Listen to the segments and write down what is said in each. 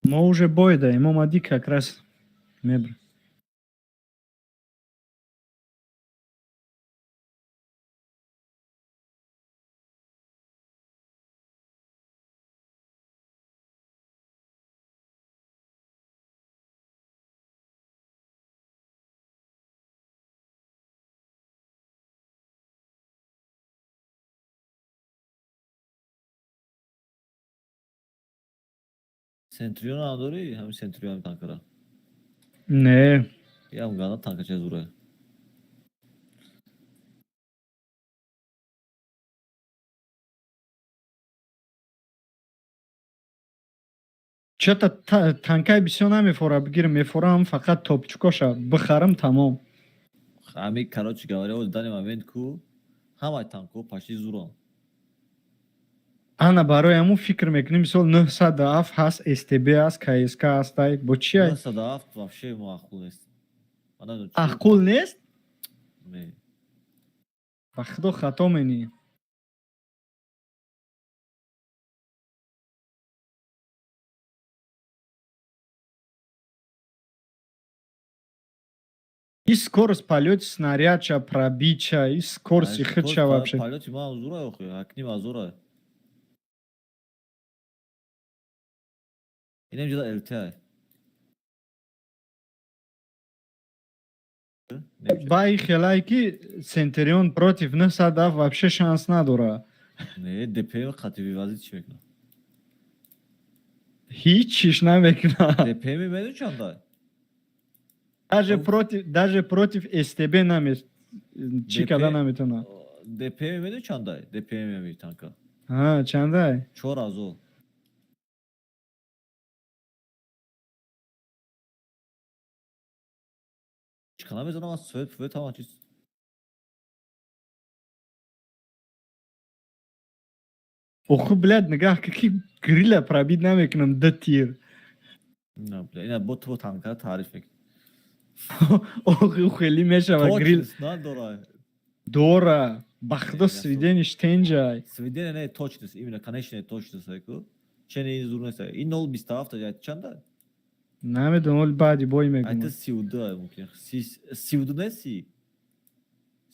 Мы уже бой даем, омади как раз мебр. Centurion adori hem Centurion hem tankara. Не, Ya Ghana tanka çez buraya. что-то танкай бисёр намефора, бигирам мефорам фақат топчукоша бихарам тамом. Hami короче говоря, вот в данный момент ку hamay tanko почти зурон. Ана барои ҳамун фикр мекунӣ, мисол 907 ҳаст, STB ҳаст, KSK ҳастай, бо чи ай? 907 вообще маъқул нест. аққул нест? Не. ба худо хато менӣ. И скорость полёта снарядча, пробича, и скорость ихча вообще. Полёти ма зура охи, акни ма зура. Инем ҷуда LT ай. Ба и хелай ки Centurion против 907 вообще шанс надора. Не, ДП қатиби вазит чӣ мекунад? Ҳеҷ чиш намекунад. ДП мемеду чандай? Даже против STB чӣ карда наметавонад. ДП мемеду чандай? ДП мемеду танка. Ҳа, чандай? 4000. Чиқана мезанам аз Совет ҳама чиз. Оху, блядь, нигах ки грила пробит намекунам 2 тир. Не, блядь, ина бо ту танка таъриф мекунӣ. Оху, хеле мешава грил. Точность надора. Дора. Ба худо свидени штенҷай. Свидения не точность, именно конечная точность айку. Чени ин зур нест. Ин 027 ай чанда? Намедонам, оли баъди бой Айта мегумам. 32 ай мумкин. 32 не 30.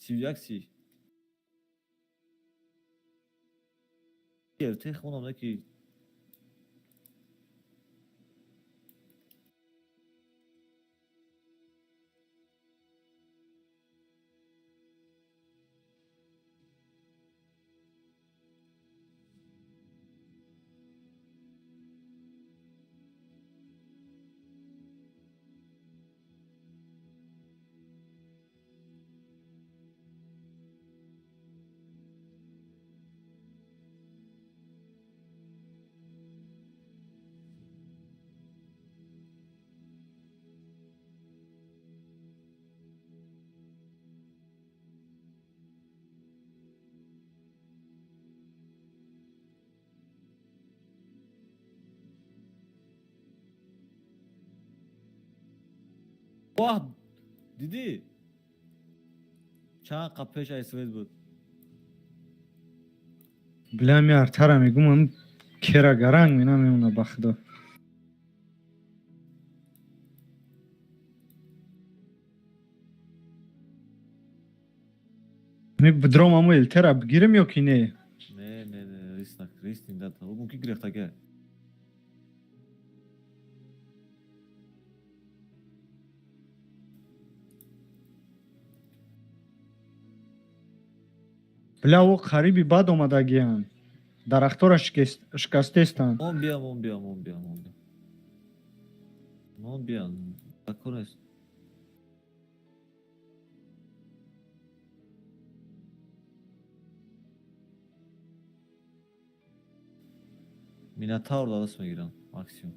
31 30. Ерте хонам не ки ваҳ дидӣ? Чанд қап пеш ай Свет буд. Бля, ми артара мегумам кера гаранг менамемона ба худо. Ми бидром аму элтера бигирем ё ки не? Не, риск нидад. Мумкин гирифтага. Бля, о қариби бад омадагиян. Дарахтора шикастестанд. Он биям. Такор нест. Минотавр даст мегирам максимум.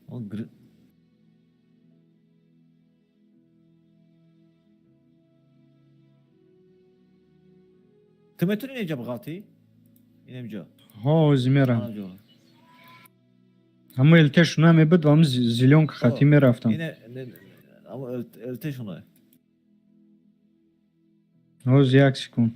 Он Ты метуни инҷа биғалти? Инҷа. Ҳо, ози мерам. Аммо элтешуна мебуд ва ам зилёнка хати мерафтам. Аммо элтешуна. Ози як секунд.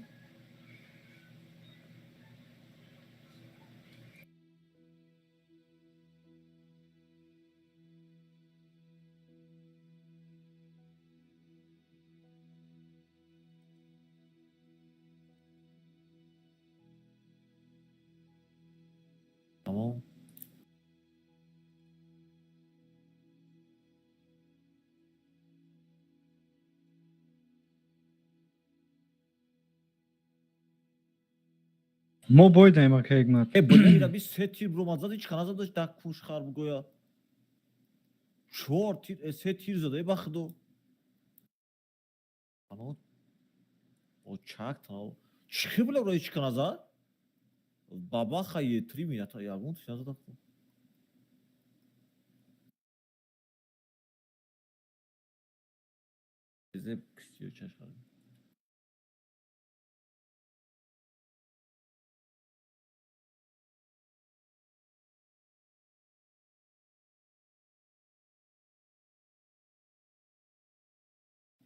Tamam. мо бойдаем ака Ҳикмат. Блядь, раби се тир бро зад ҳеч қана задаш дак куш хар бугоя. 4 тир, се тир зада ба худо. Ано. О чак тано. Чӣ бля ро ҳеч қана зад? Баба хае 3 минута ягон тиш назад. Зеп кистиё чашар.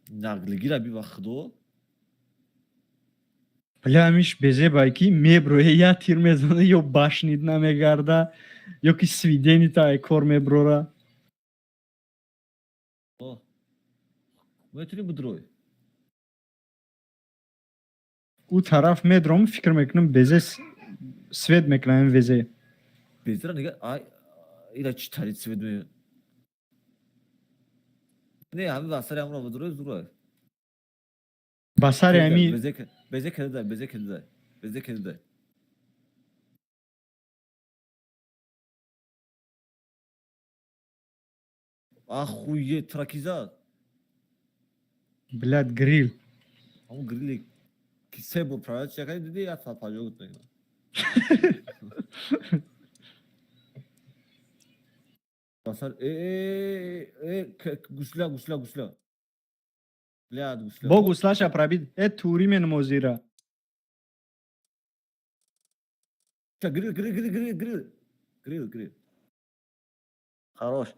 Нақлиги раби ба худо. бля ҳамиш безебай ки меброя я тир мезана ё башнид намегарда ё ки свидени тай кор меброра. О. Метри будрой. ӯ тараф медром фикр мекунам безе свет мекунам везе. Безра нега ай ира чӣ тари свет ме. Не ҳами васари амро будрой зурой. басари ами Безе кеда безе кеда. Ахуе тракиза. блядь грил. Ҳамун грили ки се бор правят чакай диди я сат паҷо гут мекунам. Басар гусла. Блядь гусла. бо гуслаша прабид турӣ менамозира. Грил. Хорош.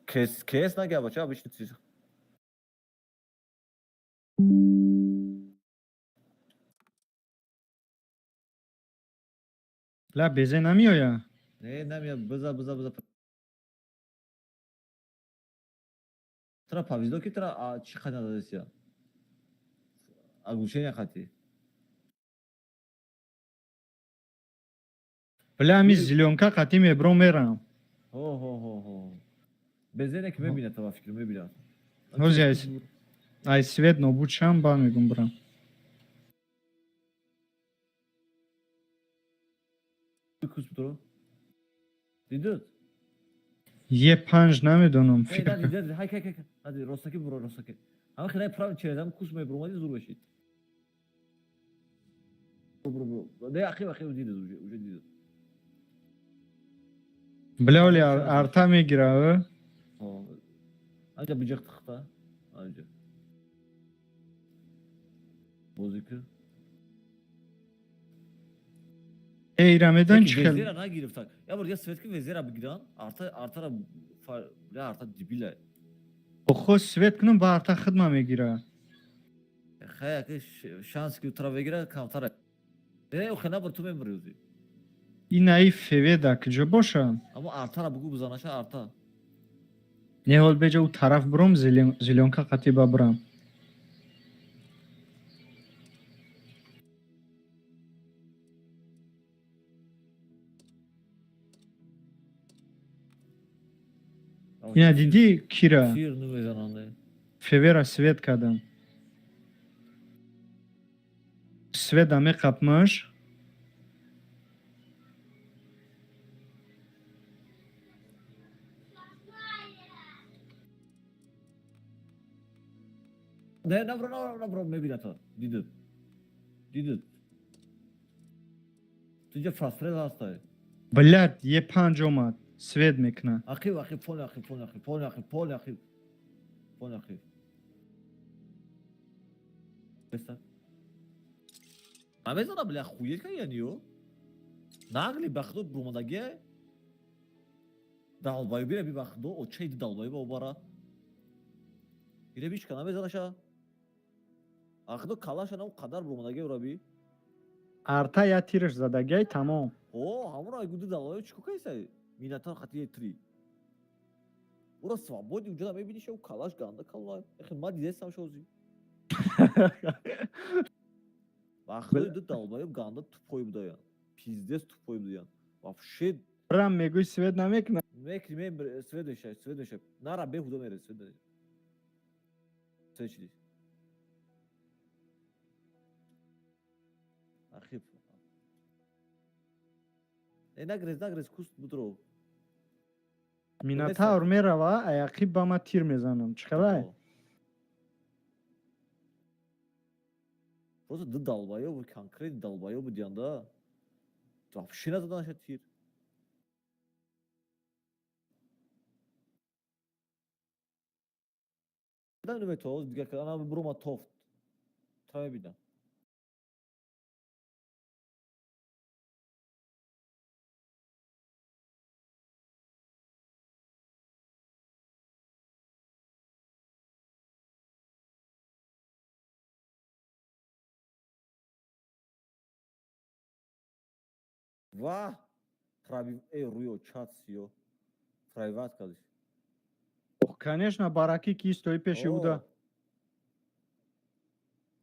Кес нагя бача обычный чиз. бля безе намеоя. Не намя бза. Тра павиздо ки тра чӣ хат нададасия? Оглушение хати. бля ами зеленка қатӣ мебром мерам. Хо. Безене ки мебинад ва фикр мебинад. ҳози ай свет нобуд шам бармегум брам. Кус бутро. Дидад? е 5 намедонам Эй, дад, хай. Ҳади ростаки буро ростаки. Ҳама хелай прав чередам кус мебромади зур бешид. Бро. Не ахи дидад уже дидад. бля оли арта мегира. Анҷа биҷақтахта. Анҷа. Бозика. ира медон чӣ хел. Везера нагирифтак. Я бор я светки везера бигиран. Артара бля арта дебила. охо свет кунам ба арта хидма мегира. Хай ки шанс ки утра бигира камтара. Охена бор ту мемрӯзи. ин аи феведа куҷо боша? Аммо артара бугу бизанаша арта. неҳол беҷа ӯ тараф буром зеленка қатӣ ба бурам. ина дидӣ кира? Фир намезананде. февера свет кардам. свет да меқапмаш. Не, набро мебинад то. Дидад. Туҷа фрастрет ҳастай. блядь е 5 омад свет мекуна. Ахи пол ахи. Беста. Мабезана бля хует ка яниё. Нағли бахдо бромадаге. Далбай бира би бахдо очай далбай ба обара. Ире бич кана безанаша. Ахдо калаша нам қадар бромадаге ураби. арта я тирш задагай тамом. ҳамуро айгуди далбай чико кайсай? Минатар хати 3. Ура свободи уҷода мебини шо калаш ганда калай. Эхе ма дидестам шози. Вахтои ду далбоеб ганда тупой будаян. Пиздец тупой будаян. Вообще Прям мегӯй свет намекунад. мекри свет мешай. Нара беҳуда мерез свет. Свет чиди. Архив. Нагрез куст будро. Минотавр мерава, аяқиб ба ма тир мезанам. Чӣ хабар? Просто ду далбоеб конкрет далбоеб будян да. Вообще назадан аша тир. Дан метоз дигар кана брума тофт. Тра бинам. Ва прави руё чат сиё. Прайват кадиш. Конечно, бараки ки стои пеши уда.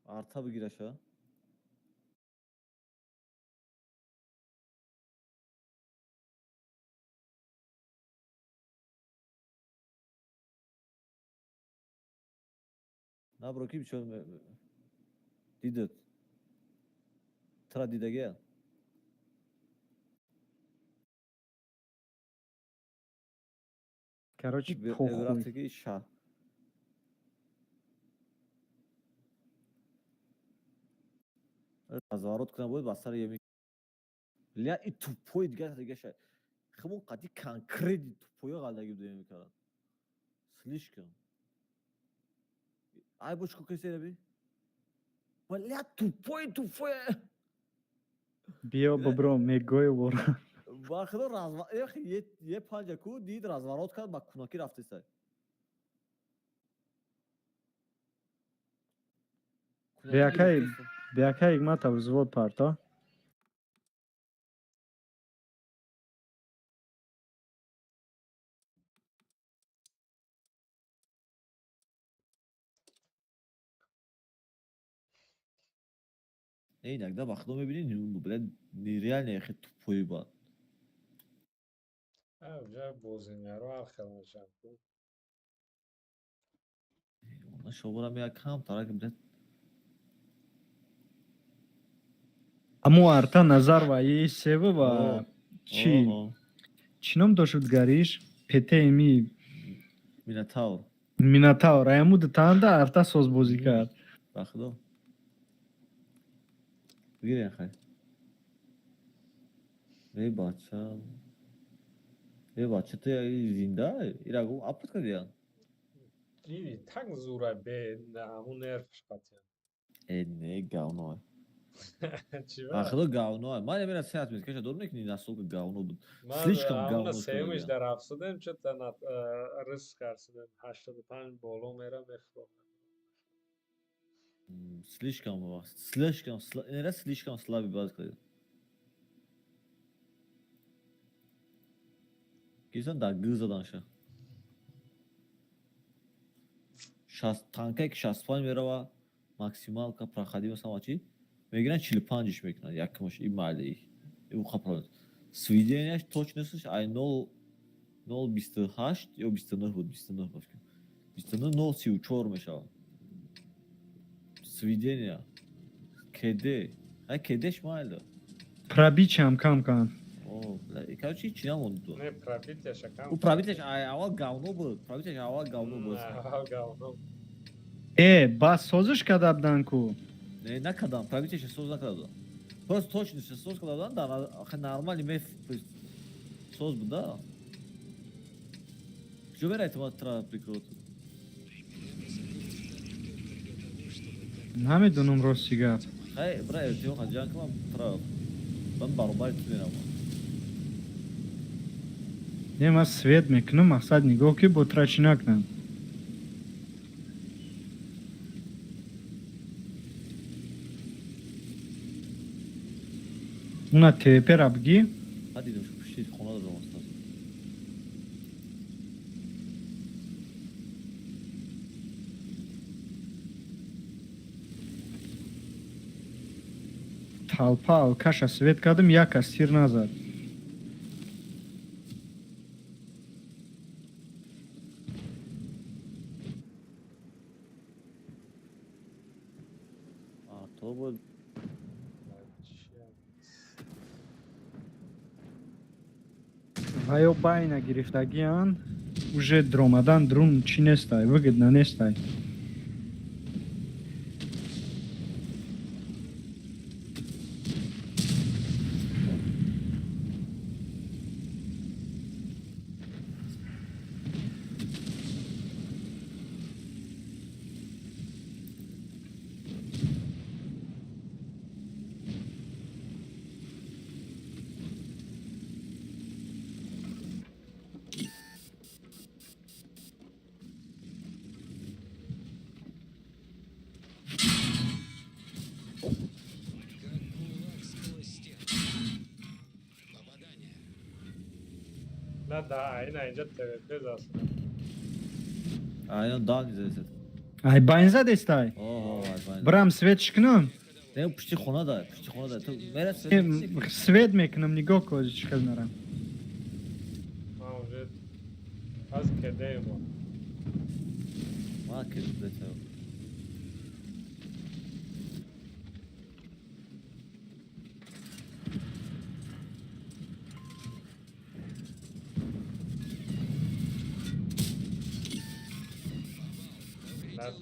Арта бигираша. Набро ки чон дидат. Тра дидагия. Короче, похуй. Еврафтаги ша. Разворот кунам бояд ба сари ями. Ля и тупой дигар ша. Хамон қади конкрет тупоя галдаги буда мекард. Слишком. Ай бочко кесе раби. Ля тупой. Биё бобро мегӯй вора. Вахтро разва е панҷа ку дид разворот кард ба куноки рафти сай. Биякай игматов взвод парто. Иногда вахтро мебини блядь нереально яхе тупой ба. Уже бозингаро архелнашам. Шобора мея кам тарак блядь. Аммо арта назар ва е сева ва чи ном дошуд гариш? ПТМи Минотавр. Аяму датанда арта созбозӣ кард. Вахтро. Бигирен хай. бача ты зинда? Ирагу апот кардиян? Диди так зура бе аму нервш қатян. Не гавно. Чӣ ва? Вахтро гавно. Ман ямира сеат мез каша дор мекунӣ настолько гавно буд. Ман Слишком амуна гавно сеюмиш шуда. дар афсудем чута на риск карсидем 85 боло мера мехром. Слишком слабый баз кардид. Кисан да гыз задан ша. Танка ки 65 мерава максималка проходи масалан чи мегиран 45-иш мекунад як маш ин маҳаллаи ин хапрад сведенияш точносташ ай 0.28 ё 29 буд 29 бошкам 29 0.34 мешавад сведения кд ай кдш маҳалла Пробичам кам кан. о бля короче чи намонд Не пробитяша кам. у пробитяш аввал гавно буд пробитяш аввал гавно буд Гавно. Бас созиш кардабдан ку. не накардам пробитяш соз накардам просто точно соз кардам да нормально меф соз буда куҷо меравед ма тра прикрот Намедунам рости гап. хай бра эртиё хаҷан кам тра ман баробари ту мерам Не ман свет мекунам мақсад нигоҳ ки бо тра чӣ накунам. Уна тепера бигӣ? дидам шу пушти хона дадам астад талпа алкаша свет кадым як аз тир назад. То بود. ва ё байна гирифтагиян уже дромадан друн чи нестай выгодно нестай. نه ده این اینجا توپه aslında. Aynen daha güzel set. ай байнза дестай Oho vay vay. брам свет шикнам Ne bu pişti kona da, pişti kona da. Meret свет мекунам нигоҳ кун чӣ хел нарам. Ha уже az kedeyim o. Ma kızdı da. Ben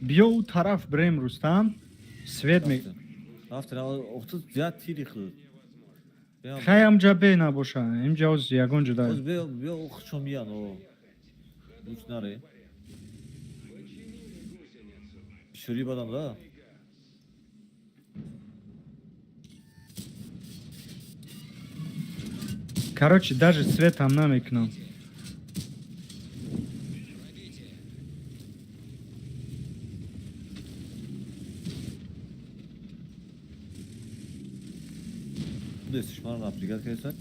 биё у тараф брем рустам свет ме After 30 ziyad tiri khud. хай амҷа бе набоша имҷа оз ягон ҷуда Oz be o xchomiyan o. Uç nare. Şuri badam da. короче даже светам намекунам. Bu da şişman aplikat kaysak.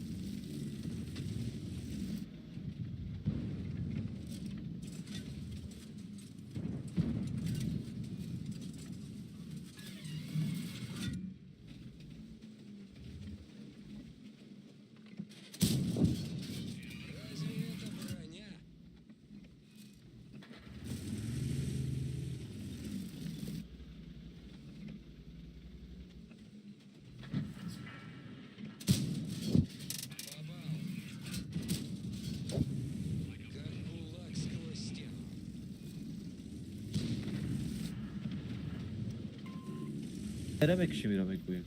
Eremek işi bir koyayım.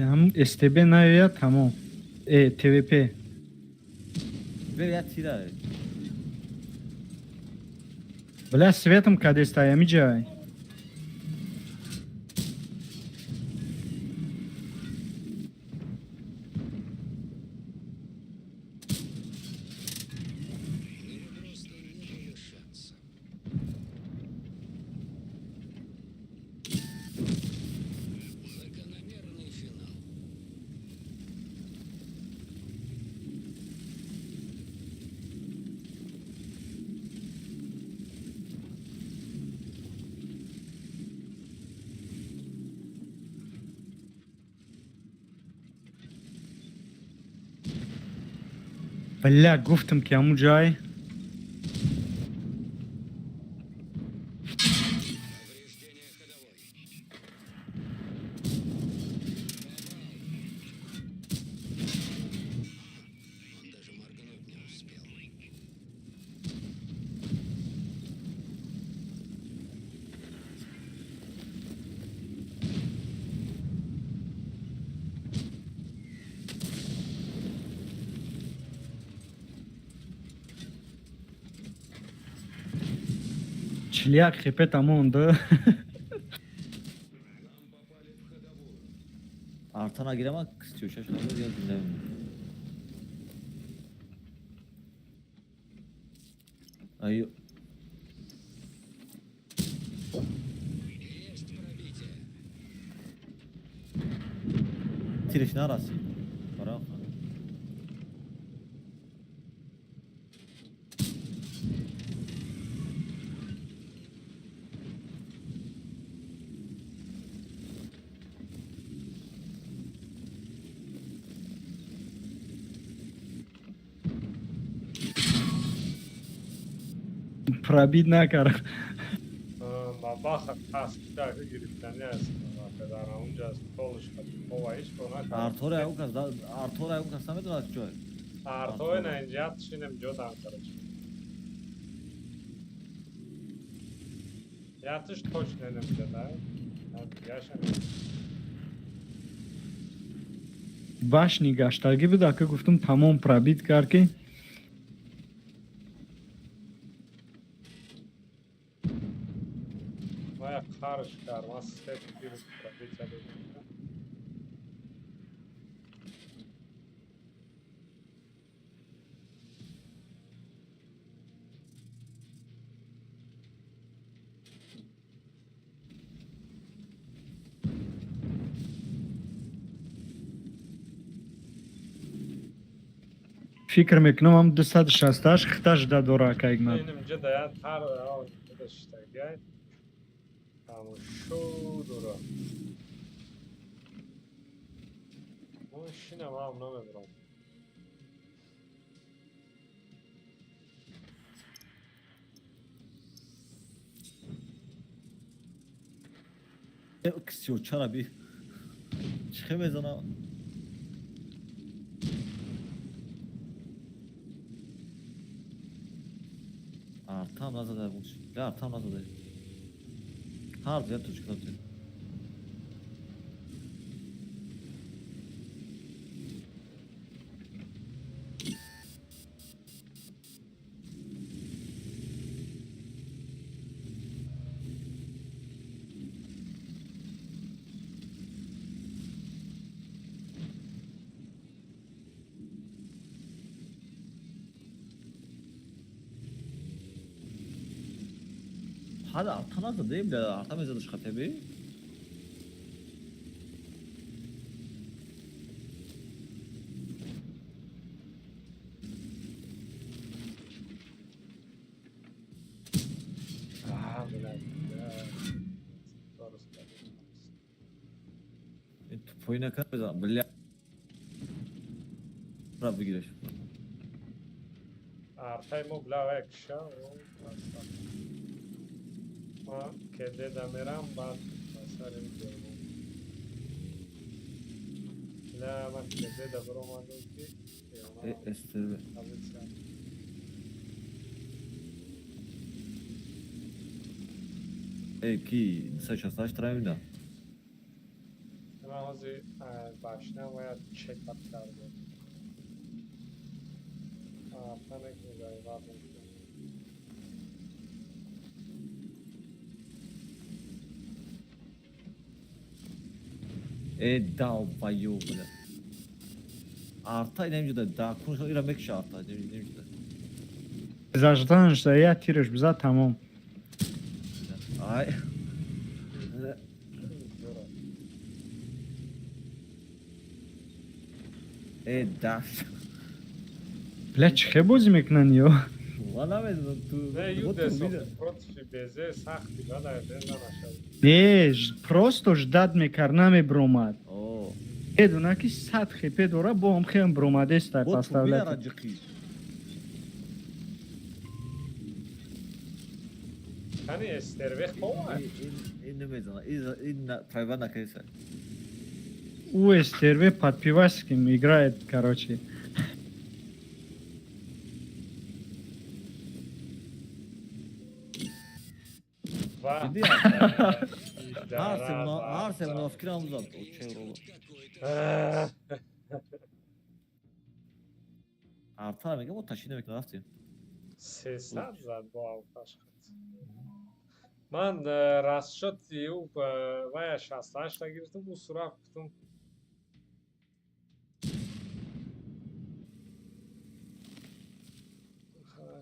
ҳам стб наёяд тамом твп Ver ya tira. бля светам кадестай амиҷай бля гуфтам ки ҳамун ҷай Чилияк хепе тамонда. Artana giremek istiyor şaşırdı diye dinlemiyorum. Ay Tiriş ne arası? Para yok. Пробить накар. ما باخد پس که گرفتنی است پدر اونجا از پولش هوا هیچ کنه Artora yok az da Artora yok az samet var çoğu. ارتوی نه اینجا تشینم جدا کرد یاتش توش نمیده نه یاشم Башни гаштаги буд, ака гуфтам тамом пробит кар ки. ما یک خارش کار ما سه گیرش پرابیت Фикр мекунам ам 268 хиташ да дора ака игнат. اینم جدا هر آن خودش تگه همون شو دورا ماشینم هم نمیدونم Ne istiyor çara bir. Çıkamaz ana. Artam nazar der bu. Ya artam nazar der. Hard ya tu çıkartıyor. Hadi artan nazar değil mi? Artam yazar çıkartıyor bir. Tupayı ne kadar zaman? Böyle Rabbi giriş. ارتای مو بلا اکشا ما کده دمیرم بعد مثلا میگم لا ما کده دبرم آدم کی Estir. Ki saç saç travma da. من حاضر باشنه باید چکاپ کرده آفتانه که جایگاه میکنه Dal bayo böyle. Arta inemci de daha konuşma iramek şartta inemci de. Зажданш да я тираш биза тамом. Ay. Da. Бля, чихе бози мекунан ё. Valla ben tu. نه یو دستم پروتفی بیزه سختی بله بینده نشد Не, просто ждат мекар намебромад. Oo. Едуна ки 100 хепе дора бо ам хем бромадеста Bu tu bir поставлят. aracık. کنی استروی خواه İnne mezana. İnne privana kaysa. У стерве под пивасиком играет, короче. و Ciddi ya. Her semana fikir almaz aldı. O çevre olur. Arta demek ama taşı demek ne yaptı? 300 زد با آوتاش خود من راستشد او و 68 تا گرفتم او سراغ گفتم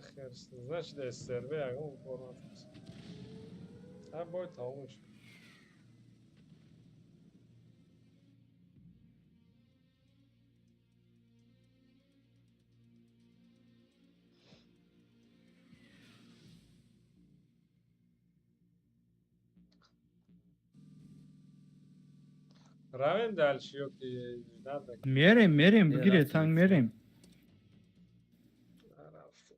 خیر значит استربه اگه فرمت هم باید تمومش رویم دلشیو که ندک میریم یه بگیره رفتیم تنگ اتفاق. میریم. رفتم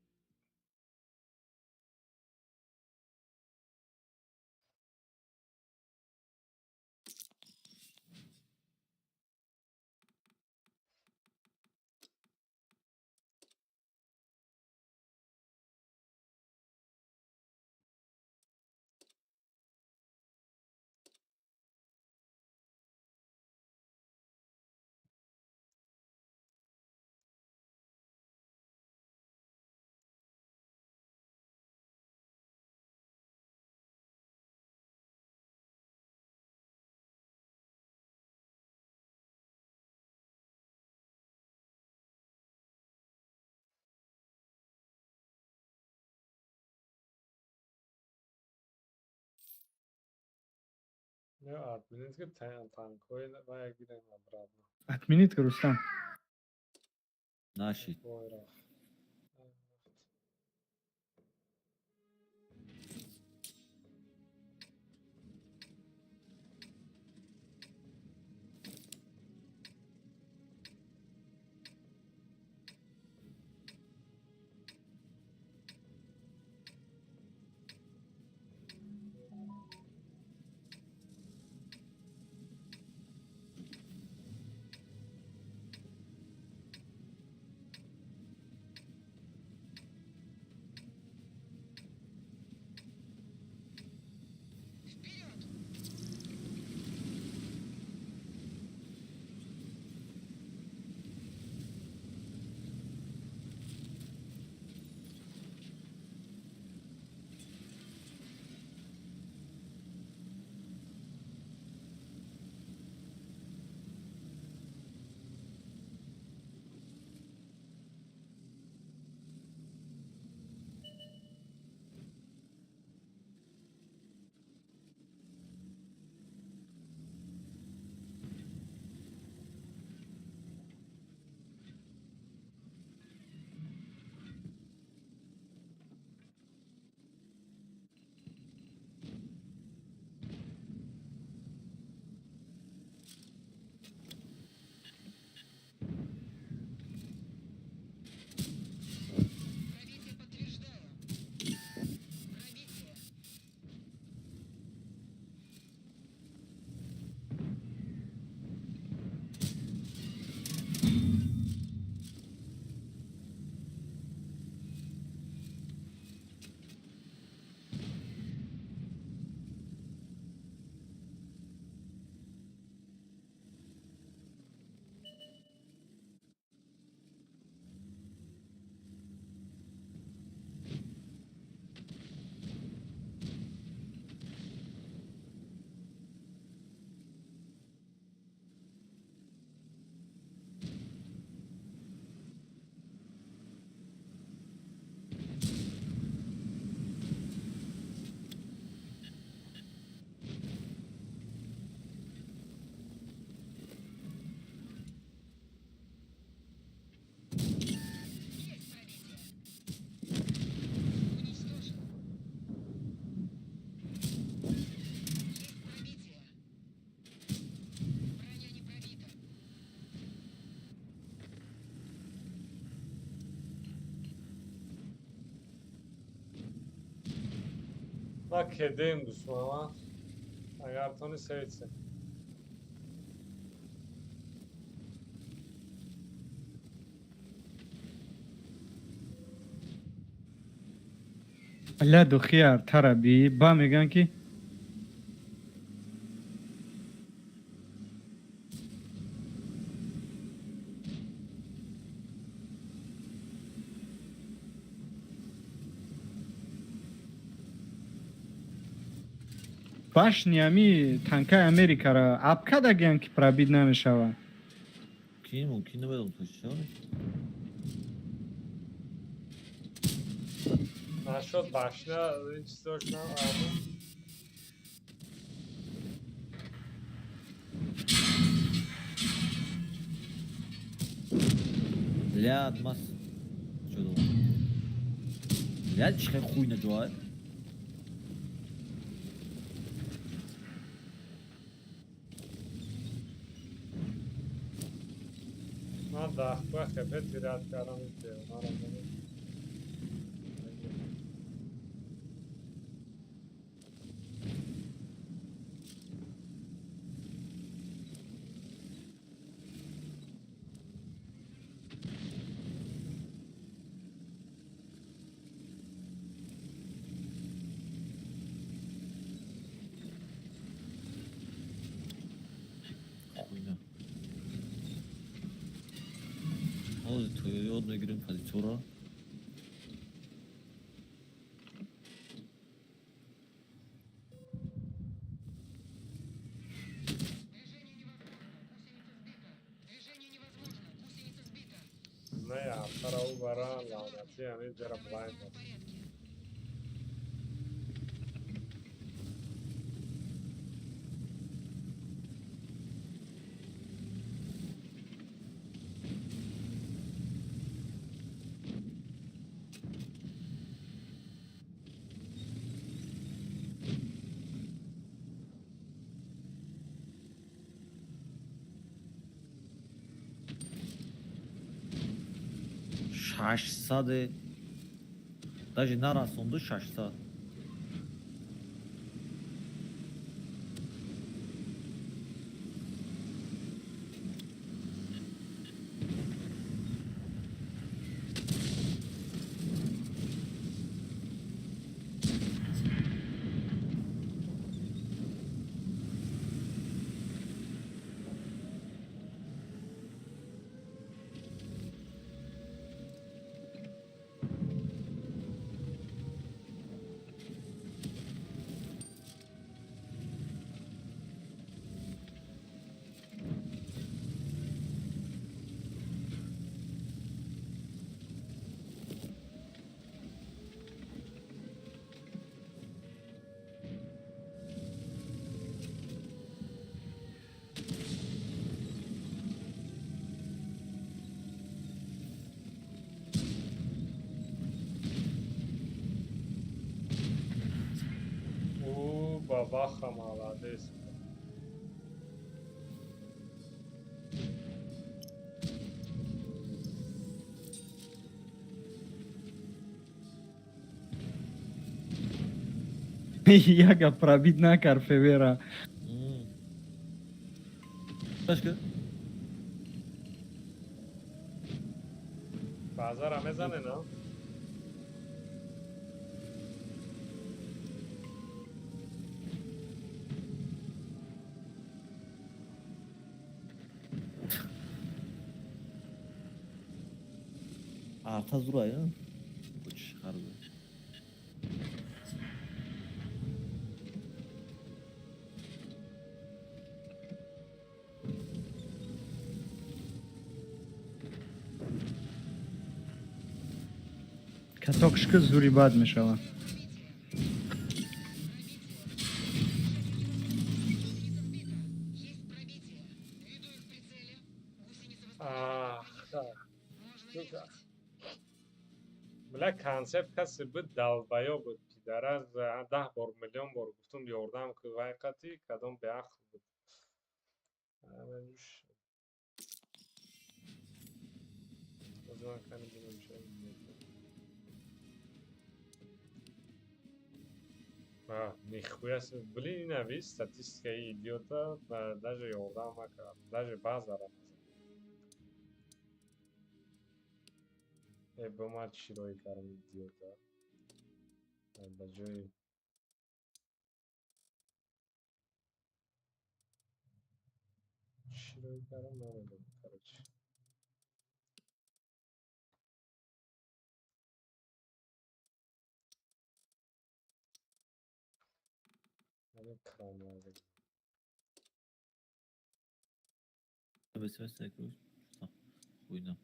نه ادمینیت که تنکوی و گیرم برادر اتمینیت که رستم. نشید وای رفت ما کدیم دوست ماما اگر تونی سویتسه لا دو خيار ترى با میگن که башнями танкаи Америкаро абкадагиан ки пробит намешавад. Ки мумкин набудам то чӣ? Нашод башня این چیزاش نه عمو. Ляд мас. Чё думал? Ляд чихай хуй на ҷоай. من دخبه خبه تیرات کردم این تیرنا رو ببین. Хуйня. Ҳозир то ёд мегирем позитсияро. نه آخر او برا لعنتی همین جرا بلایند است. Шашсаде. Даже нарасонду 600. او بابا خمالاده است. Яга пробит накард Февера. Башка? بازار همه زنه نه؟ Arta zuraya. Uç harbi. Катокшка зури бад мешавад. بله کانسپت کسی بود دلبایا بود که در از 10 بار میلیون بار گفتم یاردم که حقیقتی کدام به عقل بود. همینجوش بازم کنیم بینیم چه نیخوی است بلی این نوی ستیستیکایی ایدیوتا و داجه یاردم کرد داجه باز دارم با ما چی روی کارم ایدیوتا بجای چی روی کارم نمیدونم کارچی Ekranlarda. SMS ekliyoruz. Tamam. Oyna.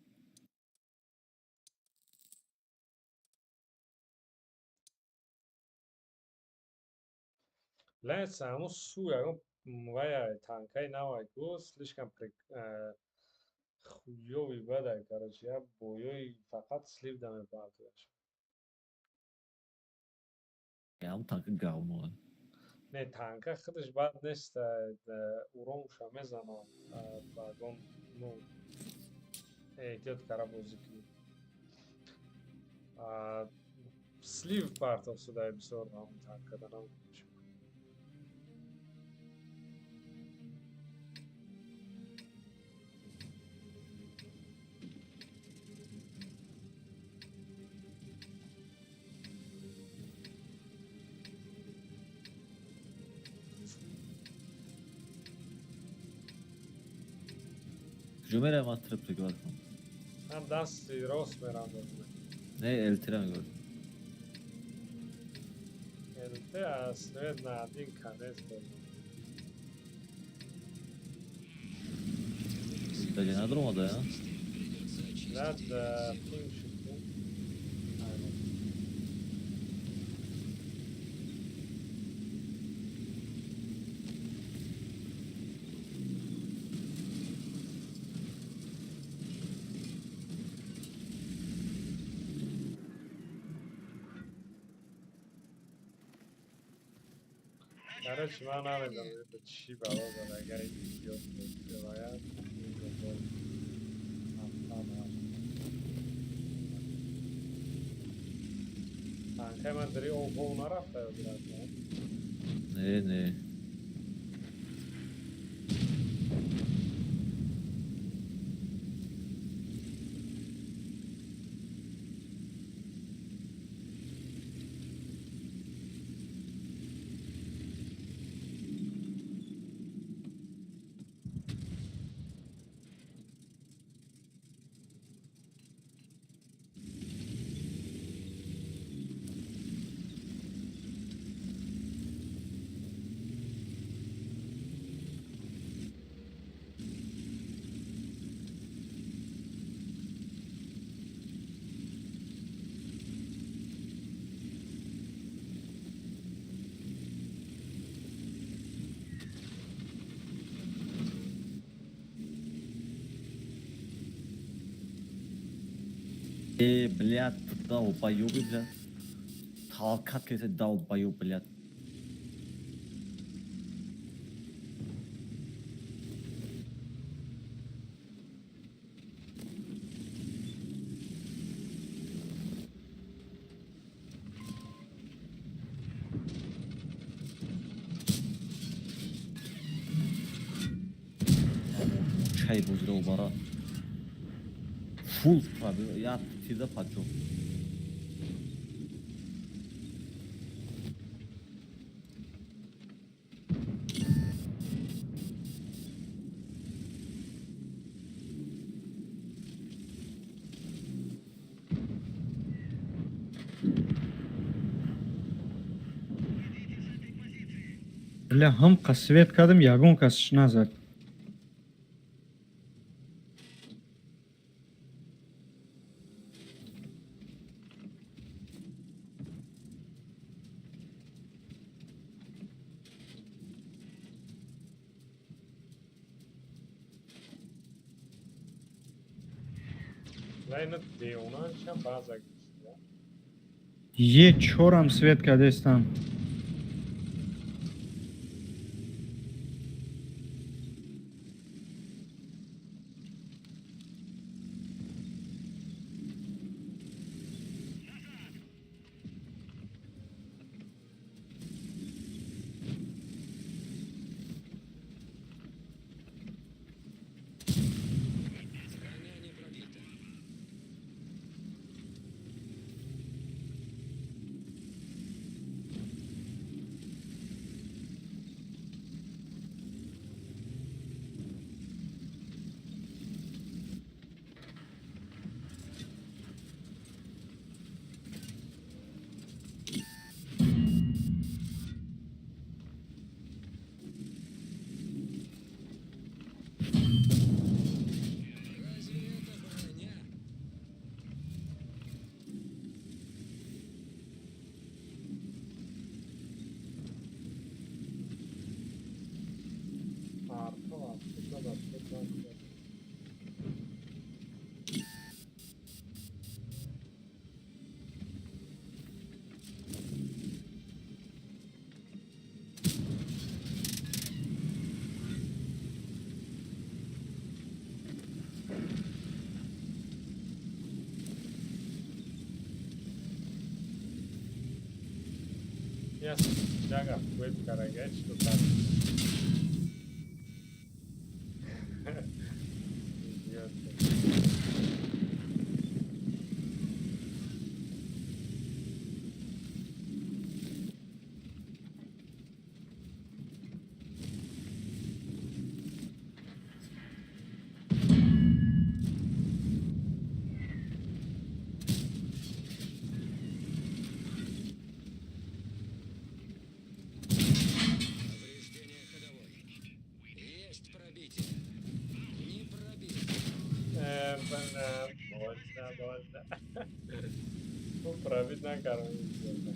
Lá samo suja, моя танка и навай го, слишком хуёвый бадай, короче, я боёй фақат слив да мебардояш. Ya bu tankı gavno. Не, танка худаш бад нест, уромша мезанам, вагон, ну, эҳтиёт кара бозӣ кунӣ. Слив партов судай бисёр ҳам танкада намекуниш. Cümle mi attırıp da gördüm. Ҳам дасти рост мерандозм. Ne eltire mi gördüm? Элте аслиёт на один конец дорад. Даже на другом, да? Над функшн. Aynen. Короче, man намедонам это чӣ баробар агар ин идиот бевояд, ин дохол ҳафтам ҳаст. Танкаи ман дари обҳов нарафта ё бирад? Ne. Блядь, долбоёбы, блядь. Толкат какой-то долбоёб, блядь. Чай бузрел бара. Фул пробил, я туда почел. Бля, ҳамқа свет кардим, ягон касш назад. Ла ина девонаншам баъза гишта. Е чорам свет кардестам. Yes, Jaga, wait, Karagach, to that. Idiot. Повреждение ходовой. Есть пробитие. Не пробито. Bolda. Bu Pravid نکردم این بولده.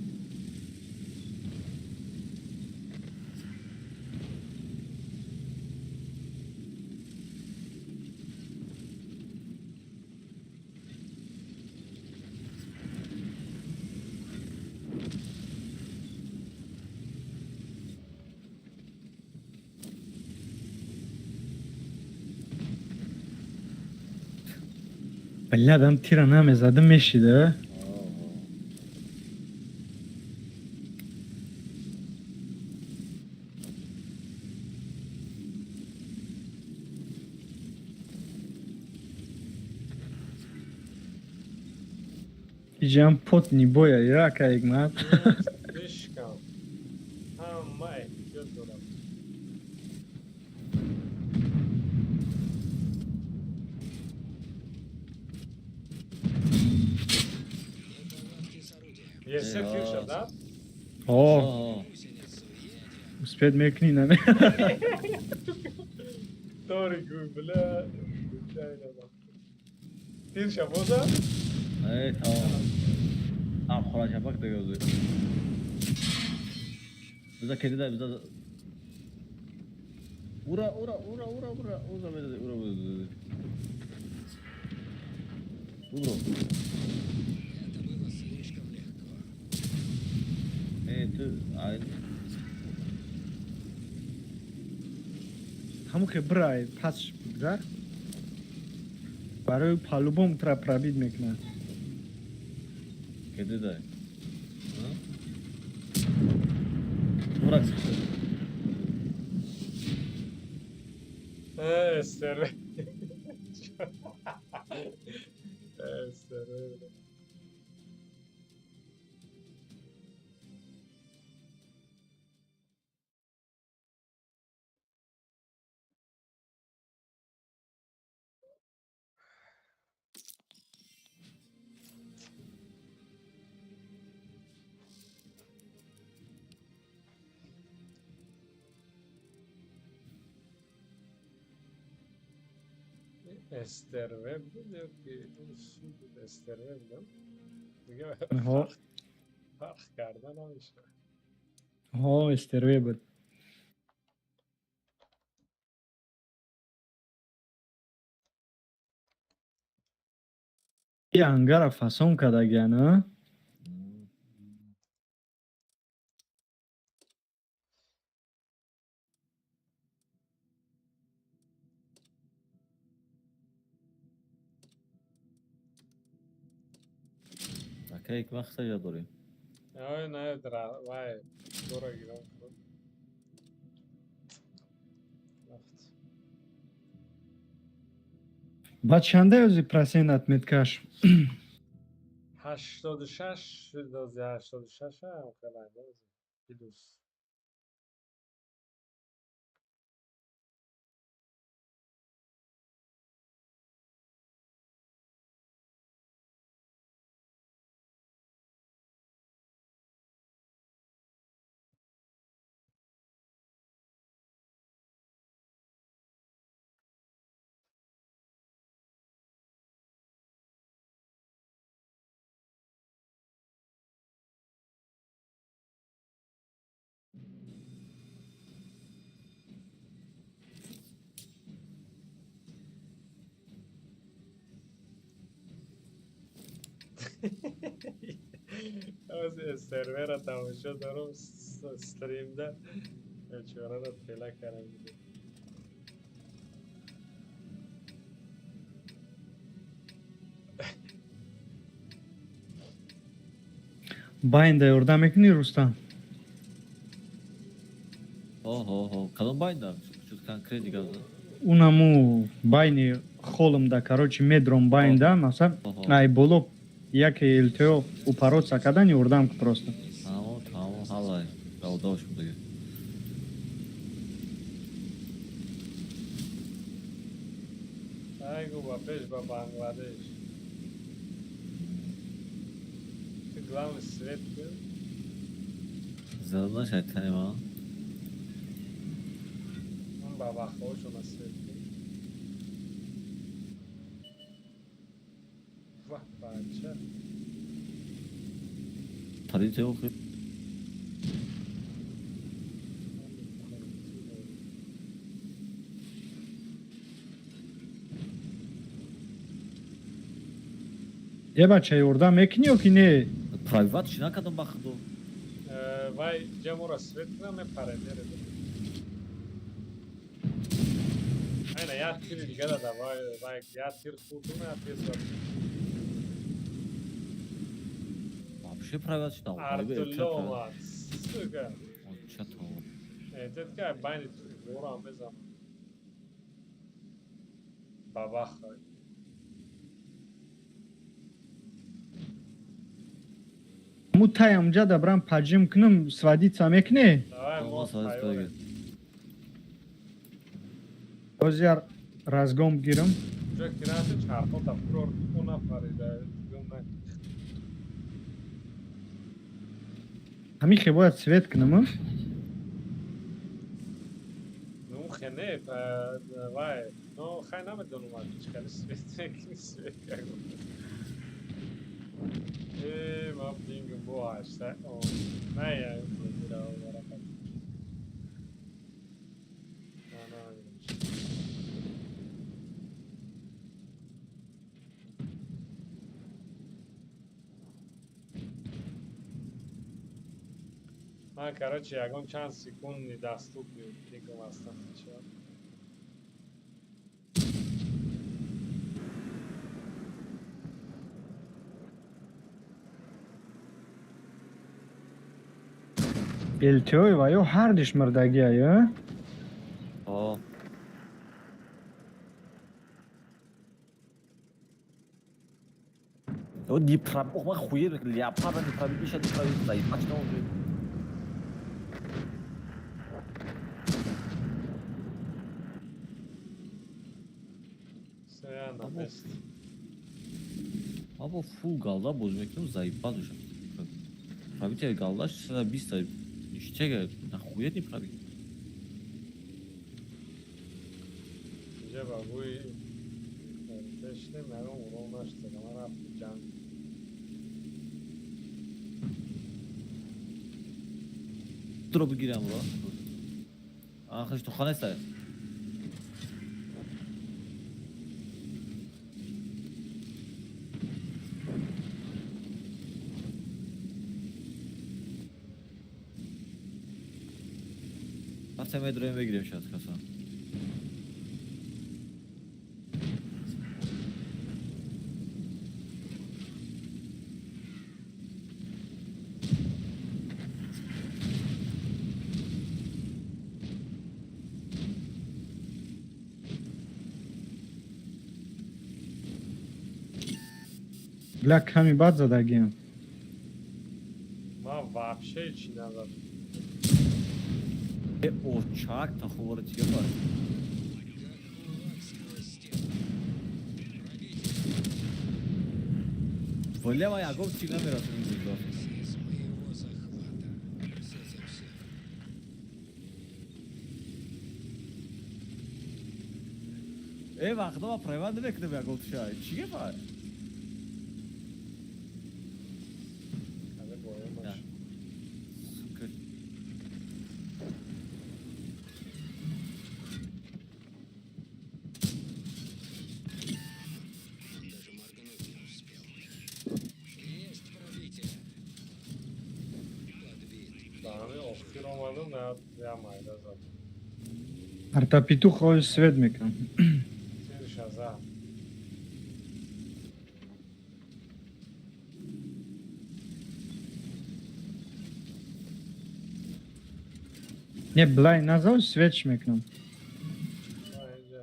ولی adam تیران همه زده میشیده. Jam potni boya ya kaygmat. Dışkan. Ama etkili durum. Неполадки с орудием. Yese Ya. fuchsia da? Oh, Гусеницу едем. uspět mekni ne. Doğru Google'a. Google'a bak. Fuchsia boza? Evet tamam. Tamam kolay bak da gördü. Bize kedi de bize ura ura dedi ura dedi. Ura. Это было слишком легко. Evet aynı. همون که برای پسش بگذار برای پالوبوم ترا پرابید میکنن. Kedi de. Ha? Bırak sıkıştı. Estere. Estere. Esterweb diyor ki Esterweb'den دیگه ها فرق کردن نمیشه. ها استروی بود. یه انگار فاسون کده گنه. Okey ilk vakti ya durayım. Ja, nej, vay. Doğru giren. Rafت. بعد چنده ازی پرسینت میتکش 86 دوازده 86 هم کلنده پیدوس از سرور تماشا دارم استریم ده بیچاره رو پیدا کردم دیگه. Baynda yordam ekni Rustam. Ого, Колумбайнда, что-то конкретно газа. Унаму байни холмда, короче, медром байнда, маса, Ого. ай боло, як ЛТО упарот сакадан йордам просто. Tamam, halay. Yolda hoşuma gidiyor. Айгу ба пеш ба Бангладеш. Ты главный свет был? Zalına şeytanım ha. Он ба вақтҳошу на свет был. Ваҳ, бача. Parite yok. Е бача йордам екни ё ки не? Privat şuna kadın bakdı o. Вай, ҷамора свет кунам мепаре мере. Айна, як тири дига дада, вай, як тир хурдуме, як тир зад. Вообще privat şuna. Артулло омад, сука. Он чат о. Эдет кай байни дорам безам. Ба вақтҳой. Му таямҷа дабрам паҷим кунам свадица мекне? Давай, мо Olmaz hadi пайёре. gel. Озяр разгом гирам. Ҷо кирати чархота пурор куна фарида, гум нак. Ҳамин хебояд свет кунам. Ну, хене, вай, ну, хай намедонум аз чикали свет мекини, свет как бы. Ма пингм бо ҳашта. Не, я мира варакат. Не. Ман, короче, ягон чанд секундни даступи пингм ҳастам. ЛТО ва ё ҳардиш мирдагия ё? O. O не прав, ох, хуер, ляпара не правильно, не правильно, да, и почти он же. Все, на месте. Або фул галда бозмекнем, заебал уже. Правитель галда, что биста, ништяга, нахуя не правильно. Ҷа ба бӯи тешнем ягон урол нашуда, ман рафти ҷанг. Дро бигирам, ро. Ахиш то хона сай. Пацан медроем бигирем сейчас, каса. Бля, ками бад задагиам. Ман вообще ҳичи назад. О, чак, та ховора тига бар. Волева ягов тига мерасим ин зиндон. Из моего захвата. С этим все. Вақта ма прайванд мекунем ягов тушай. Чига бар? Ҳазир боёмаш. Сука. Даже моргнуть не успел. Есть пробитие. خانم نه یا مایده زد артапиту хоҳи свет мекунам. تیرش از هم Не, блай назав светш мекунам. اینجا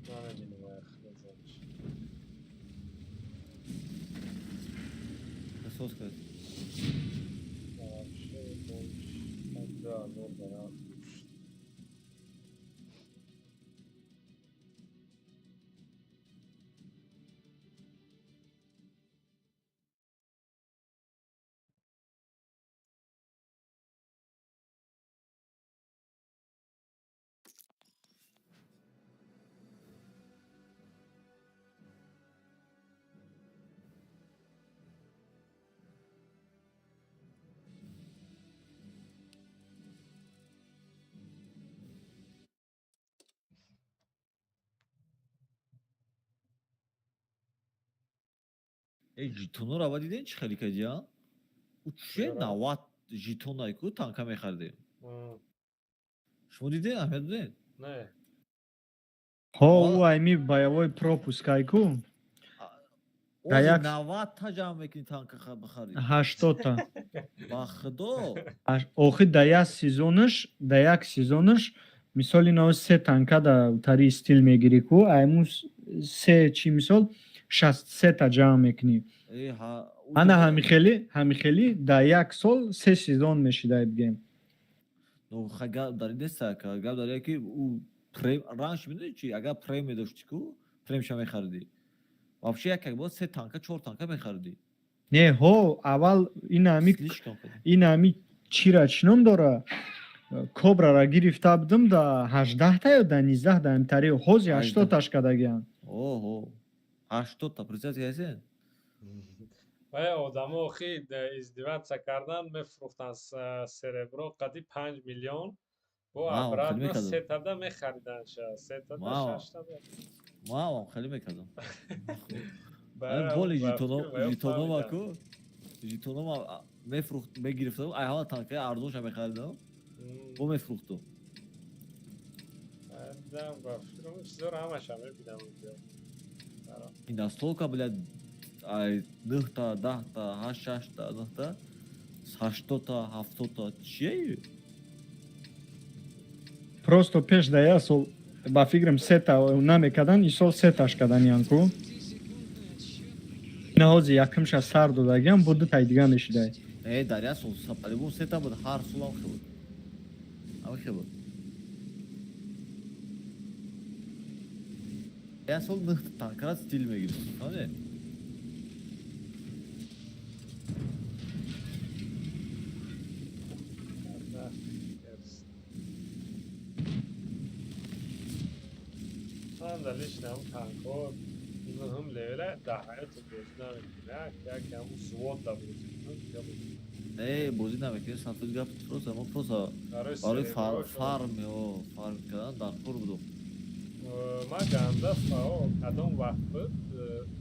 من نمیدونم اخراجش احساس کرد باشه باش دو برای ژیتونو رو دیدین چی خیلی کردیم؟ او چه چرا؟ 90 ژیتون هایکو تانکا میخردیم. شما دیدین؟ احمد دیدین؟ نه ҳо Вала. ӯ айми боевой пропускай ку اوز یک- 90 تا جمع میکنی تانکا بخرید. 80-та. با خدا. охи да як сезонаш мисоли нав се танка да тари стил мегирӣ ку айму се чӣ мисол 63-та ҷамъ мекунӣ. ای ها. ана ҳамихелӣ да як сол се сезон мешидай бигем. Ну хага дاری نیست که گاب داری که او پریم رانش میدونی چی؟ اگر پریم میداشتی کو پریم شما میخریدی. вообще як بود 3 تانکا 4 تانکا میخریدی. не ҳо аввал ин ами чира чином дора кобрара гирифта будам да 18-та ё да 19-та амтари ҳози 80-таш кардагиам. اوه 80 تا پرزنت هستین. و آدم ها خیلی ازدواج کردن میفروختن سربرو قدی 5 میلیون و واو، ابراد خیلی نه می‌کردن. 3 تا میخریدن 3 تا واو. 6 تا واو خیلی میکردم. برای من پول اون ژیتونو فهمیدم. ماکو ژیتونو ما میفروخت میگرفتم ای حالا تانکه ارزونش میخریدم و میفروختم. دم گفتم چیزا رو همش هم میبینم اونجا این настолько блядь ай 9 تا 10 تا 8 6 تا 9 تا 80 та 70 та чие? просто пеш да я сол ба фикрам сета намекардан и сол сеташ карданиян ку ина ҳози якумша сар додагиам буду тай дига мешидай. ای دریا سول سپاری بود 3 تا بود هر سولم خود. اما خود. یا سول 9 تا تانکا стиль میگیره. آره. من دلیش نم تنکا هم لیوله ده حیات بوزی نمیکنه که همون سواد دا بوزی ای بازی نمیکنه سفید گفت پروسا ما پروسا برای فارم کردن در خور بودم. ما گنده فاو کدام وقت بود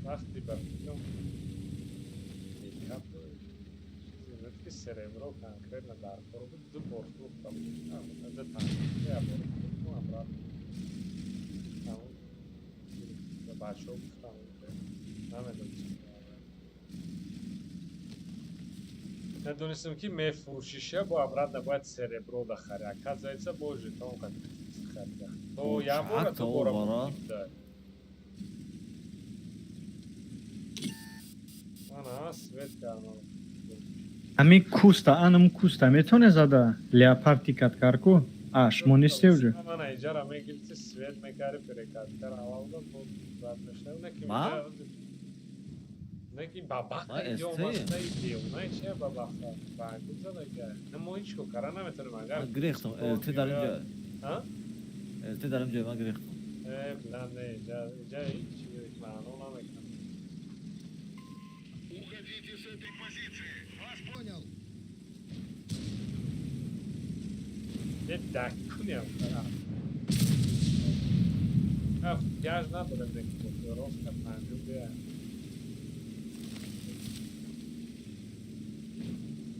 وقتی برمیدم زیمت که سربرو کنکرت ندار خور بود دو بارفروخ دا بود ده تنکا یا بارفروخ هم را همون بچه ها گفتم نمیدونم چی ندونستم که میفروشیشه با ابراد نباید سربرو بخره اکد زایده با ژیتون قد خریده تو یا باره تو باره من سویت کردم ами куста анам куста метоне зада леопардикат карку шумо нестев ҷо من اینجا را میگیرتی سویت میکاری پریکات کر اول دو بود باید نشنه ما؟ نکی باباخ ما یا استه. مسته دیو نه چه باباخ باید زده که نمو هیچ کو کارا نمیتونیم اگر من گریختم التی در اینجا ها؟ التی در اینجا من گریختم. بلند نه اینجا هیچ معلوم نمیکنم Уходите с этой позиции. Вас понял. یه دکونی هم کنم گرد نداره دکون درست که پنجو بیه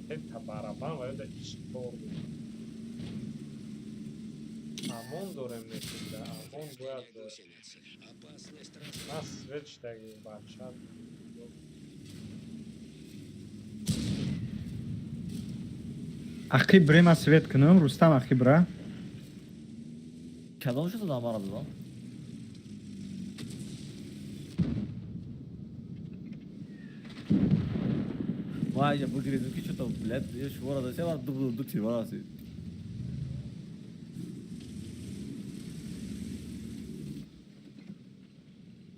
Это барабан, а это иштор. Амон дорем нетида, амон бояд дорем. Гусеницы. Опасность Нас свечтаги бачат. Ахи брема свет кунам, Рустам ахи бра. Кадом шуд адам барад lan? Vay ya bu girelim ki что-то, блядь, я şu arada şey var, dur tir var asi.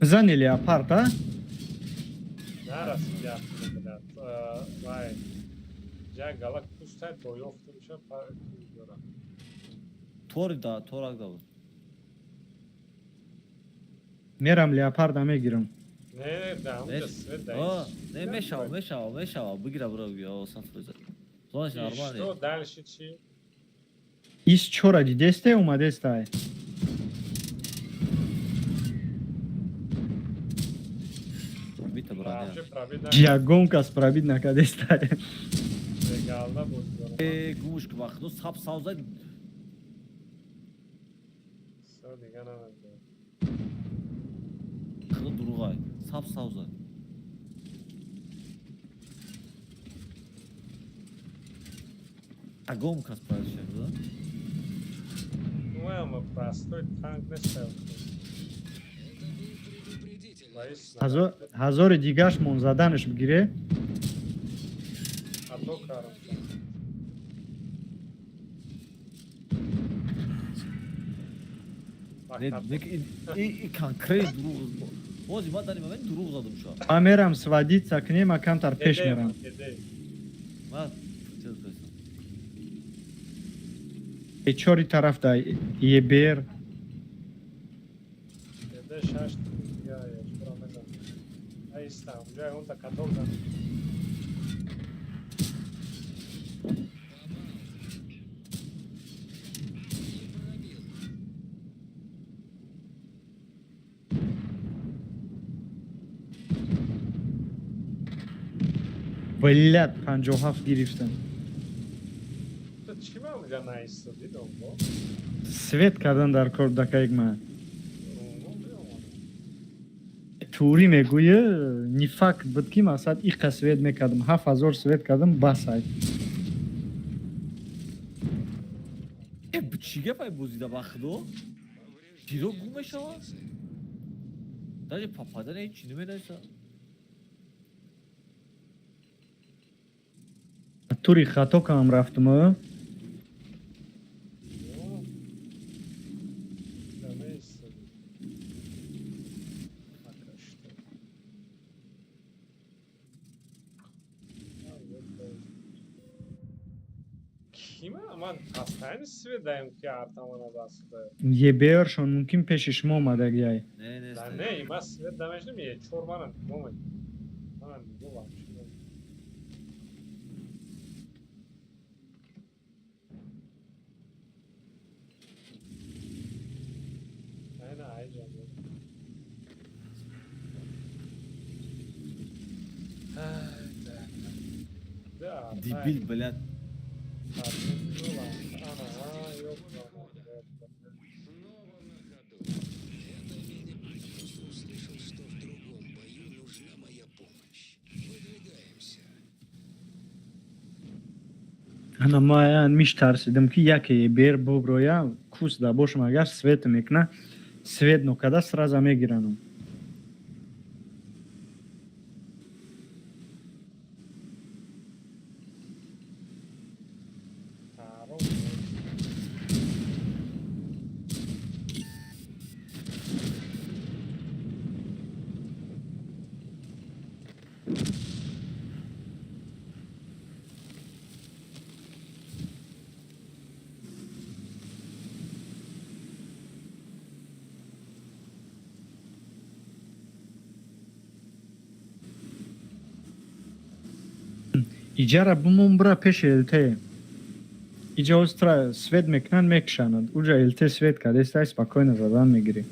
Бзани леопард, а? Нарас yaptı bilet. Vay. Ja galak pustay doyoftu bir şey para. Torak da bu. Мерам леопарда мегирам. Ne devam Ne? da Aa, ne meşava. Bu gira bura ya o satılacak. Sonra şey normal Что değil. дальше чи? Ис чора дидесте умадестай. Bitti bura Правже ya. правда Диагонкас пробит на кадестай. legalda bozuyorum. Gumuş bak, no sap savza Все digan anladım. kılı durugay. Sap savza. Agom kas parça da. Ну, ama простой танк не ставил. Это был предупредительный. Боюсь, Ҳазори дигаш мон заданаш бигире. а то каром. Ne konkret durug. O zaman ben durug uzadım şu an. Ма мерам сводиться к ним, а камтар пеш мерам. Ha, fırçaz koysun. Чори тарафта ебер. Dede şaştı. Ya şuramda. Ay İstanbul. Ya onu da katolda. Блядь, 57 гирифтам. Ты чим alacaksın ayısı değil mi o? Свет кардан дар кор дакаик ма. Onu biliyor musun? Тури мегӯя, нифак бидки масад иқа свет мекардам, 7000 свет кардам басай. Bu çiğe pay bozida bakdı. Ciro gumeş ama. Sadece papada ne hiç dinlemediyse. Тури хато кам рафтам. Ну, demeyi istedim. Arkadaşlar. Kime aman hastanesi ve daim ki artamana bastı. Ебер шон мумкин пеши шумо омада гияй. Ne Da işte. ne imas ve demeçli mi ye çorbanın moment. Aman bu var. Aynen aycan. Dibil blad. Ana yok. Снова на ходу. Это мини-путь. Услышал, что в другом бою нужна моя помощь. Выдвигаемся. Ана маян миш тарсидам ки яке ебер буброя кус да бошам агар свет мекна, свет нокада сразу мегиранам. Иҷара бумон бра пеш элте. Иҷа остра свет мекнан мекшанад. Уҷа элте свет кадестай спокойно задан мегири.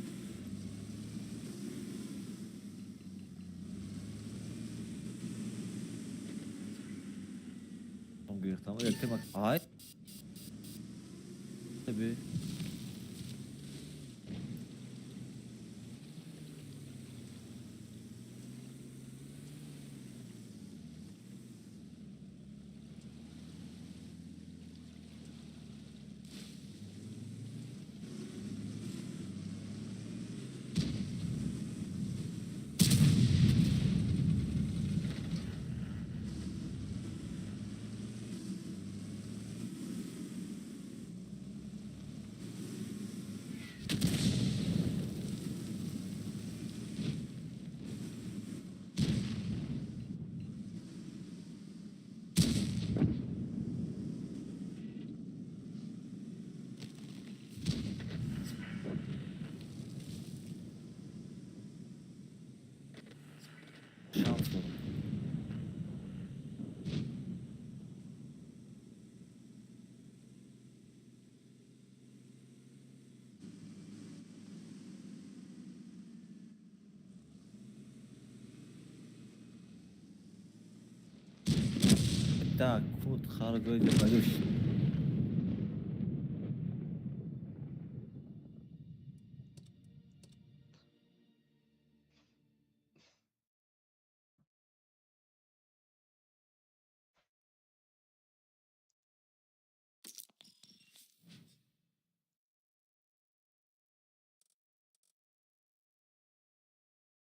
Так, фут харгой дебалюш.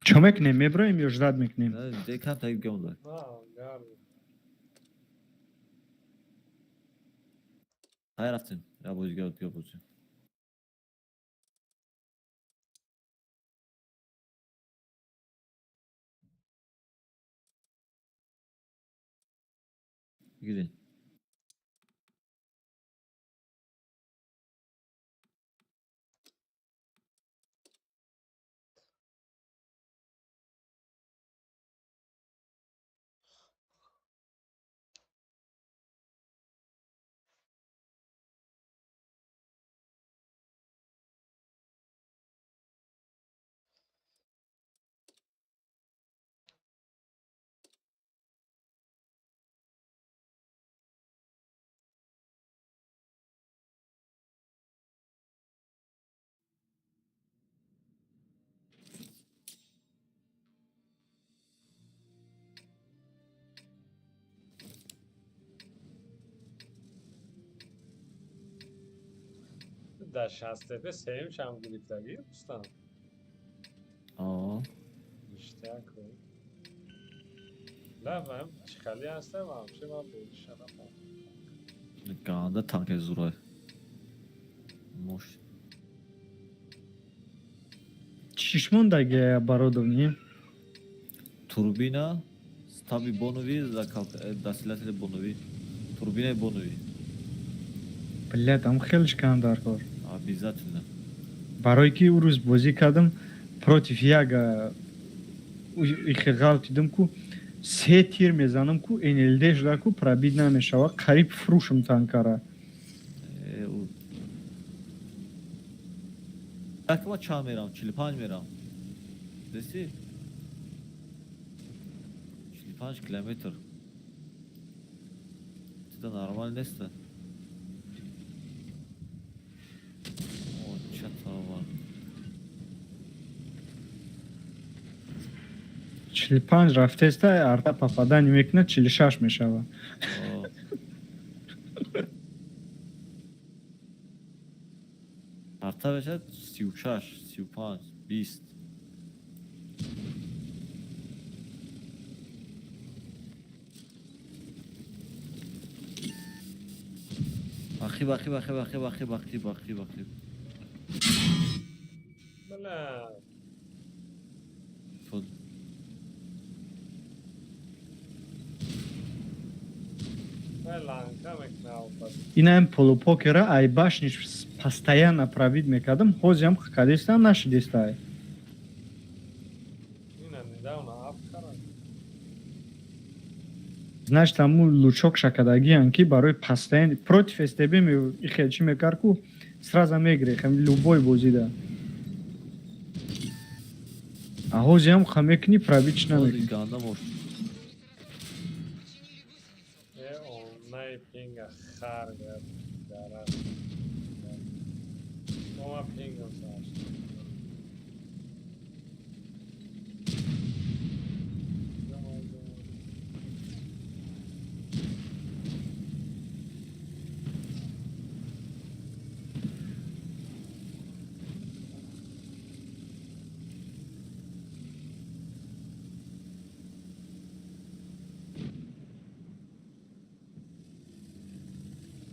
Чё мекнем? Меброем ё ждать мекнем? Да, декан тайып гёнда. А, гарно. Тай рафтин. Я буду гёд гёбузи. Гирин. Дар Шастепе сеюмш ҳам гирифтагӣ Рустам. Aa. Ништяк буд. Да, ман чихали ҳастам, ҳамчи ман буд шарафам. Ganda tank zuray. Moş. Чишмондаги оборудование. Turbina, stabi bonovi, досилатели бонови. Турбинаи бонови. Блядь, там хелиш кам дар кор. Обязательно. Барои ки ӯ рӯз бозӣ кардам против як ихилғал дидам ку 3 тир мезанам ку NLD шуда ку пробит намешава, қариб фурӯшам танкара. Так ма чанд мерам? 45 мерам. Деси? 45 километр. Это нормально нест? О, чатава. 45 рафтеста арта попадание мекунад 46 мешава. О. Арта бешад 36, 35, 20. Бахи. Бля, Фуд. ман ланка мекунам. Инаем полупокера ай башниш постоянно пробит мекардам, ҳозиам кадестам нашидестай. Ина недавно афкара. Значит, таму лучок шакадагиян ки барои постоянно против СТБ ихел чӣ мекард ку сразу мегирехем любой бозида. А ҳозиам ха мекунӣ пробит чӣ Ходи намекунӣ. ганда мош. Онлайн пинга хар гад дарад. Ома пингам сашт.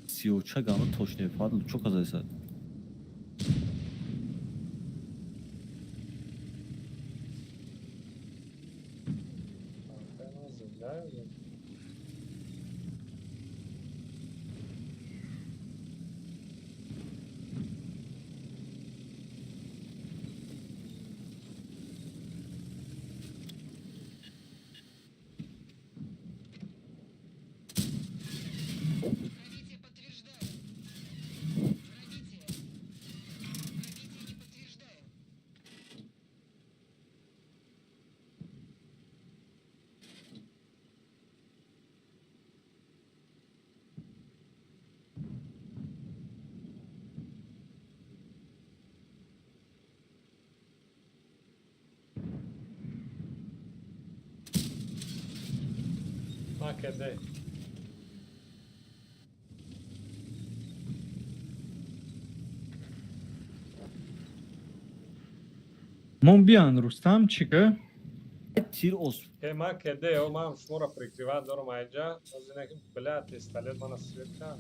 Сиоча ганда точно фад лучок азайсад. کده мон биан рустам чӣ ки Тир os. که من کده او من شما را پریکریوت دارم اینجا از اینه که بله تستالیت من سویت کنم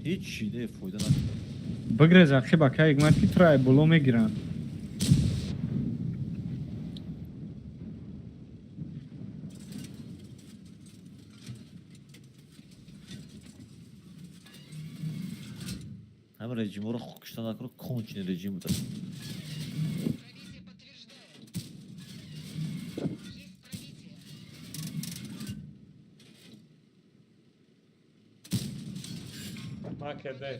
Hiç şey değil foydan at. бигрез ахиба ка ҳикмат ки трай боло мегиранд Hem rejim olarak hukukçtan akıllı konçine rejim bu da. من کده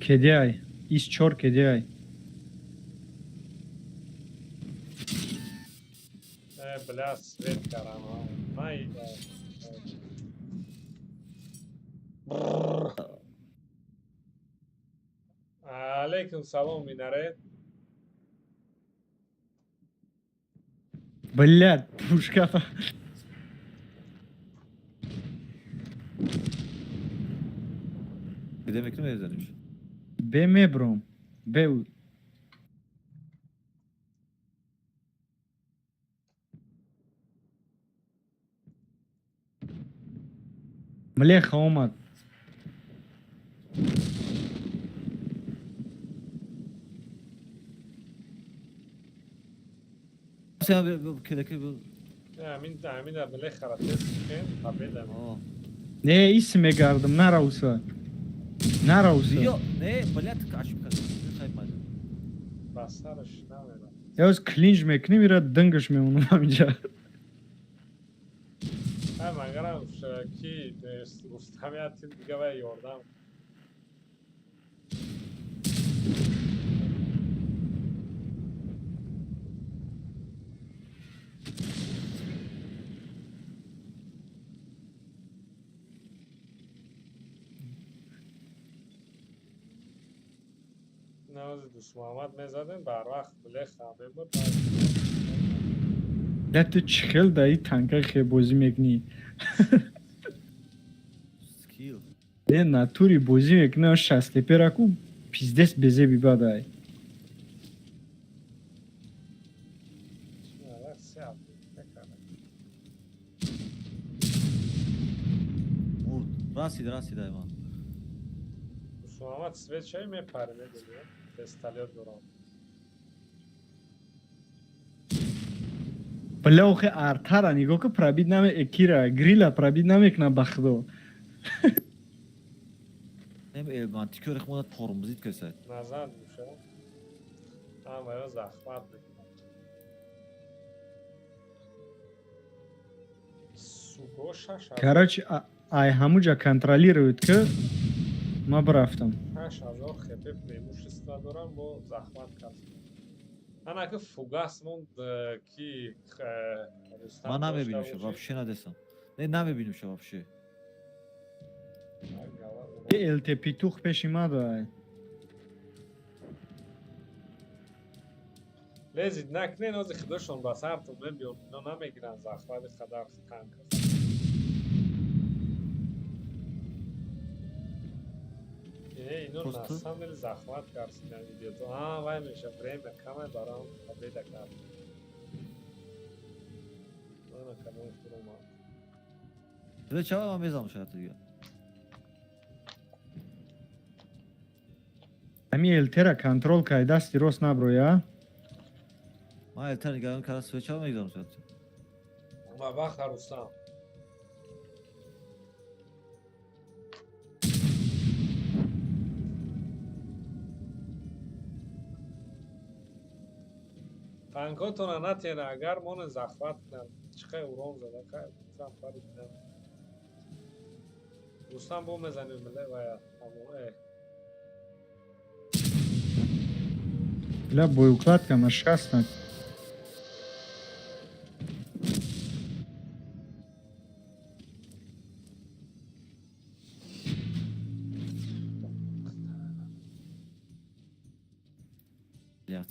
кедиай ис чор кедиай بله سویت کردم من علیکم سلام مینره блядь пушкафа Bir demek mi evlenmiş? бе мебром бе млеха омад Sen bir kedeki bir... امین در بله خراتیست کن قبیدم Aa. не ис мегардам наравса наравса Diyor ne? Balet kaçıp kaldı. Ne kayıpmadı? بسترش نمیدم ёз клинч мекунем ира дынгаш мемонам ҳаминҷа مگرم کی رستمیتی دیگه و یاردم نوازی دوست محمد میزدن بر وقت بله خمه بود я ту чӣ хел да и танка хе бозӣ мекунӣ Skill. е натури бозӣ мекунам шастепераку пиздес безеби бадай Mut. Rasidi hayvan. دوست محمد سویت چایی میپره میدونی تستالیت دارم бля охе артара нигоҳ ки пробит наме кира грила пробит намекунам ба худо Hem elmantik örek moda torumuz it keser. نزد میشه اما یا زخمت بگیرم سوگو شش короче ай ҳамуҷа контролирует ки ма бирафтам 8000 خپه преимущество дорам бо захмат касб ана ки фугас монд ки Ma ne bileyim şu вообще ne desem. Ne bileyim şu вообще. элте петух пеши мадай лезид накне нози худошон ба сартон мебиён ино намегиран захмати қадар танк ино на Просто- самом деле захмат карсидан видеото вай меша время каме барам победа кард ана канал фурма Ve çava mı yazmış hayatı diyor. ҳами элтера контрол кай дасти рост наброя Ma elter gelin karası ve çava mı yazmış hayatı. ма вақта рустам танкотона натена агар моне захват кунад чиқай урон зада кай гуфтам парид нам рустам бо мезанем миле вая амоэ бля боеукладка ма шикастна Bliyat.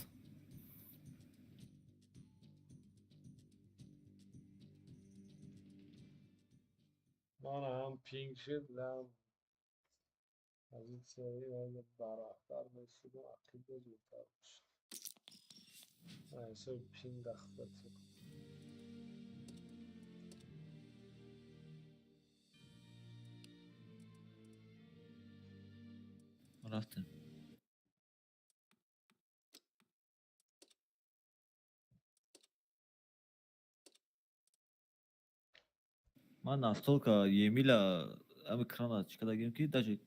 هم پینگ شد لم از این سری باید برابر بشید و عقیب زودتر بشد ایسا پینگ اخبتی رفتم. من настолько емиля ам экрана чикадагим ки даже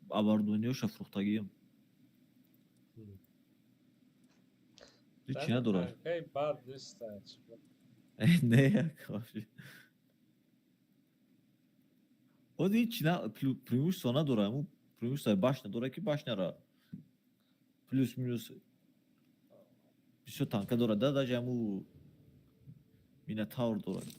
абардуниёша фурухтагием. Чӣ надорад? танкай бад нест Не якош. Оди чӣ на преимущество надорад, ҳамун преимущество башня дорад ки башняра плюс минус бисёр танка дорад, да даже ҳамун Minotaur дорад.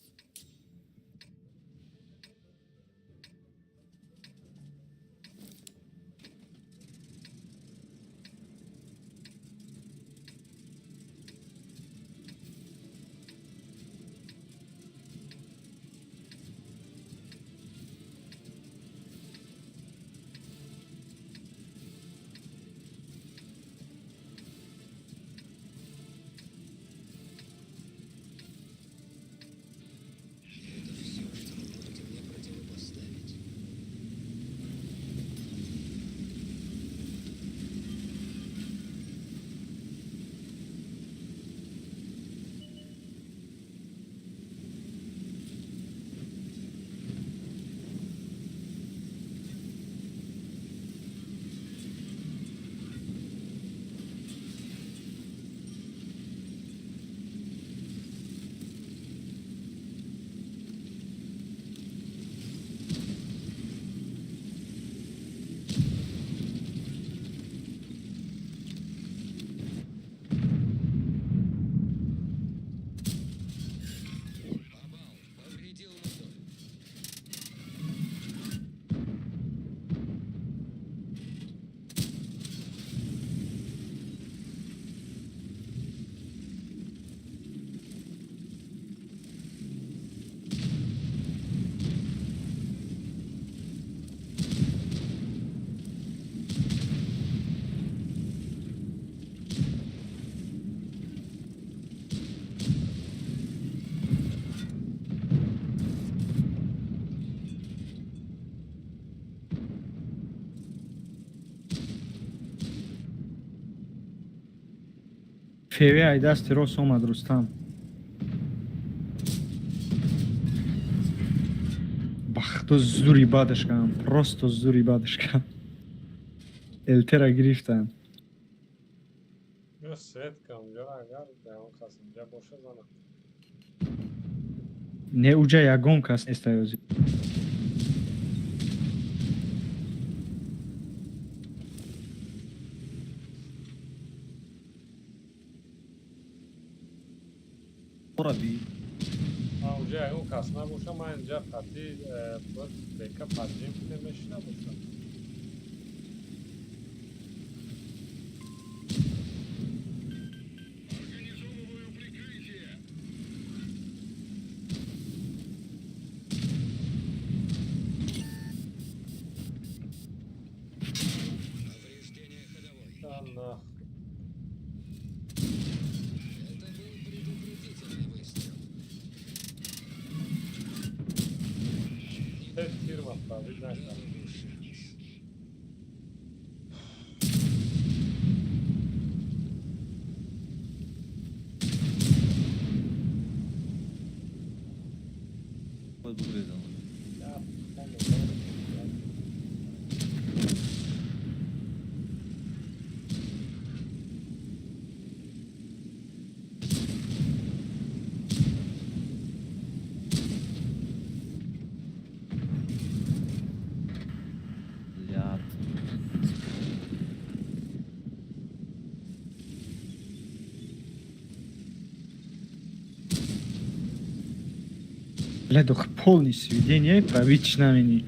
Это все, что вы можете мне противопоставить. Попал, повредил мотор. феви ай дасти рост омад рустам бахто зури бадашкам просто зури бадашкам элтера гирифтан یا سیت که اونجا اگر به اون کس اینجا باشه زنم не уҷа ягон кас нест аёзи Ораби. اونجا اون کس نباشه من اینجا قطعی باید بیکا پرجیم نمیشه نباشه Повреждение ходовой. نه Это был предупредительный выстрел. سیت تیر مطابق نکرد Baş bug'raysan. یا Блядь. Бля, doch полный сведение, править знамени.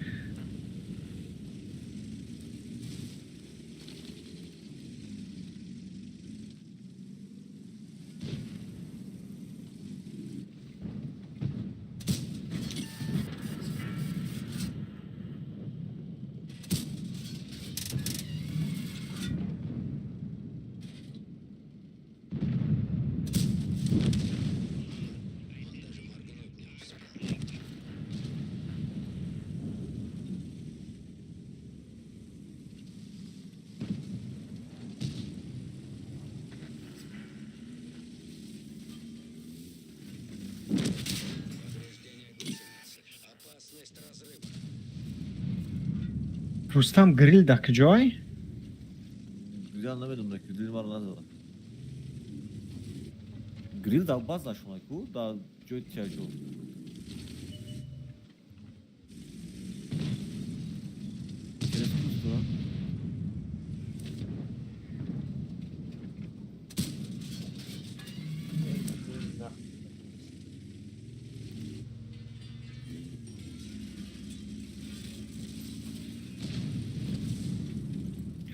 рустам грил да куҷой? Грил намедонам ки грил мара надала. Грил да баз нашунай ку да ҷои тиҷо. Через кустура.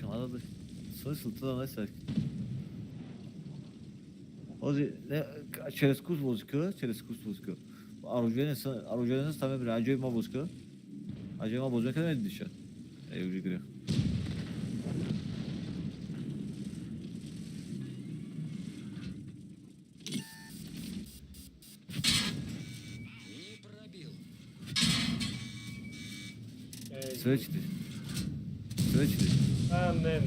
Надо смысл туда насать. Ози через куст возка, через куст возка. Оружие саме бира аҷои ма возка. Аҷои ма бозка не диша. Эй уже грех. Не пробил. Свечти. Свечти. نه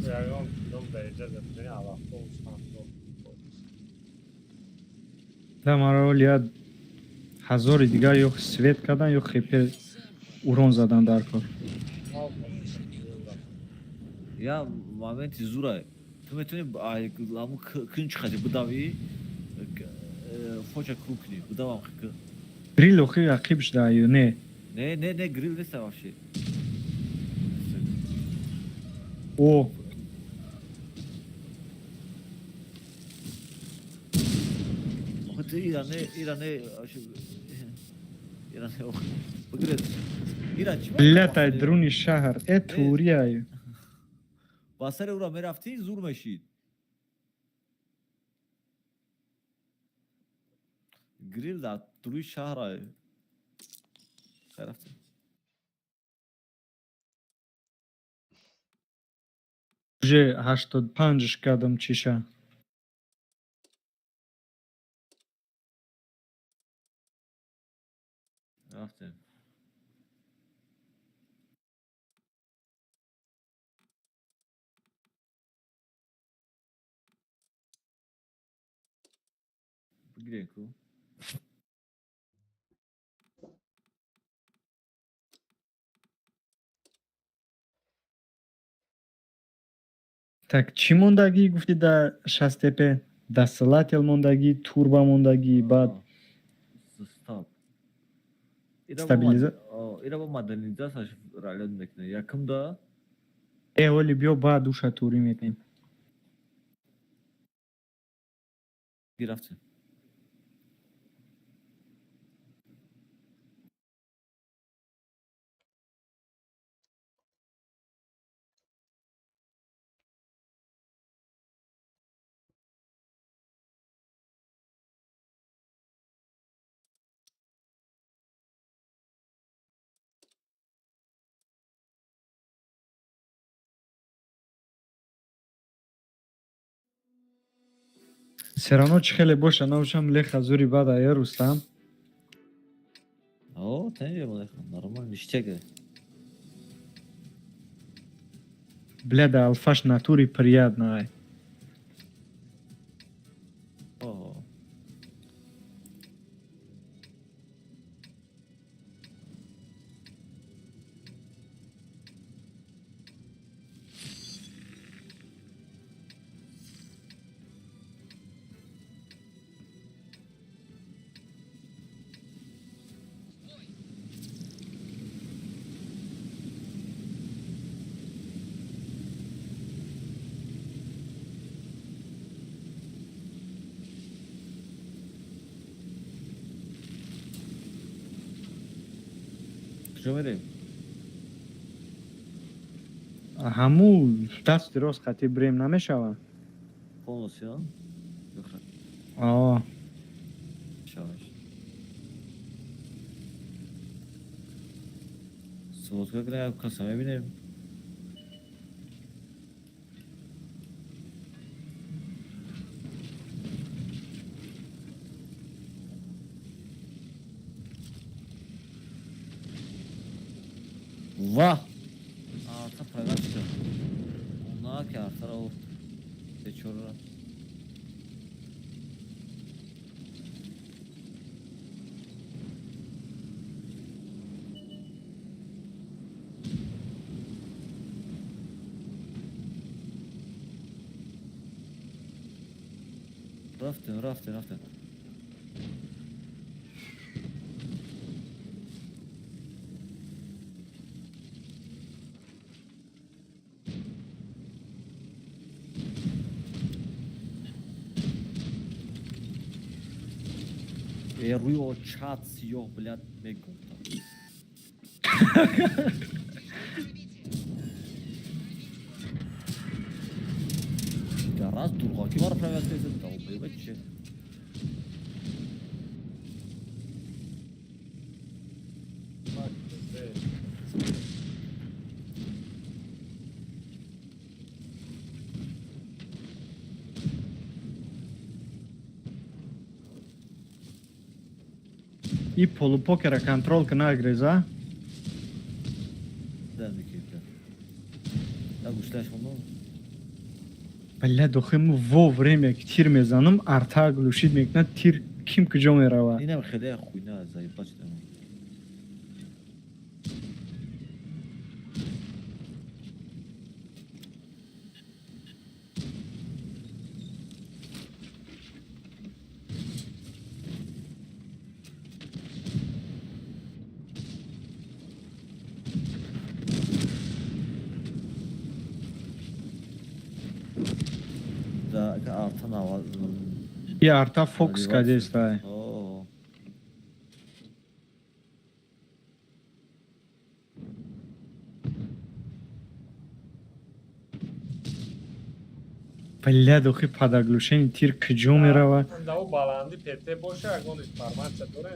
یارم دم به اجازه بدنی علاقه اوسان да маро яд ҳазори дигар ё свет кардан ё хепе урон задан дар кор. Я моменти зурай. Ты метуни ламу кынч хади будави. Фоча крупни. Будавам хика. Грил охи ақиб шуда ё не? Не грил неста вообще. О, Ты иране ох. Бгрет. Ира чима? летай друни шаҳр. Э турияй. ба сари ура мерафтӣ зур мешид. Грил дар туруи шаҳрае. Рафтем. Уже 85 кадам чиша. Рафтем. Бигирем ку. Так чӣ мондагӣ гуфтӣ дар шастепе? Дасталател мондагӣ, турба мондагӣ, баъд Стоп. стабилиза. Ира ба модернизасияш ралият мекунем. Якумда Оли биё баъд уша турӣ мекунем. гирафтем. Все равно чӣ хеле боша навшам леха зури баъд ая Рустам. О, тенҷе малеха. Нормально ништяга. Бляда алфаш натури приятная. О. Куҷо мерем? ҳамун дасти рост хати брем намешавад? Полностью, а? Бихра. Шаваш. Сводка грея каса мебинем. Ва! Арта прагат шуд. Она ки артара урд. Бечора. رفتن روی او چات سیاه блядь میگم Раз durğaki var privatizm dalbayı bak ki. Bak bizde. И полупокера контролка на агреза. Derdi ki. Ya güçleş onu. Бля, дохему вовремя к тир мезанам, арта глушит мекна тир ким куҷо мерава. Yine xede xuyna zayıflaş demem. Da artan hava. И арта фокус каде стай. Oo. Бля, дохи падаглушени тир куҷо мерава. Да у баланди пете боша, агон информация доре.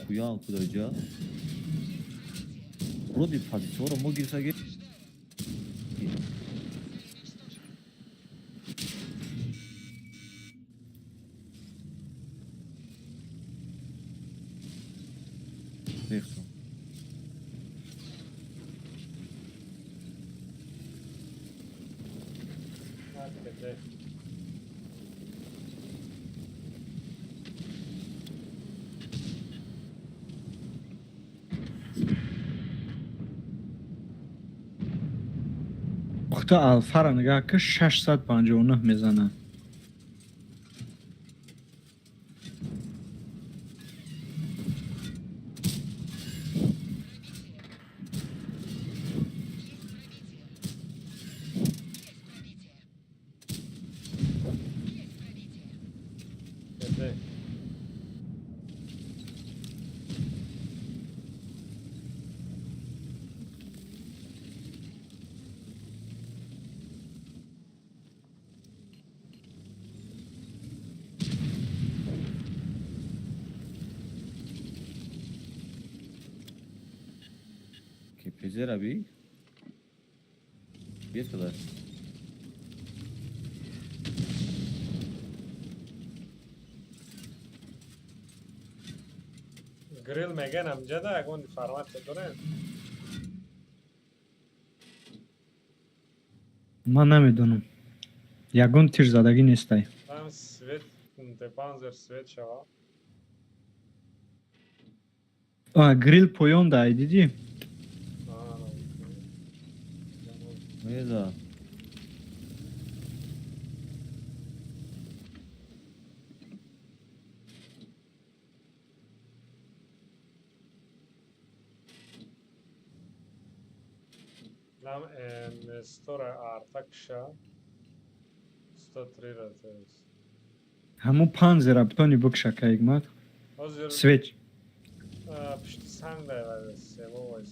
Xuyan kudaca. Вроде позиционно мо гирсаге. Нехсон. Hadi pete. Ухта алфара нигаҳ ки 659 мезана. Pete. Kepezer abi. Geç kadar. Grill megen amjada, agon informaция доре. Ман намедонам. Ягон тир задагӣ нестай. Там свет, депанзер свет шава. Грил поён дай дидӣ? Meza. Нам стора артакша 103 разес. Ҳамун панзера бутони букша кайгмат. Озир Свеч. пишти санг дай вайс, семо вайс.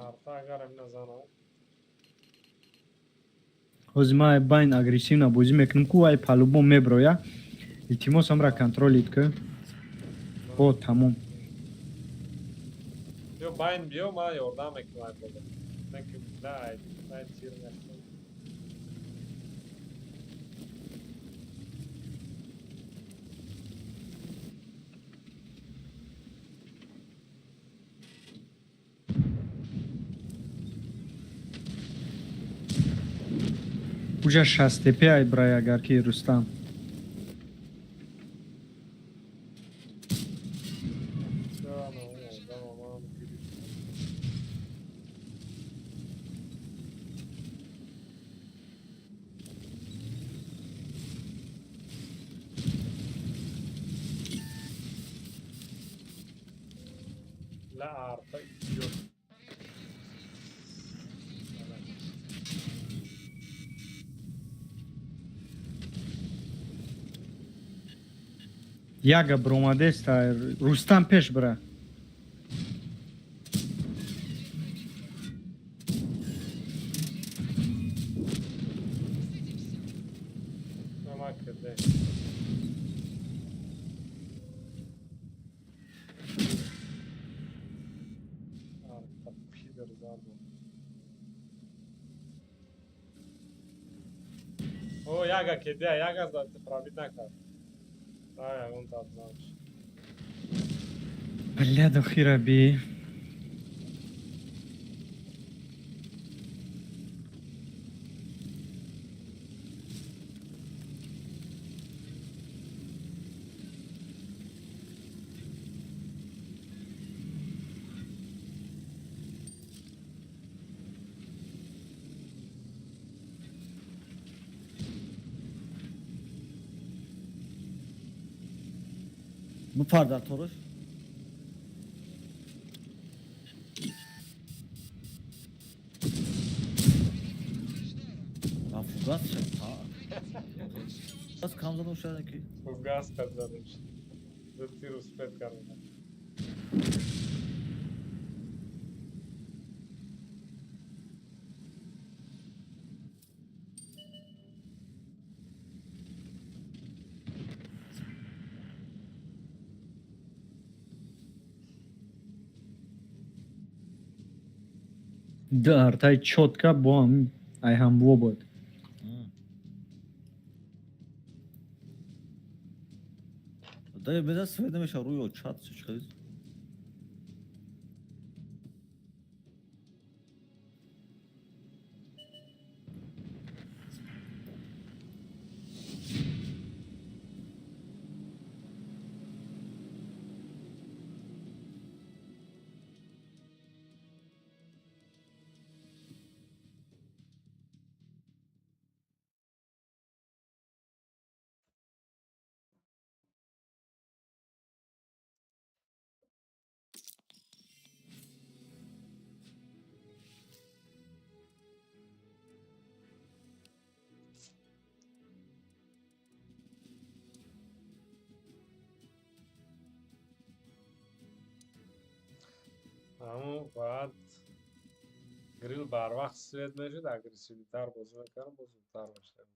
Арта агарам назана. ҳозир ман байн агрессивна бозӣ мекунам ку ай палубон меброя. илтимос амра контролит ку. О, тамом. Yo bayn biyo ma yordam ekmay bola. Neki дай тир нехтам. Уҷа шастепе ай брай агар ки Рустам. La arpa idiot. Яга бромадеста Рустам пеш бра. Nima kirdi? Arpa pidir zarbu. O yaga kedi, yaga zaten pravit nakar. Aya, on tatlamış. Бля, до хера би. Bu parda toruş. Ya fugat şey. Ha. Fugat kamdan uşağındaki. Bu gaz kazanmış. Zıttı ruspet karına. Да, артай чотка бо ҳам ай ҳам вобод. Dayı mesela Sven'de mesela Ruyo çat çıkarız. Ama baad grill bar vaqt svet meşhur agresivlitar bozulmakan bozultar başladı.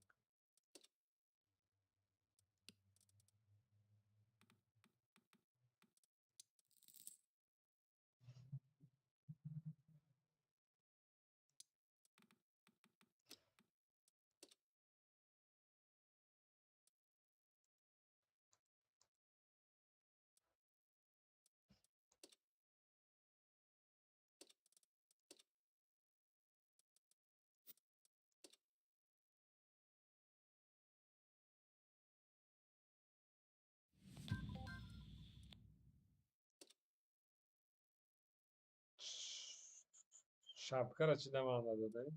Şapka açıdan anladı dayı.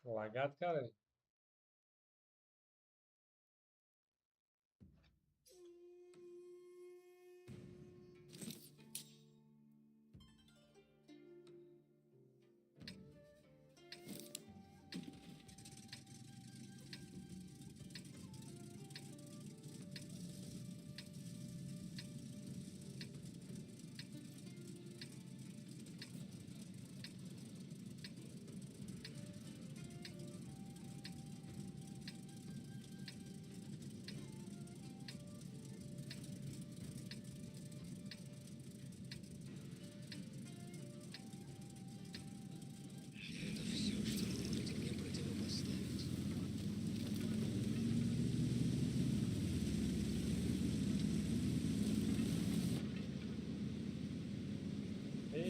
Lagat kare. Это все, что вы можете мне противопоставить.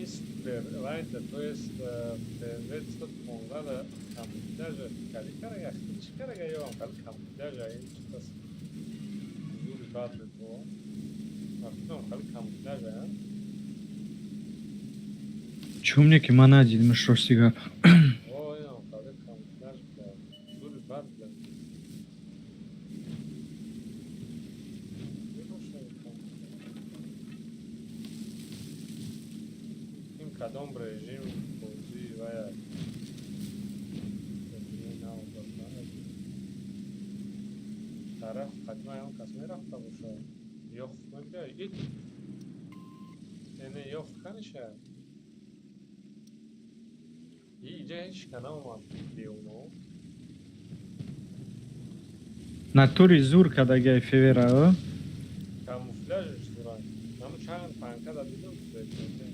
Super, знаете, то есть приветствие помогало камуфляжа, каликара, чикара я вам камуфляжа, и что-то зури бадле то, а потом камуфляжа, Чумники манадил мишросигап. о, я вам камуфляж, зури бадле. کدام رژیم بازی و طرف حتما هم کس میرفته باشه یخ نمیگه اینه یخ کنشه اینجا هیچ کنه اومد دیونو Натури зур кадаги февера. камуфляжش دارن نمو چند پنکه دادیدم بکنه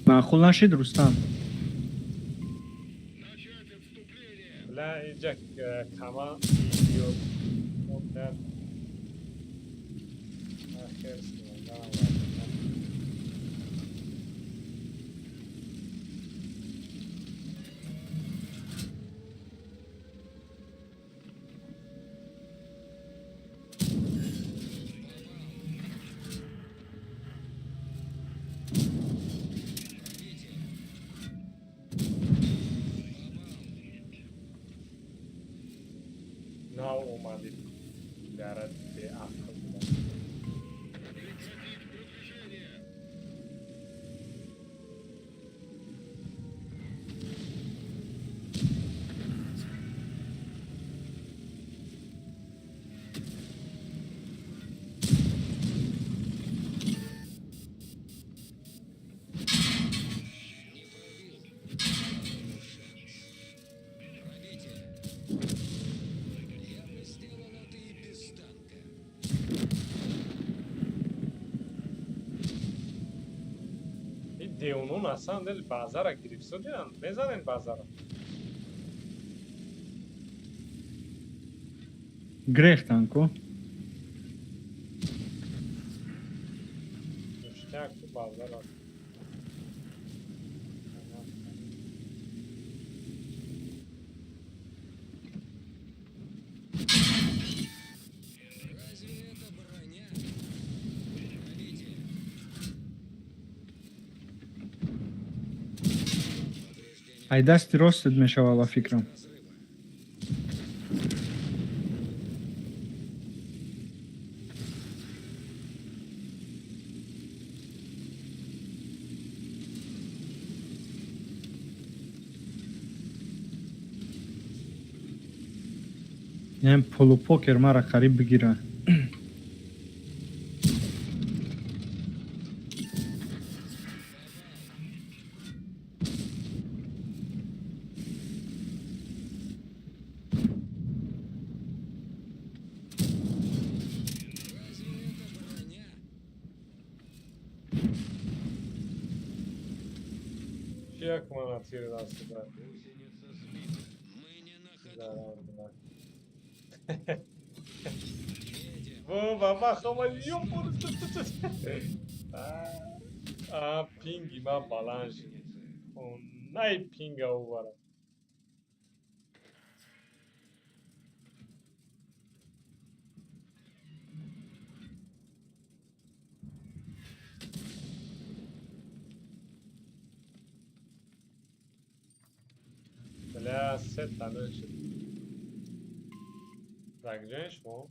Маъқул нашид Рустам. بله اینجا کما ویدیو مدر خیر سنگان نه اومدید درد به عقل بودن Сделано ты и без танка. این دیونون اصلا دل بازار را گریفت شدن بزنین بازار را Грех-танко. مشتاق تو بازار را Разве это броня? Пробитие. Повреждение Ай дасти ростед мешава ба фикрам. разрыва. Ям полупокер мара қариб бигира. Разве это броня? یک من تیر دست دار Мы не на ходу. ضرر دار Едем. و بابا خواهم یوم بود پینگی من بلند شد نه پینگ او برم بله سه تنه شد رنگجنش مو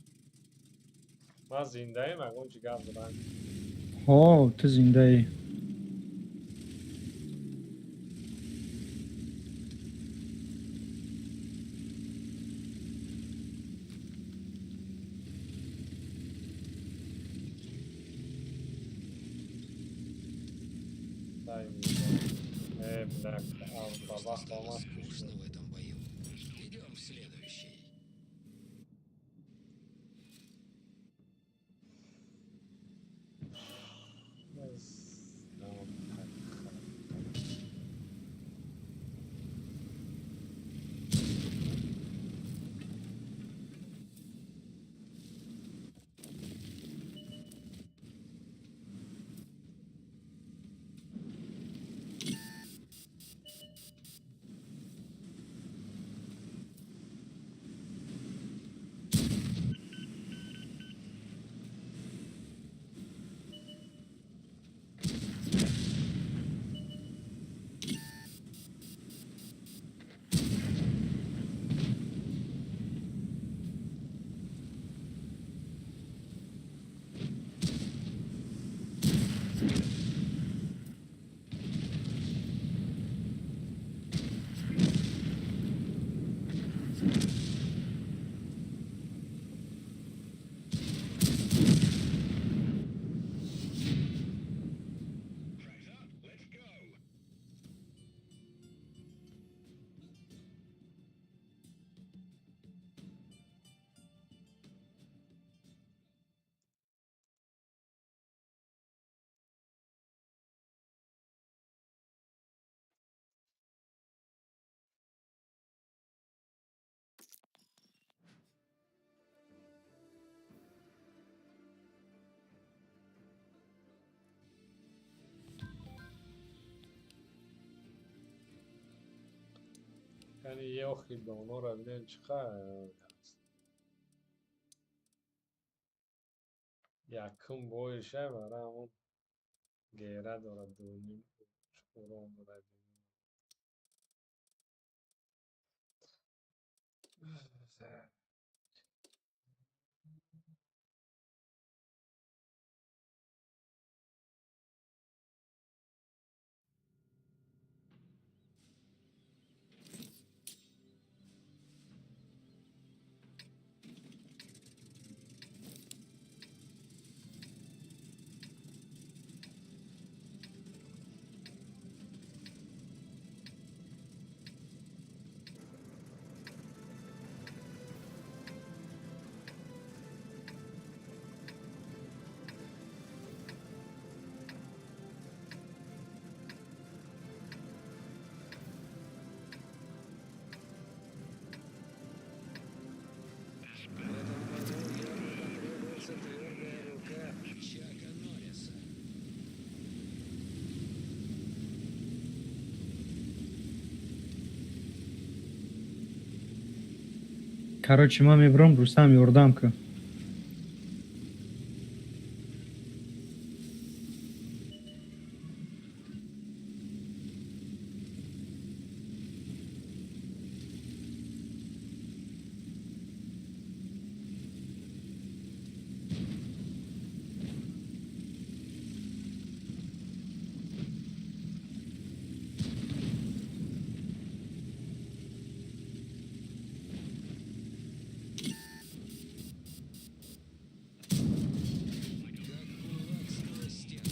من زنده ایم اگه چی گفت دارن Ҳо, ту зиндаӣ. дай блядь, баба хвама Скучно в этом бою. Идем в следующий. یعنی یه اخی دانو را ببین چقدر یکم بویشه برای همون گیره داره دونیم چکورون داره В этом бою явно потребуется твердая рука Чака Норриса. Короче, маме бром, Рустам Йордамка. Как кулак сквозь стену.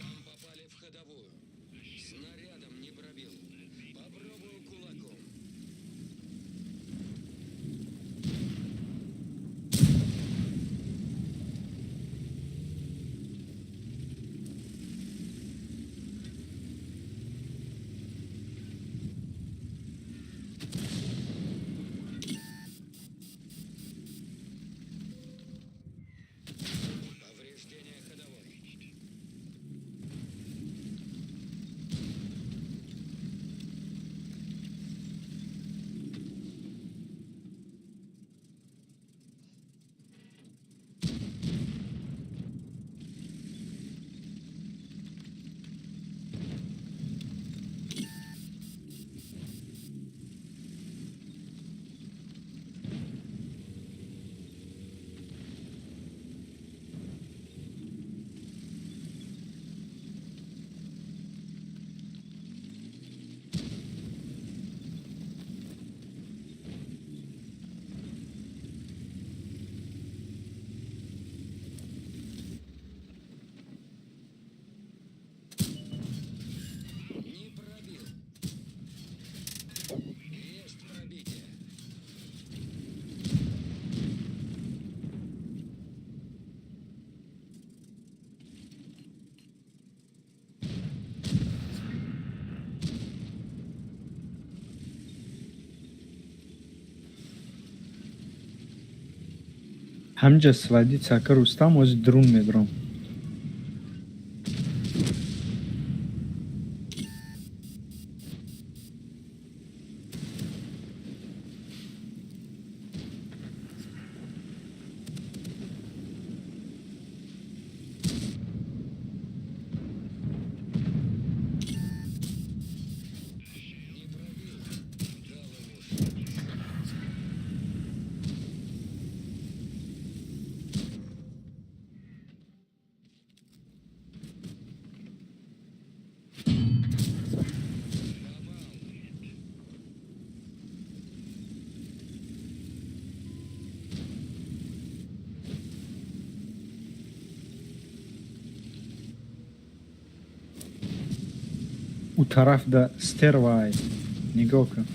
Нам попали в ходовую. Снарядом не пробил. Попробую кулаком. Повреждение ходовой. Не пробил. Есть пробитие. Ҳамҷа свади цака Рустам ози друн мебром. Не пробил. Дал ему шанс. Попал. У тараф да стервай. Нигоҳ кун.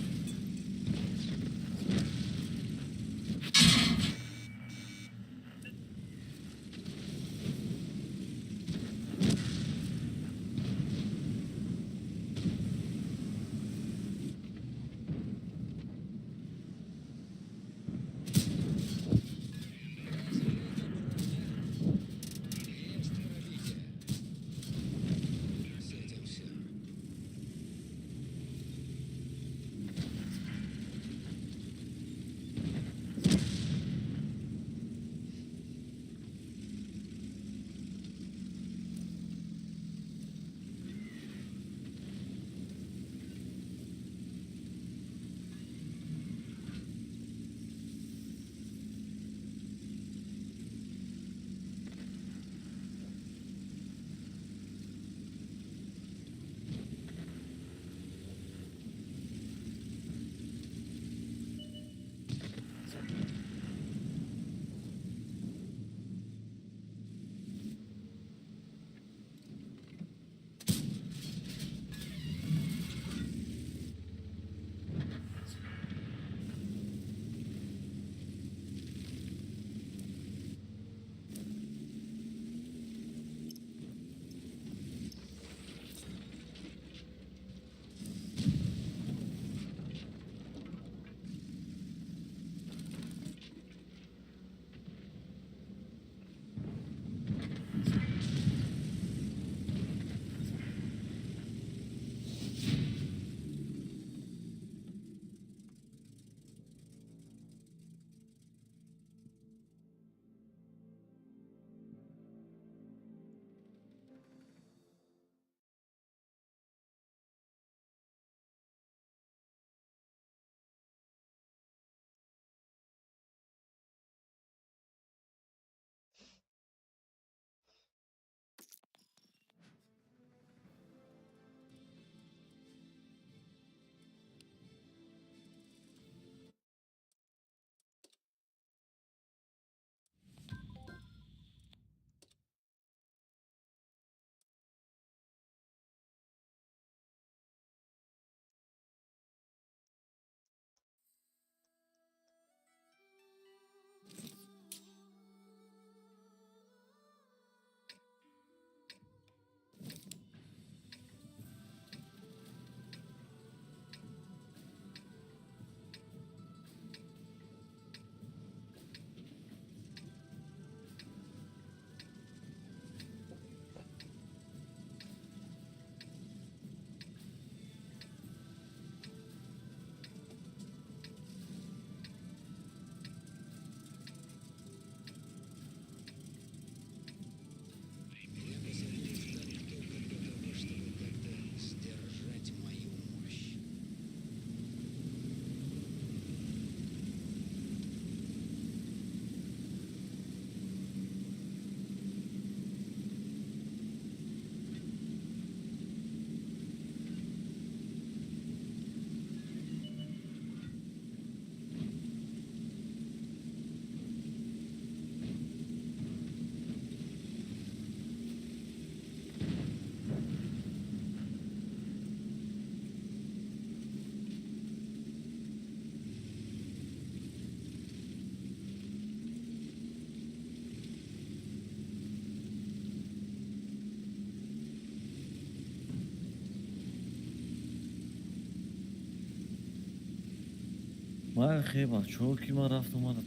من خیلی بچه‌ها که من رفتم اومدم.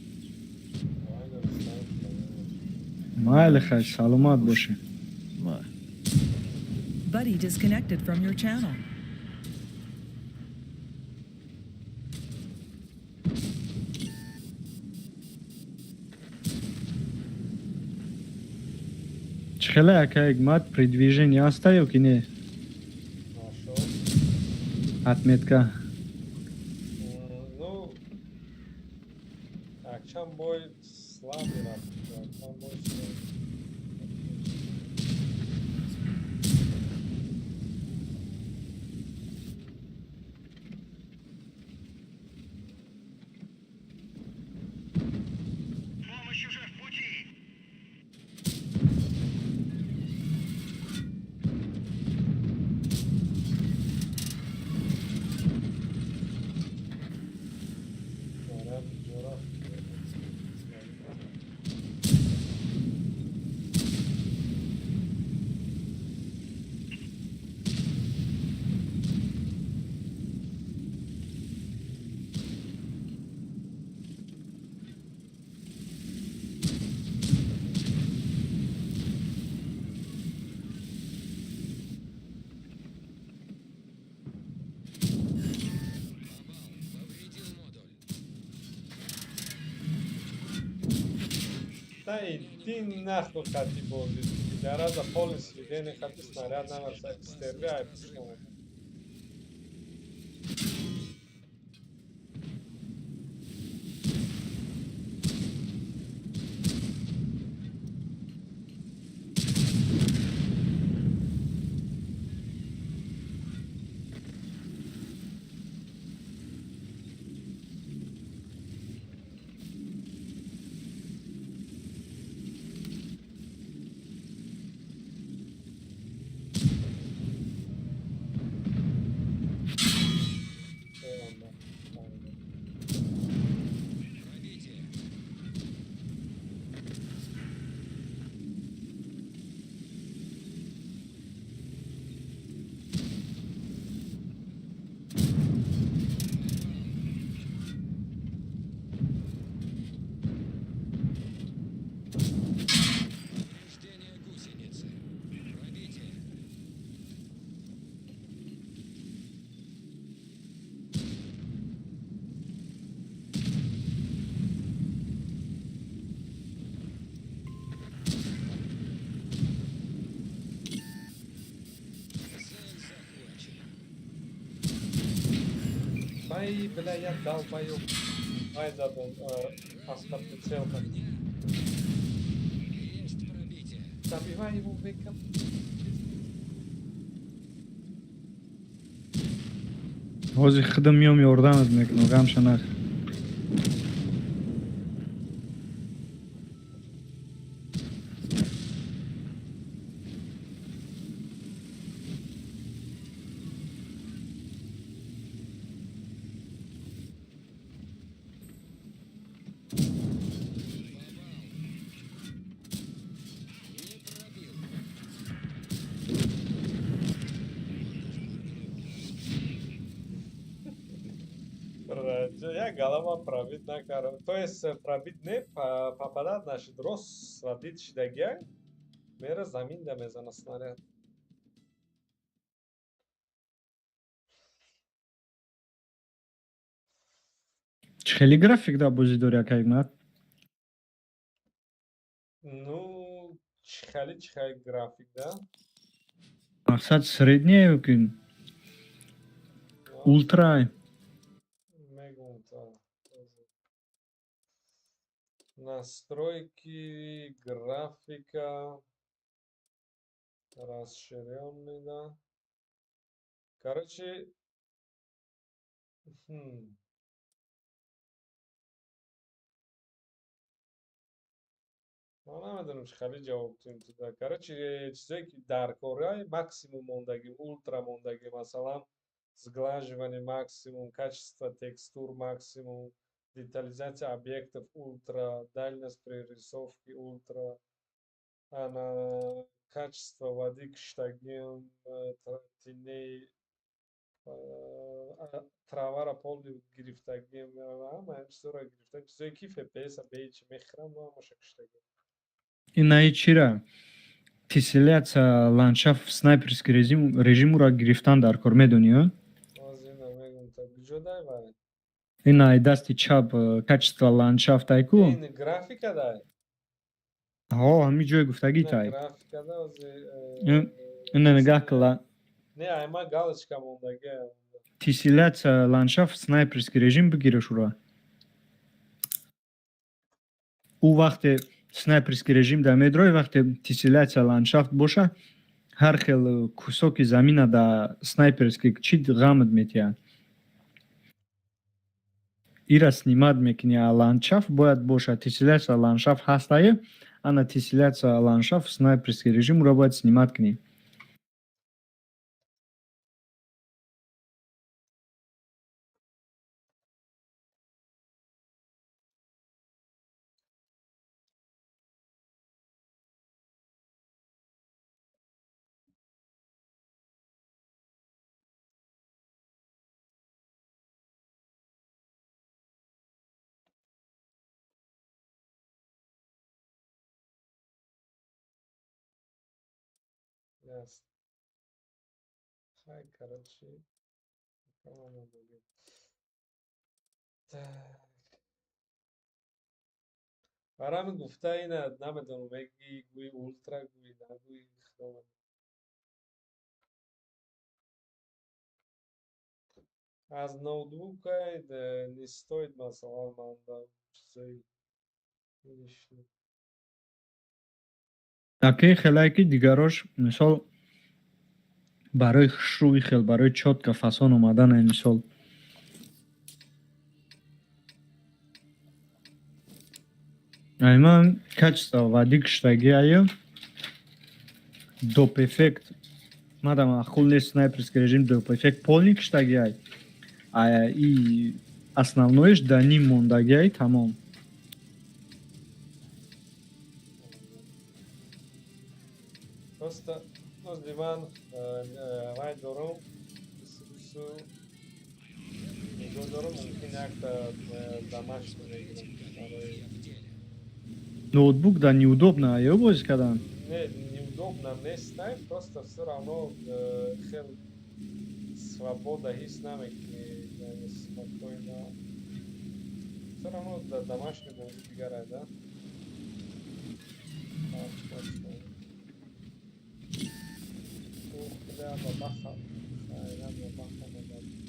Aynen sen. майли хай саломат бошем. من Buddy disconnected from your channel. чихела якаек мат предвижение астаю ки не? Нашел. Отметка. Ну, akşam boy slabый растет. Akşam boy slabый. Снаряд жора. Да иди нахуй хати бози. Дара за поле свидение хати снаряд намерса. Стреляй пушком. Повреждение гусеницы. Пробитие. Цель захвачена. Ай, бля, я долбоёб. Ай, задом. Паспорт целка. Есть пробитие. Забивай его веком. ҳозир худам миём ёрдамат мекунам, ғамша нах. Не пробил. Я голова пробит накарам. То есть пробит не попадать, значит, рост сводит шидагия. Мера замин да мезана снаряд. Чӣ хеле график да бозӣ дори якаек мат? Ну, чихали график, да? Мақсад средняю ки ултрай? Мегум то. Настройки, графика, расширенный, да. Короче, хм. ما نمیدونم چه خیلی جواب تیم تو ده. короче چیزایی که در کارهای максимум мондагӣ ультра мондагӣ масалан сглаживание максимум качество текстур максимум детализация объектов ультра дальность прорисовки ультра она качество воды киштагим тиней травара полди гирифтагӣ ҳамаи чизора гирифта чизое ки фпс беичи мехӯрам ноамоша киштагӣ Инаи чира? Тесселяция ландшафт снайперский режимро гирифтан дар кор медонӣ? озина мегум та куҷо дай вай Инаи дасти чап качество ландшафтай ку? ин графика дай Ҳо, ҳамин ҷое гуфтагитай. графика да ози Ина нигаҳ кила. не айма галочка мондагия Тесселяция ландшафт снайперский режим бигира шура. Ӯ вақте снайперский режим дар медрои вақте тесселяция ландшафт боша ҳар хел кусоки замина дар снайперский чи ғамд метиҳад. Ира снимат мекунӣ, а ландшафт бояд боша. Тесселяция ландшафт ҳастае, ана тесселяция ландшафт снайперский режимро бояд снимат кунӣ. ясно хай короче тамоман бӯгем так барами гуфта ина намедонам меги гӯи ултра гӯи нагӯи худованд аз ноутбукай не стоит масалан ман чизои нишни Такие хелае ки дигарош мисол барои хушрӯи хел, барои чотка фасон омадане мисол ман качество вади киштагиаю доп эффект мадам ахул нест снайперский режим доп эффект полный киштагиай а и основноиш да ним мондагиай тамом просто озди ман вай дорум нигоҳ дорум мумкин якта дамашқ мегирам барои ноутбук да неудобно ё боз кардан не неудобно нестай просто всё равно хел свобода ҳис намекунӣ яъне спокойно всё равно домашний бозӣ дигарай да бля бабаха хайран бабаха бабаха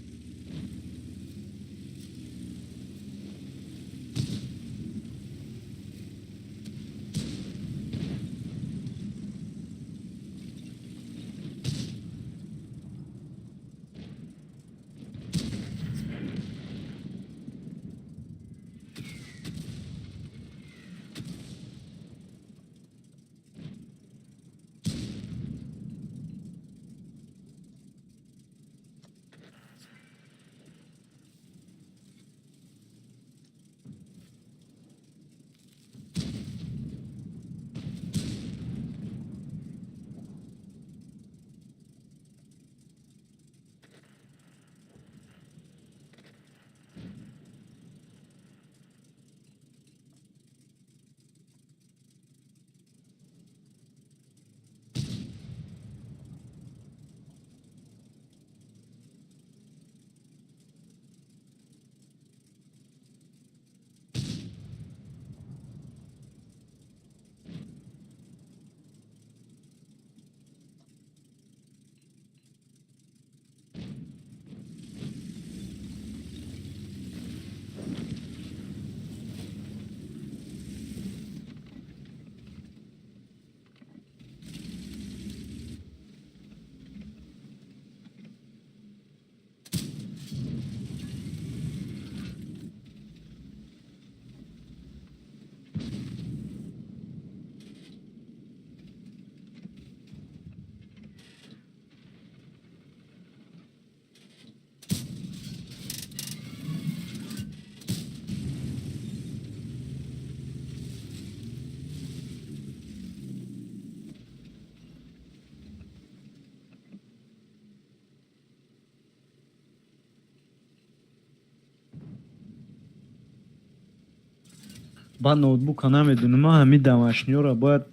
ба ноутбука намедонам ман ҳамин дамашниёро бояд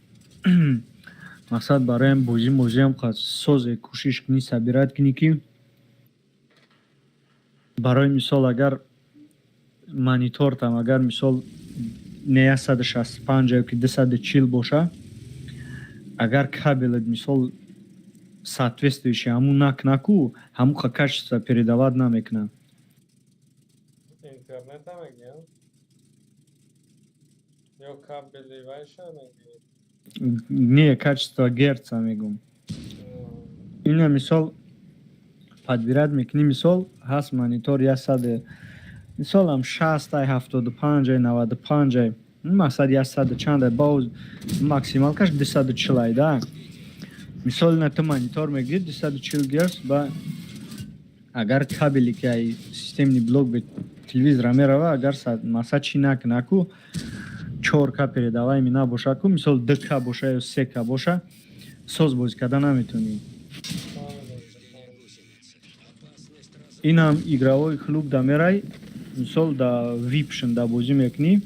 мақсад бароям бозиам қад созе кӯшиш кунӣ сабират кунӣ ки барои мисол агар монитортам агар мисол не 165 ки 240 боша агар кабелет мисол соответствующий ҳамун накунаку ҳамуқа качество передават намекунад. Интернет هم میگم یا کابلی وایش هم میگی Не качество герца мегум. Ина мисол подбират мекунӣ мисол ҳаст монитор 100 мисолам 60 75 95 мақсад 100 чанда бауз максималкаш 240 да. Мисол на то монитор мегирӣ 240 Гц ба агар кабели ки ай системни блок бе телевизора мерава агар мақсад чӣ накунаку 4К передавай ми набошаку мисол 2К боша ё 3К боша соз бозӣ кардан наметонӣ. Инам игравои клуб да мерай мисол да випшн да бозӣ мекунӣ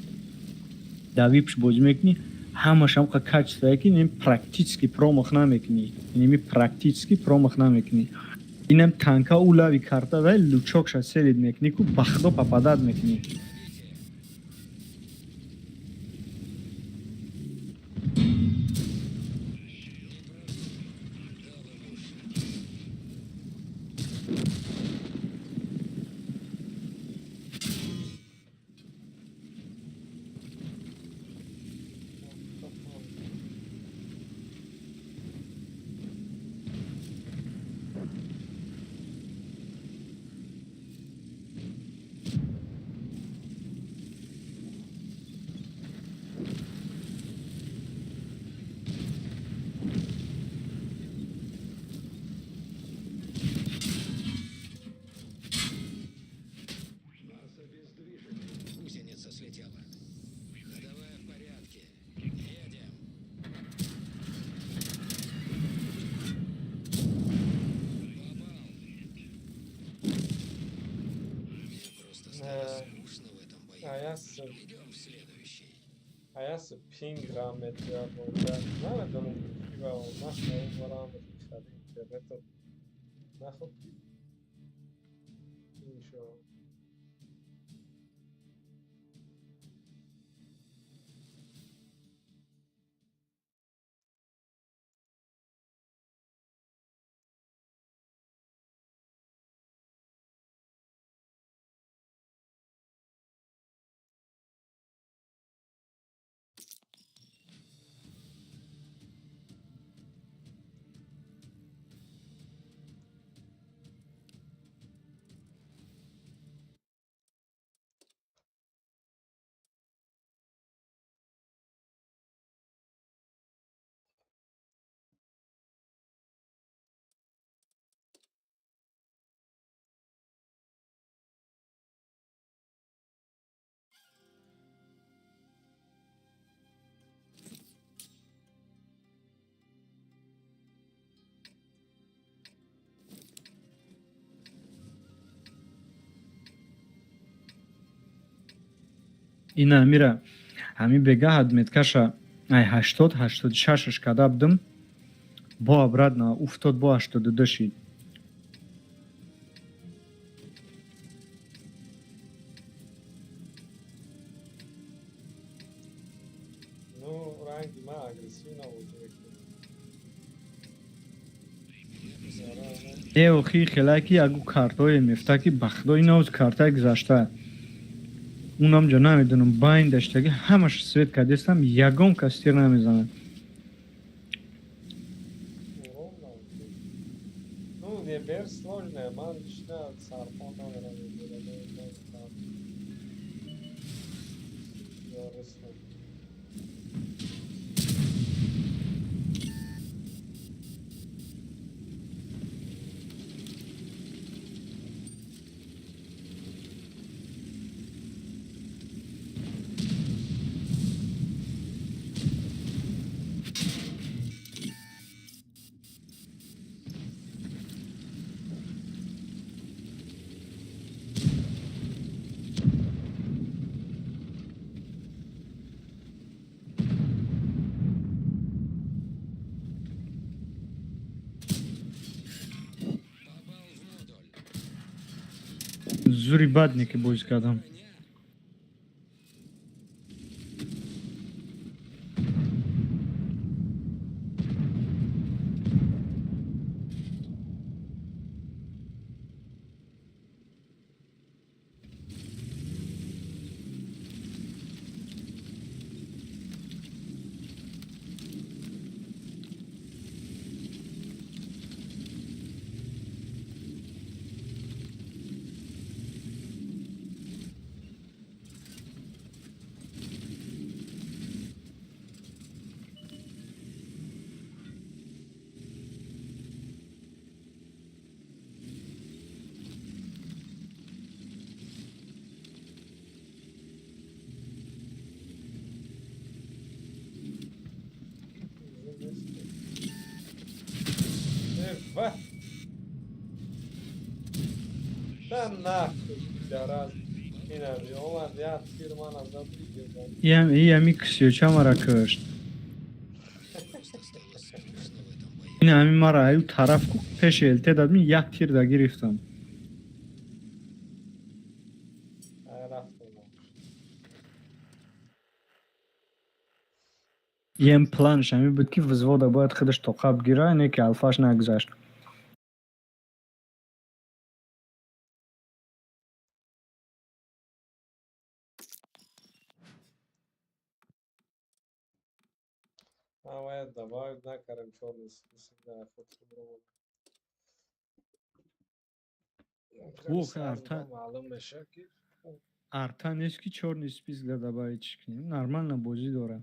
да випш бозӣ мекунӣ ҳамаш ҳамқа качествое ки ним практически промах намекунӣ ними практически промах намекунӣ. Инам танка у лави карта вай лучокша селид мекунӣ ку бахто попадат мекунӣ. Гусеница слетела. Ходовая в порядке. Едем. Попал. Мне просто стало скучно в этом бою. Ayası, Идем в следующий. ayası ping rahmetli ya burada. Nereden ki ben nasıl olmalı dışarı internet nasıl şu Ина мира ҳамин бегаҳад меткаша ай 80 86 када будам бо обратно уфтод бо 82 шид. ну ранги ма агрессивно будет. Е охи хелаки агу картое мефта ки бахдо ина уз карта гузашта. Унам ҷо намедонам байн даштаги ҳамаш свет кадестам ягон кастир намезанад. Ровно. Ну, не бер сложное, ман лично сарпон наверное, зури бад не ки боз кардам. Ва! Да нахуй, пидорас. Инами, омад, я фирма назад видел. Ами кисиё чамара кашт. Ин ами мара аю тараф ку пеш элте дад ми як тир да гирифтам. رفتم Ем планш ами буд ки взвода бояд худаш тоқа бгира, не ки алфаш нагзашт. باید باید نکردم چون نیست در خود رو Ох, арта معلوم میشه که арта нест ки чорни спис да добавить чикнем. Нормально бозӣ дора.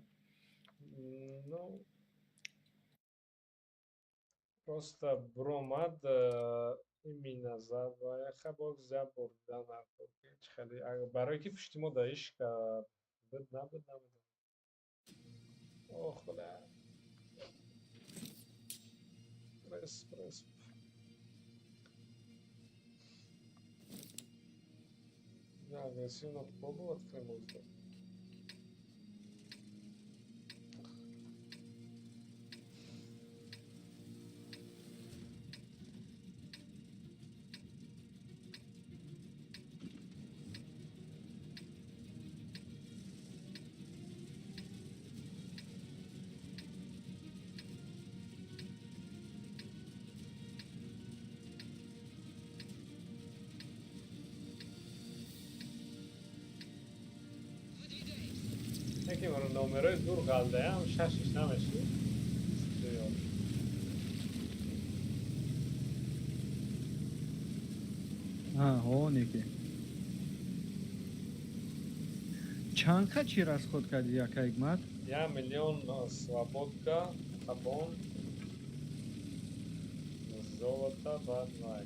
ну просто бромад именно зад و یخه باز زیاد بردن نخورد خیلی برای که پشتی ما دایش که بد نبود اوه خدا پرس я агрессивно пробовал открыть یکی من نمره دور قلده هم ششش نمیشه ҳо неке. Чанд ка чӣ расход карди яка ҳикмат? 1 миллион свободка, табон, золото, бадвай.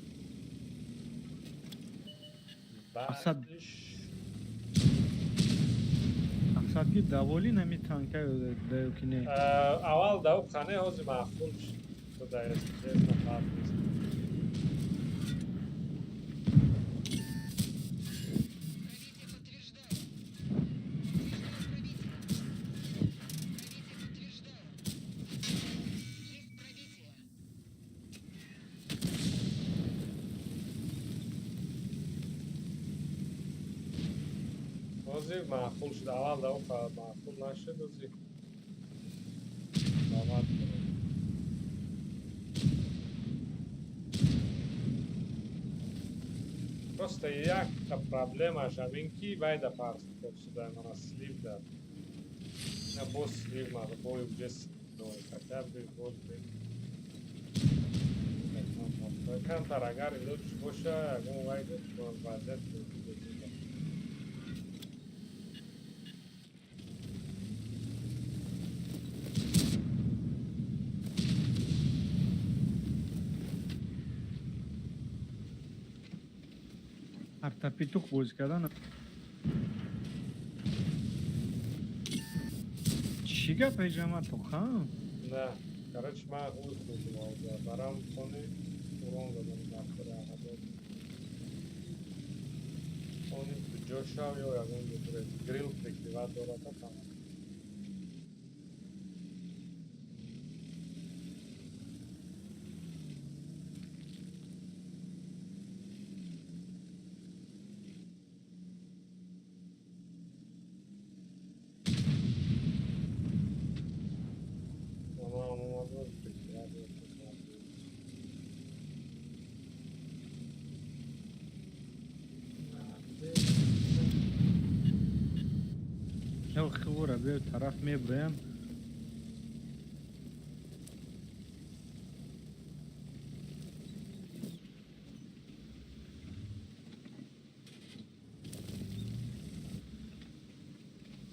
Бадиш... Мақсад ки даволӣ нами танка даю ки не. Аввал дав қане ҳози маъқул шуда нафат нест. ҳозир маъқул шуд. Аввал дав маъқул нашуд ҳозир дават кунем. Просто якта проблемаш ҳамин ки вайда парс шуда мана слив дад. На боз слив мана бой уҷес ноикатар бир боз бир. Камтар агар илоҷиш боша ягон вайда вазият Артапитух бозӣ кардан. Чӣ гап ҳеҷама тухам? نه короче من روز بودم آنجا برام خونه قرآن دادم دفتر احمد خونه کجا شو یا یکون بطوره گریل فکریوت دارد تا تمام اوره به طرف میبرم.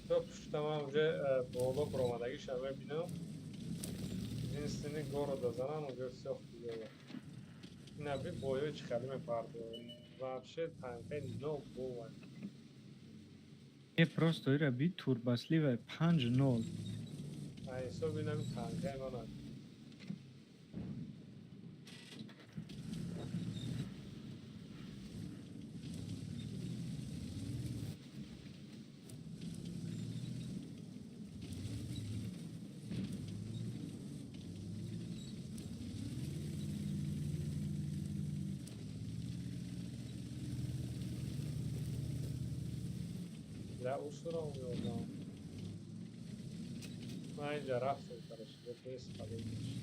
تو پشت ما اونجا بالا برآمدگیش هم ببینم زینستینی گارو دازنم اونجا ساخت دیگه این نبی بایوی چی خیلی میپرده вообще танкай нов бува یه پروست ایره بی تورباسلی و 5-0. حساب اینم танкай من لا اصولا میادم من اینجا رفتم برش نیست قبولش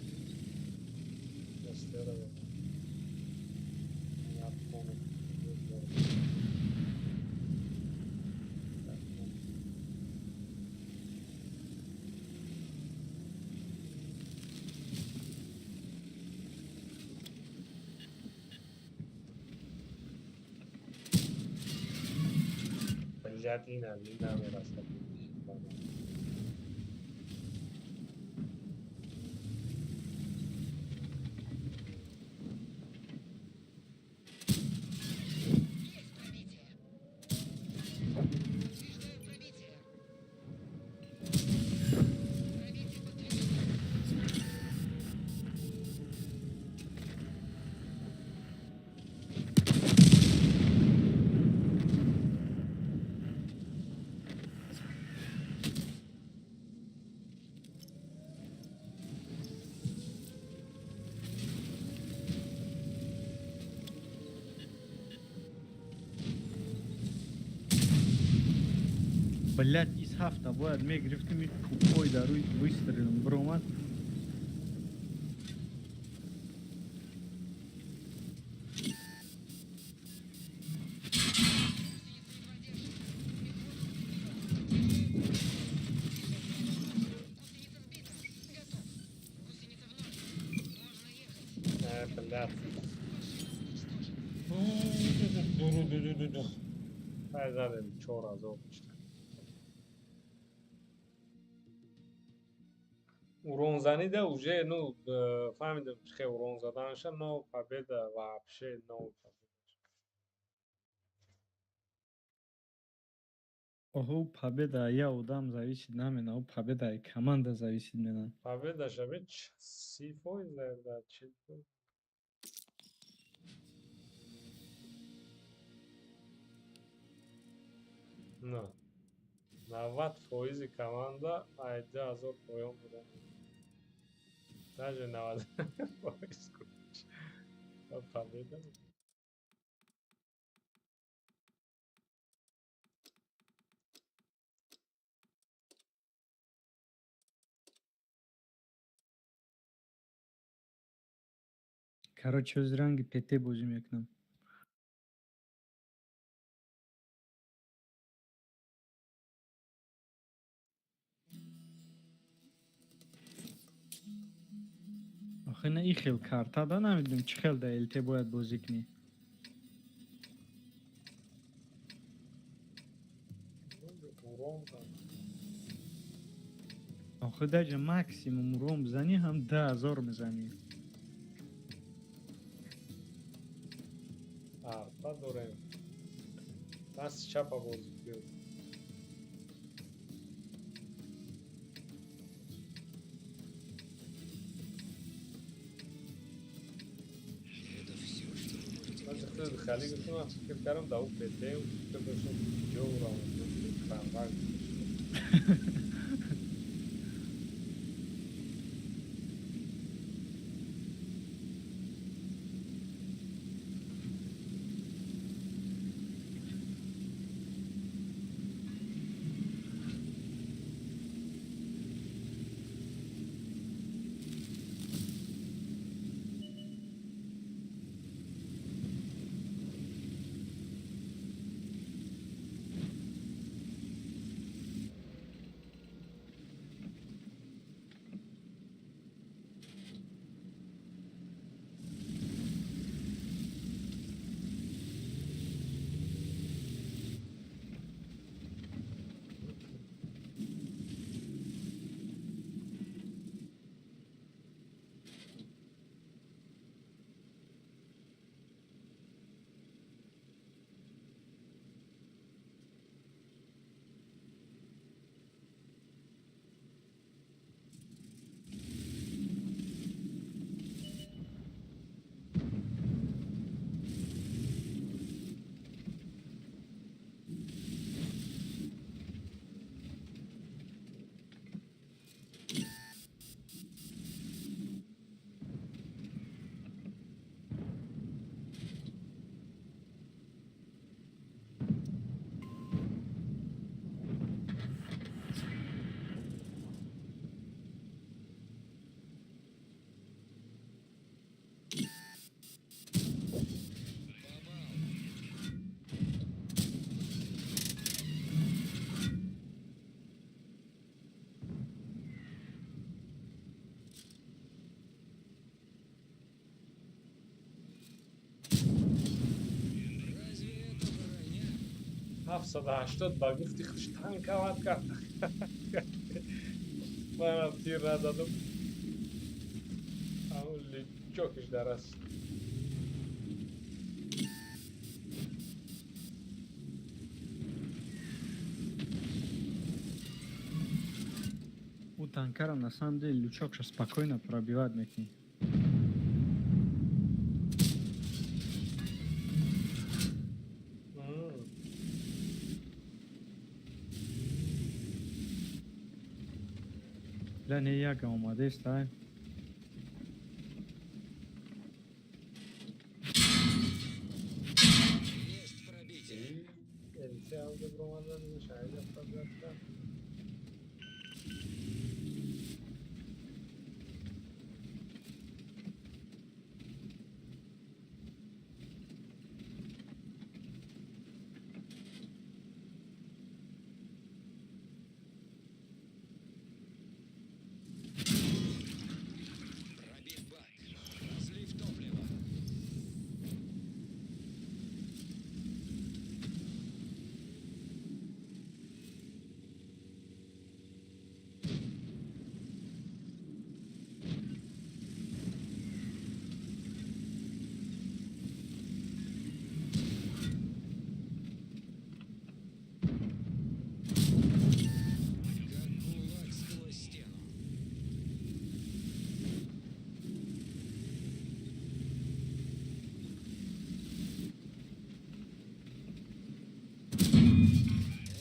استرا جدی نمیرسد بلد ایس هفته باید میگرفتیم این توپای در روی ویسترین برومد. بلد زدم 4000 بیشتر урон занida уже ну фаҳмидам чӣ хел урон заданаша но победа вообще но Ого, победа я удам зависит намена, у победа и команда зависит мена. победаша ведь 30% да 40%. نه 90% команда 18000 поён буда даже 90% победа Короче, өз ранги ПТ бозим якнам. آخه نه این خیل کارتا دا نمیدونم چه خیل دا التی باید بازی کنی. урон آخه даже максимум روم بزنی هم 10,000 میزنی. арта дорем дасти чапа бозӣ биёд Это все, что вы можете ман мне худо халӣ гуфтам ман фикр кардам да у петем фикр доштам ҷо урам трамвай 780 ба гуфти худш танкават кард. Манам тир нададам. Ҳамун личокиш дар аст. У танкера на самом деле лючок спокойно пробивать мекни. Лен як омаде است ай. Есть пробитие. Elchi aldı bromanlarını şahit yapacaklar. Пробит бак. Разлив топлива. Как кулак сквозь стену.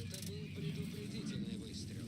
Это был предупредительный выстрел.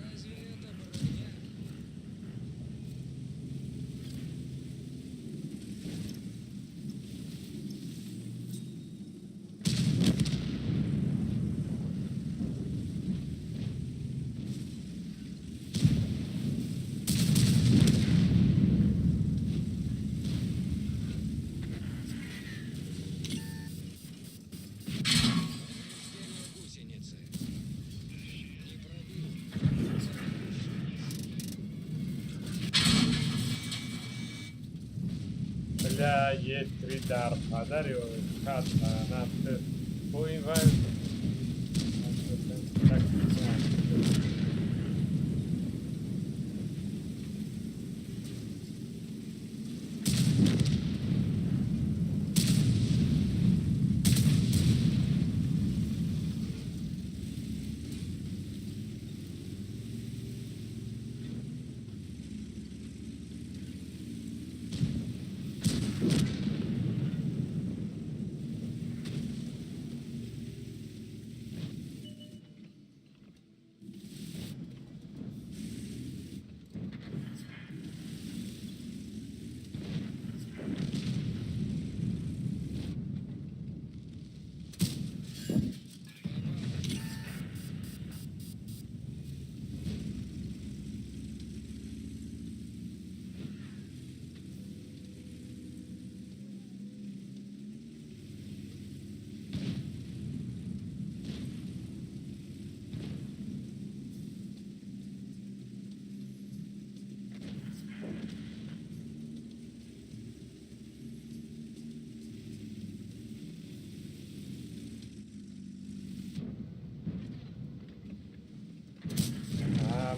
Разве это броня? Повреждение гусеницы. Не пробил. Бля, yetri dar padar yo. Katanat. Bu invan.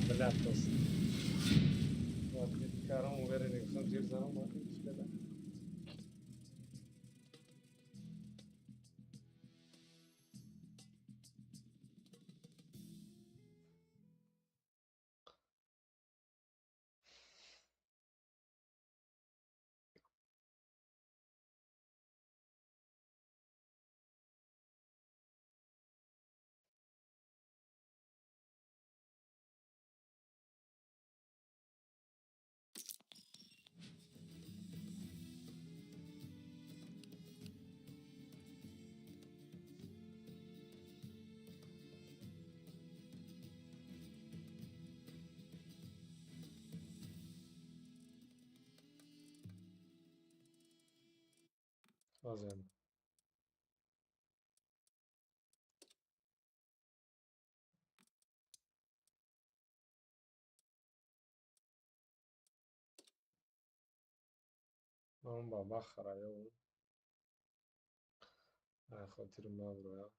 Bля, просто. Вот, карам уверен, что он зирзанул, мать, бля. Озен. من با بخره اون خاطر من رو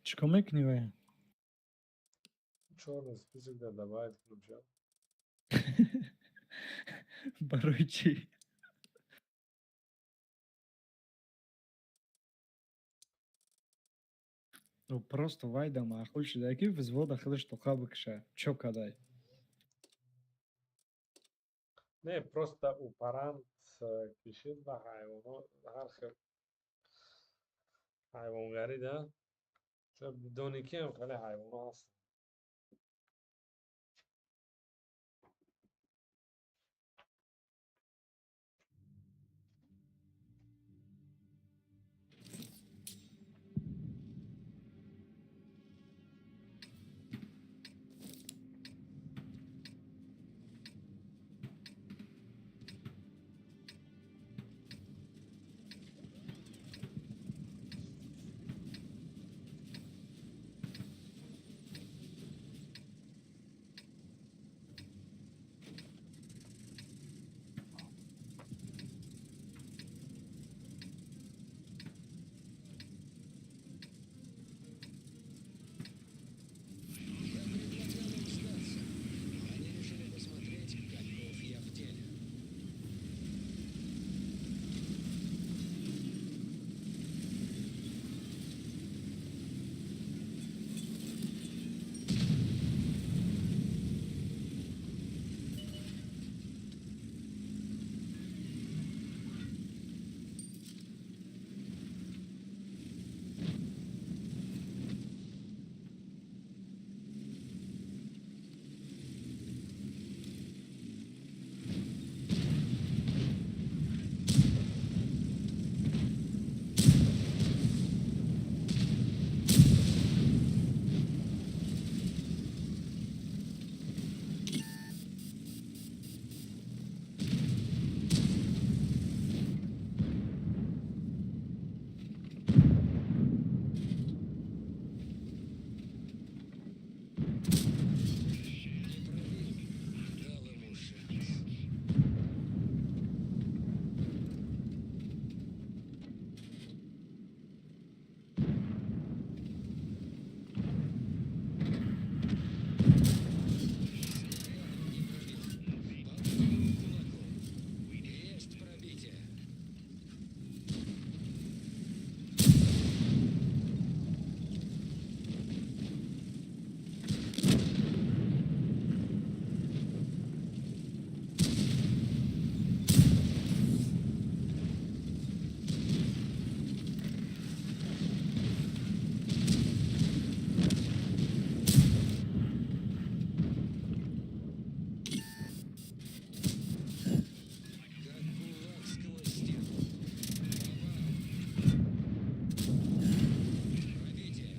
چیکار میکنی وای؟ چهار نیست فیزیک در دوایت کنم شد برای چی؟ Ну просто вайда махул шидаки взвода хилиш тоқа бикше. Чо кадай? не просто у парант кишид ба ҳайвонот ҳар хел ҳайвонгарӣ да шояд бидони ки ҳам хеле ҳайвонот ҳастанд Они решили посмотреть, каков я в деле. Дал ему шанс. Попробую кулаком. Есть пробитие. Как кулак сквозь стену. Провал. Пробитие.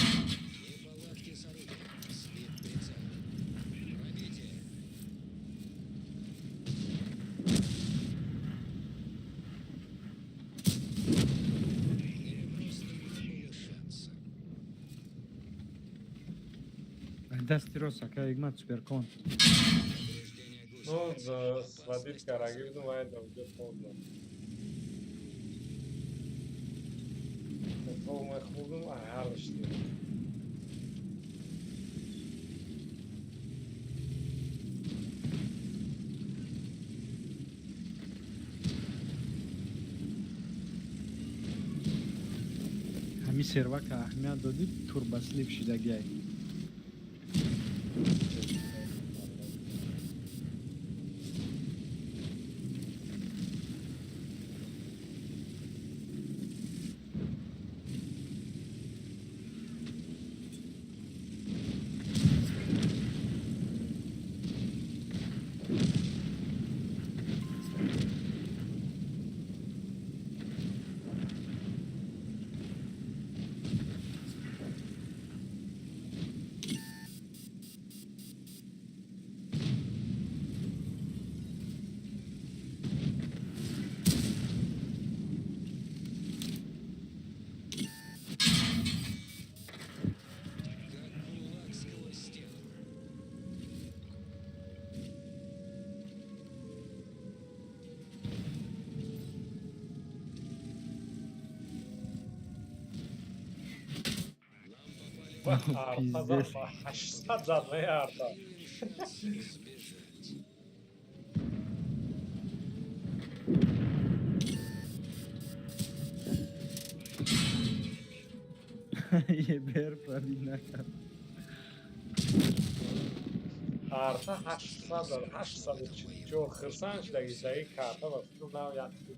Неполадки с орудием. Сбит прицел. Пробитие. Или просто не было шанса. Дасти роса, ка игмат суперкон. Повреждение ну гусениц. да Опасность сводить карагирду высока. вайда уже поздно полный худым ҳарлишди Ҳами серва ка аҳамият доди турбаслив шидагиай. Arpa da Пиздец. 800 canlı arpa. Шанс избежать. Yeber probina kar. Arpa 800 800 чё хырсанч дagi karta bas. Ну на yaxshi.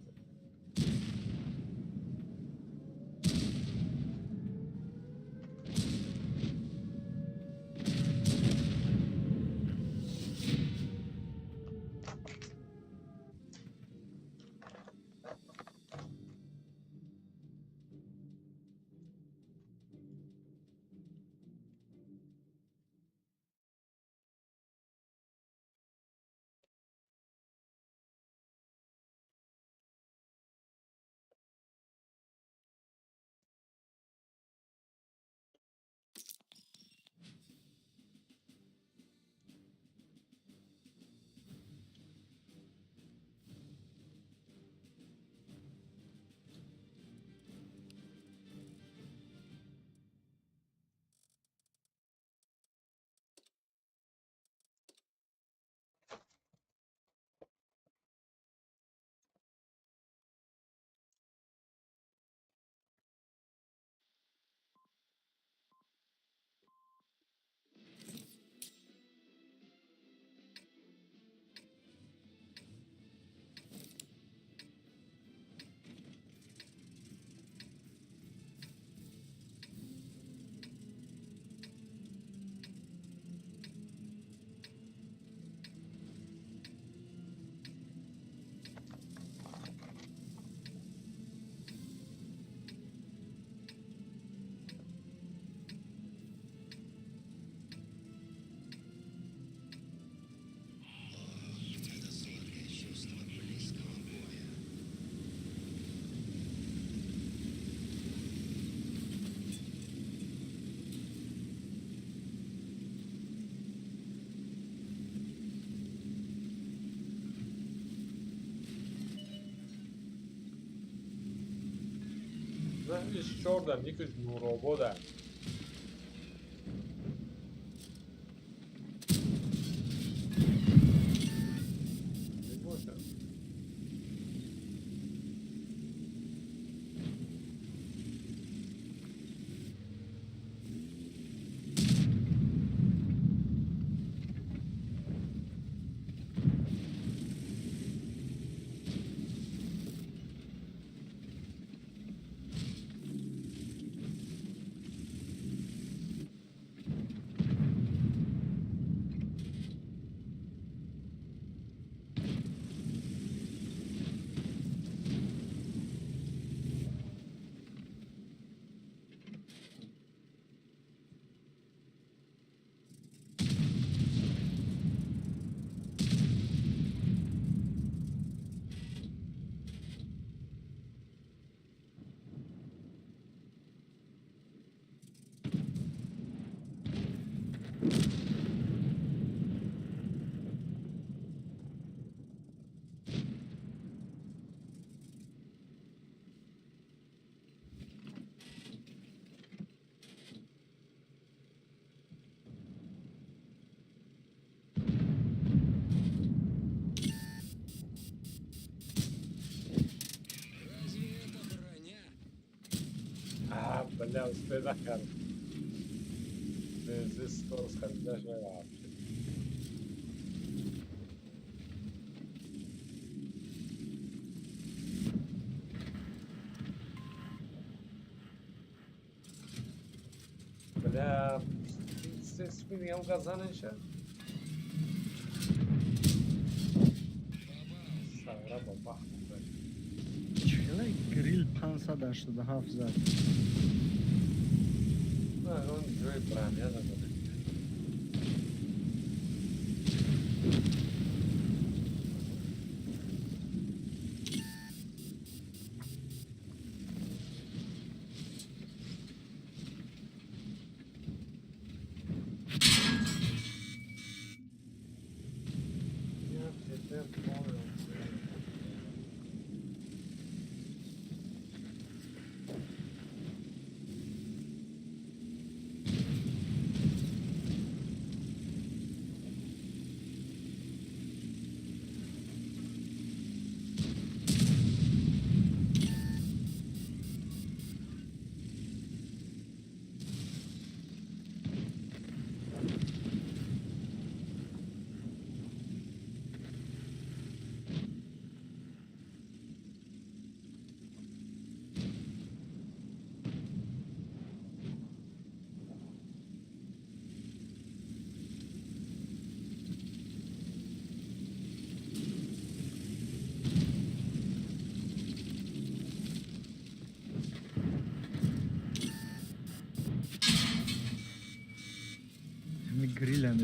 Это сладкое чувство близкого боя. من اشتردم یکیش نورآبادم. نمی‌باشم. Разве это броня? Бля, успей захар. Бензин скорость خریدش نرفت. Бля, ses میگم قزنشه. سارا بابا. چقدر گریل 587 زد. نه اون جوی برانیه داره.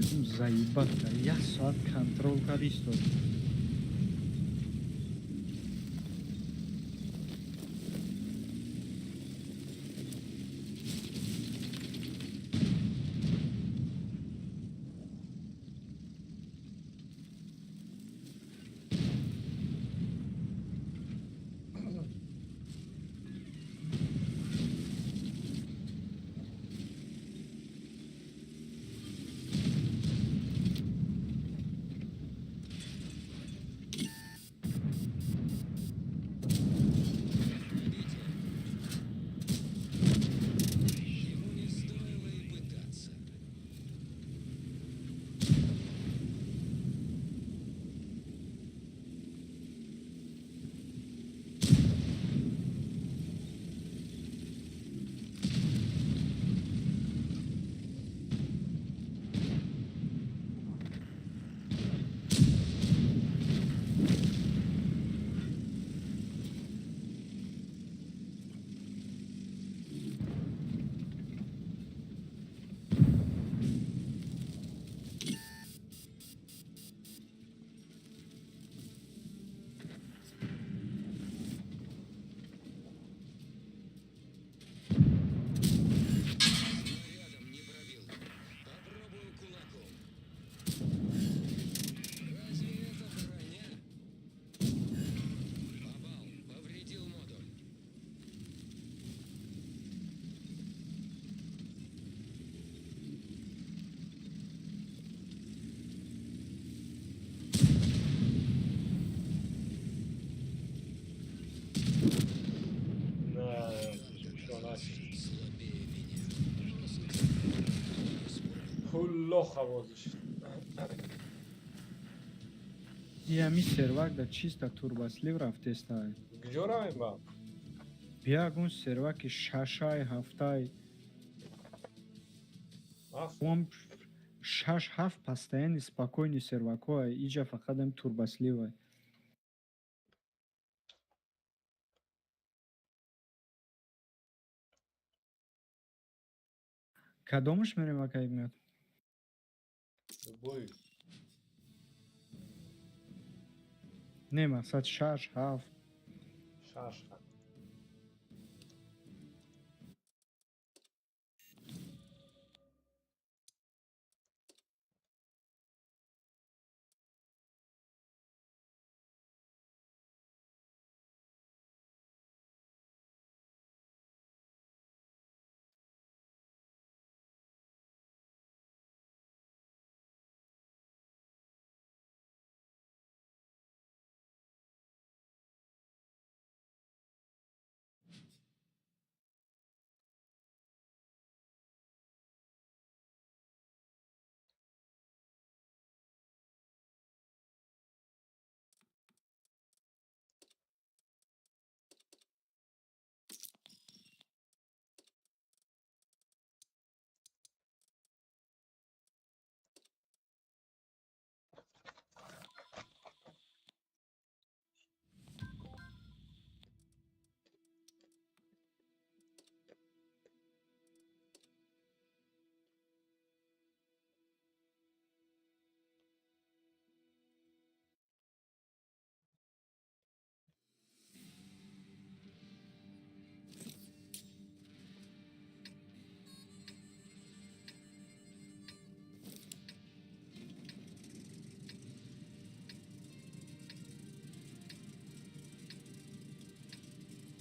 дидум заибата 1 соат контрол кард истод. Ему не стоило и пытаться. Снарядом не пробил. Попробую кулаком. Разве это броня? Попал, повредил модуль. На, что начал. Слабее меня. Пулло хавозиш. Ями сервак да чиста турбаслив рафтестай. Где равен ба? Биягун серваки шашай ҳафтай Аф. ом 6-7 постоянни спокойни сервакҳоа иҷа фақат ам турбасливай. Кадомаш мерем акай меяд? Бой. Не мақсад 6-7. Шашка.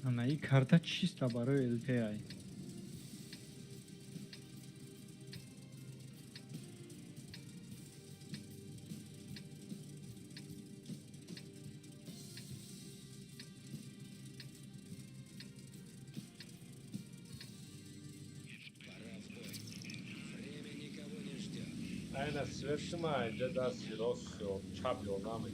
Ана и карта чиста барои LTI. Пора в бой. Время никого не ждет. Aynen svetima inja dasti rosso chapio nami.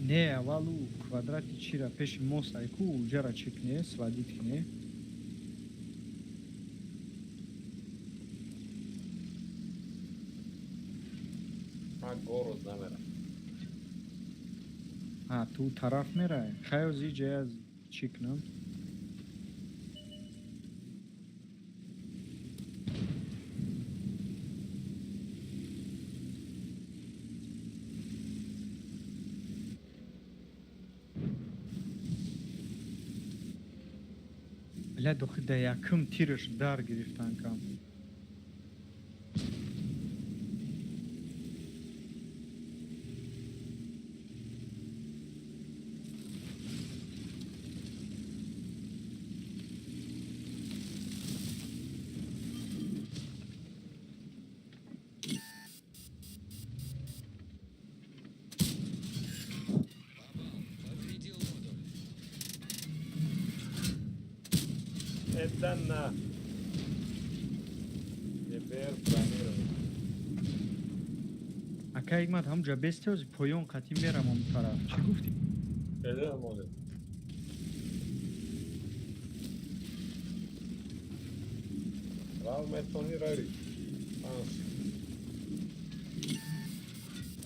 Не аввалу квадрати чира пеши мостайку уҷара чекне свадид кине. Ha город намера. Ту тараф мерай. Хаёз иҷа аз чекнам. Бля, дохи да якым тирш дар гирифт танкам. Повредил модуль. Etten ne? Geber planiro. Ака Игмат ҳамҷа бестёзи поён қатӣ мерам он тараф. Чӣ гуфтӣ? Bede mole. Rav metoni rari. Ans.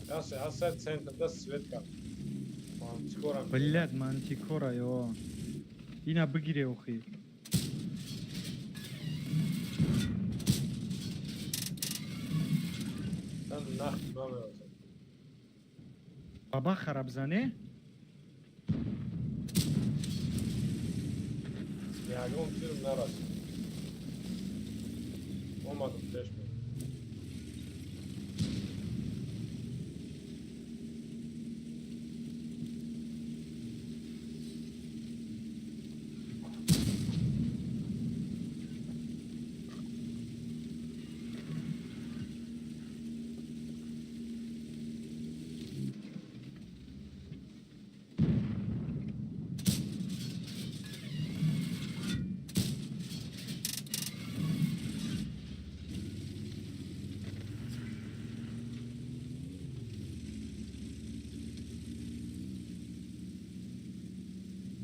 Я сад центр свет кам. Скоро. Блядь, мантикора, ё. Ина бигире охи. Там нах номер. Баба харабзане? Ягон film нарас. Омадым тешме.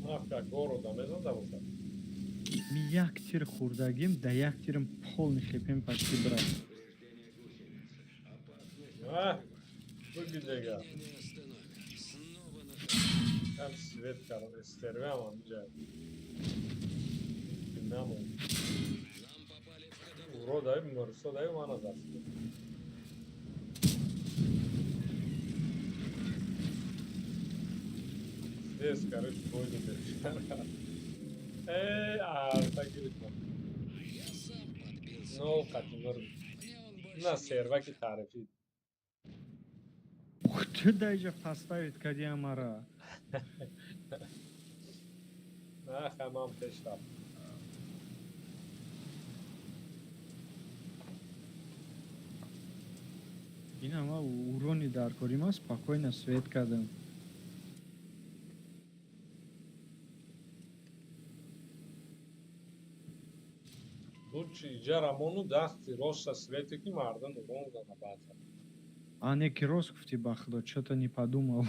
Нахка города не знам да боша. Ми як тир хурдагим, да як тирм полный хлепем почти брат. А? Выглядега. Не остановит. Снова на Там свет каран стервям амджа. Намо. Нам попали в ходовую. Уродай мърсодай мана заста. Здесь, короче, пойдем дальше. Так говорит. Я сам подбился. Ну, как и мэр. Мне он больше На не серваки тарифи. Ух ты, дай же поставить кадиамара. На хамам тештап. Ина ма урони дар корима спокойно свет кардам. Лучше джарамону дахти роса светики мардан угонга на бата. А не кирос гуфти ба худо, чё-то не подумал.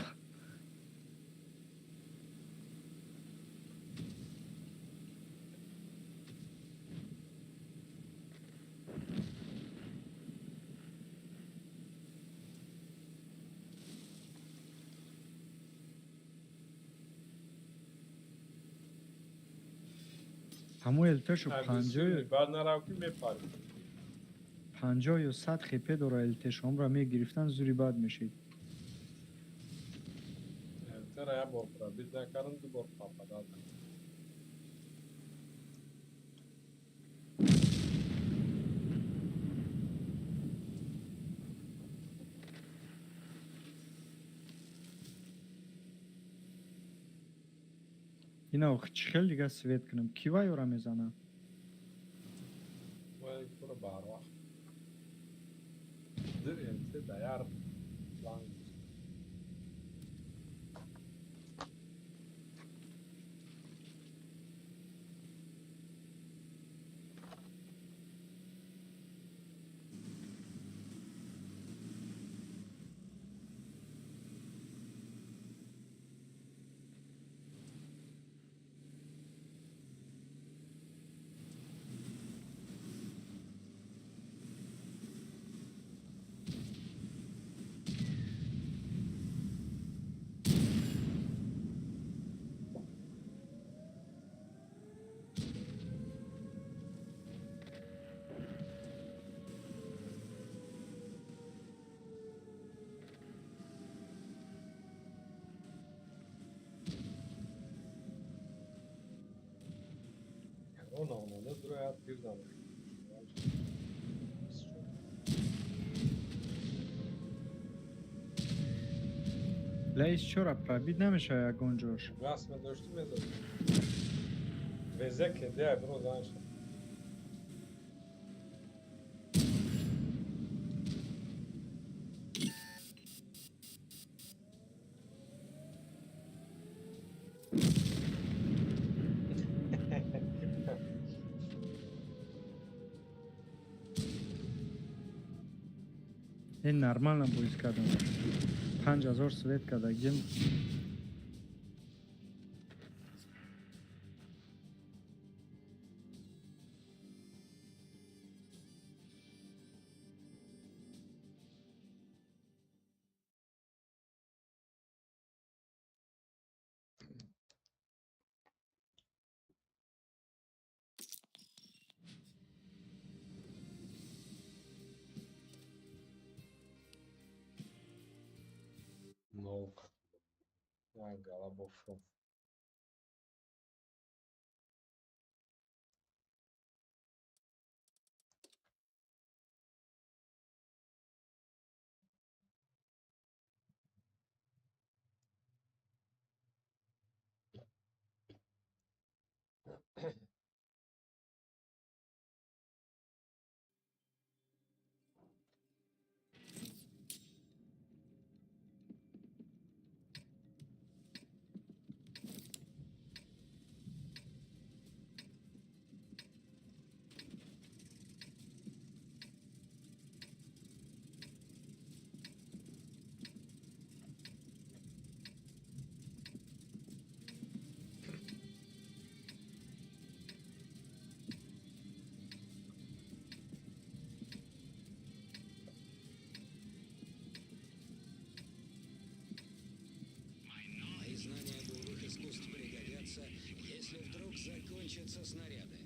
ҳамон элтешу Агусини бад наравки мепари. 50 ё 100 хепе дора элтеш. Онро мегирифтан зури бад мешид. Тера я бор пробит накарам ду бор пападад. Ина ох чӣ хел дига свет кунам. Кива ёра мезанам. Вай пура барва. Дир элте даяр ланг. Ona duraya bir zaman. رئیس چرا پرابید نمیشه یکون جوش Rasme došli me za vezeke, gdje je bilo znaš? این نرمال نبویز کردم 5000 سویت کردگیم Nolka. Aj, galabofo. Мои знания боевых искусств пригодятся, если вдруг закончатся снаряды.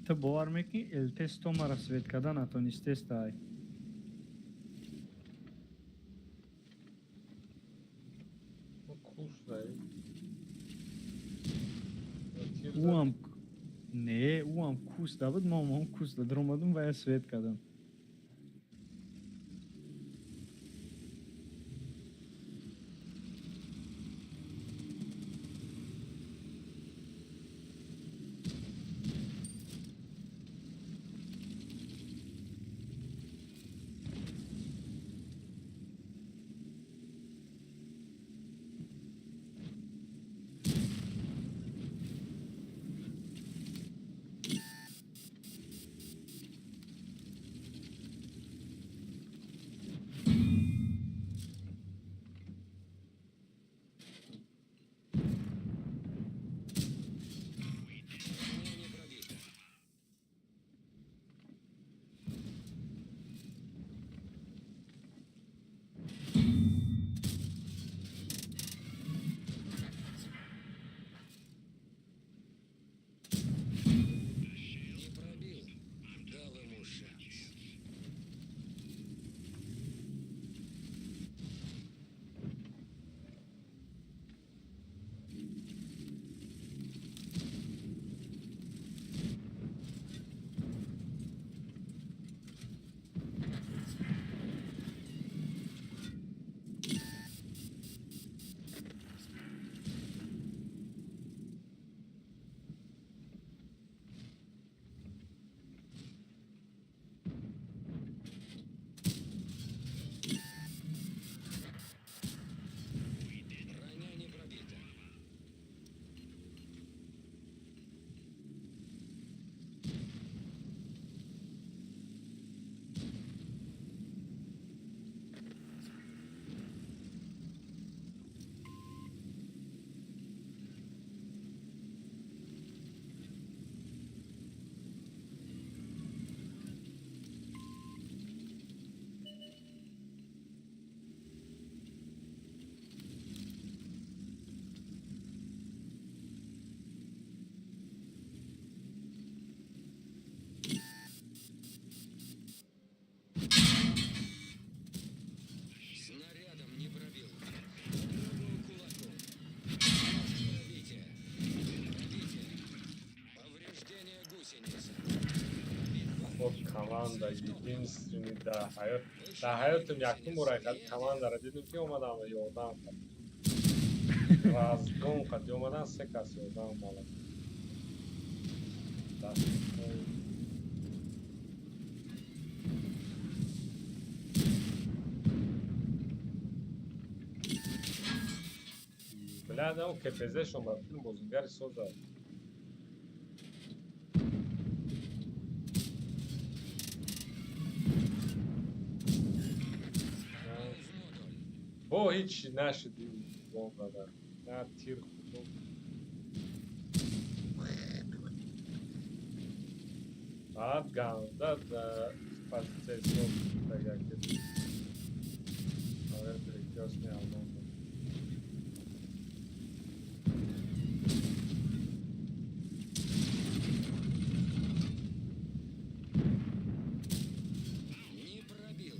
تو باور میکنی التست تو مرا سویت کردن نتونستست های Kuş da je. او هم نه او هم کوس داد ما هم کوس داد اومدم و سویت کردم От команда единственный да ҳаётам якум бора командаро дидим ки омадам ва ёрдам кард. Разгон кард омадан се кас ёрдам мала. Бляда, он КПЗ-шон ба филм бозигари созад. Бо ҳичи нашиди вон дада. На тир худо. Баъд ганда позитсияи соб тагак кеди. Авер директёрс меалмон. Не пробил.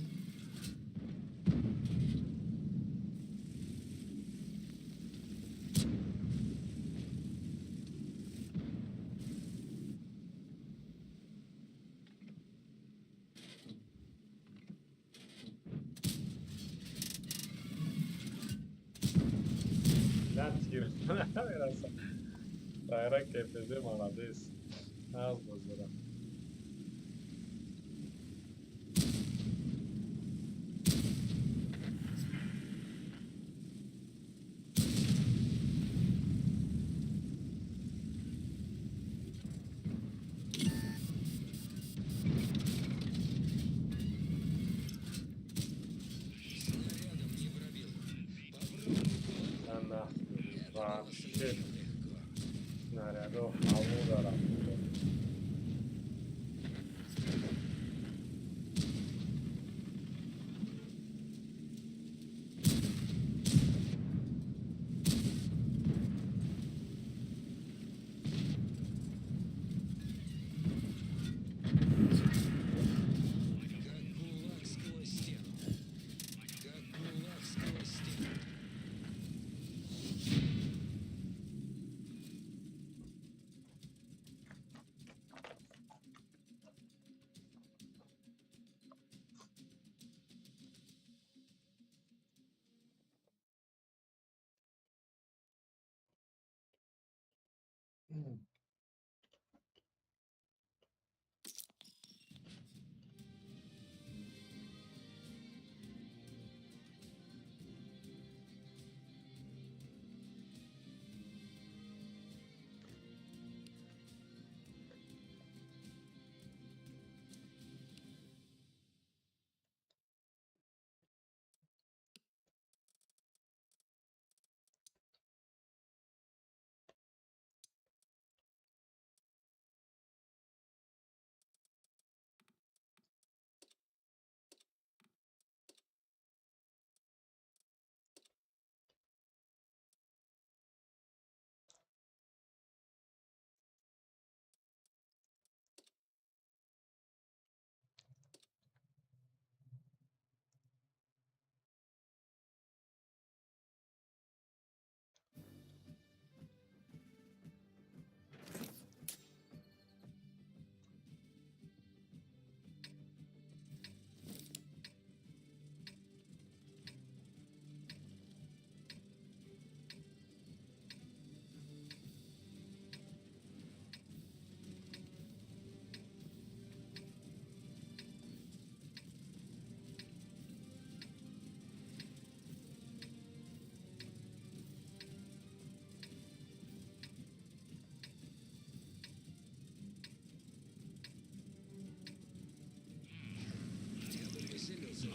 На тир. Байрак КПЗ молодец. Аз бозирам. Снарядом не пробил. Попробуй вообще легко. снарядов ҳаво дорам. Как кулак сквозь стену. Как кулак сквозь стену.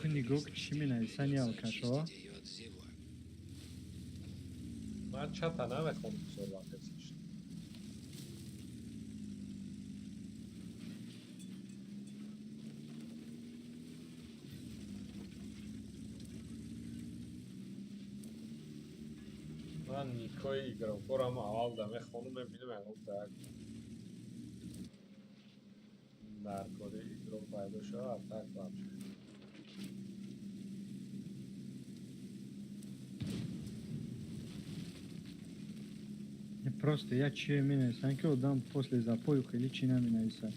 خو نگاه که چی می نویسن یا کشا Ее от всего. من чата намехонам صحبت ازش. من نیکای игрокорам аввал да мехонам мебинам ягон так дар кори игрок пайдо шавад так бача. просто я чие ми нвисам ки одам после запою хеле чи нами нависад.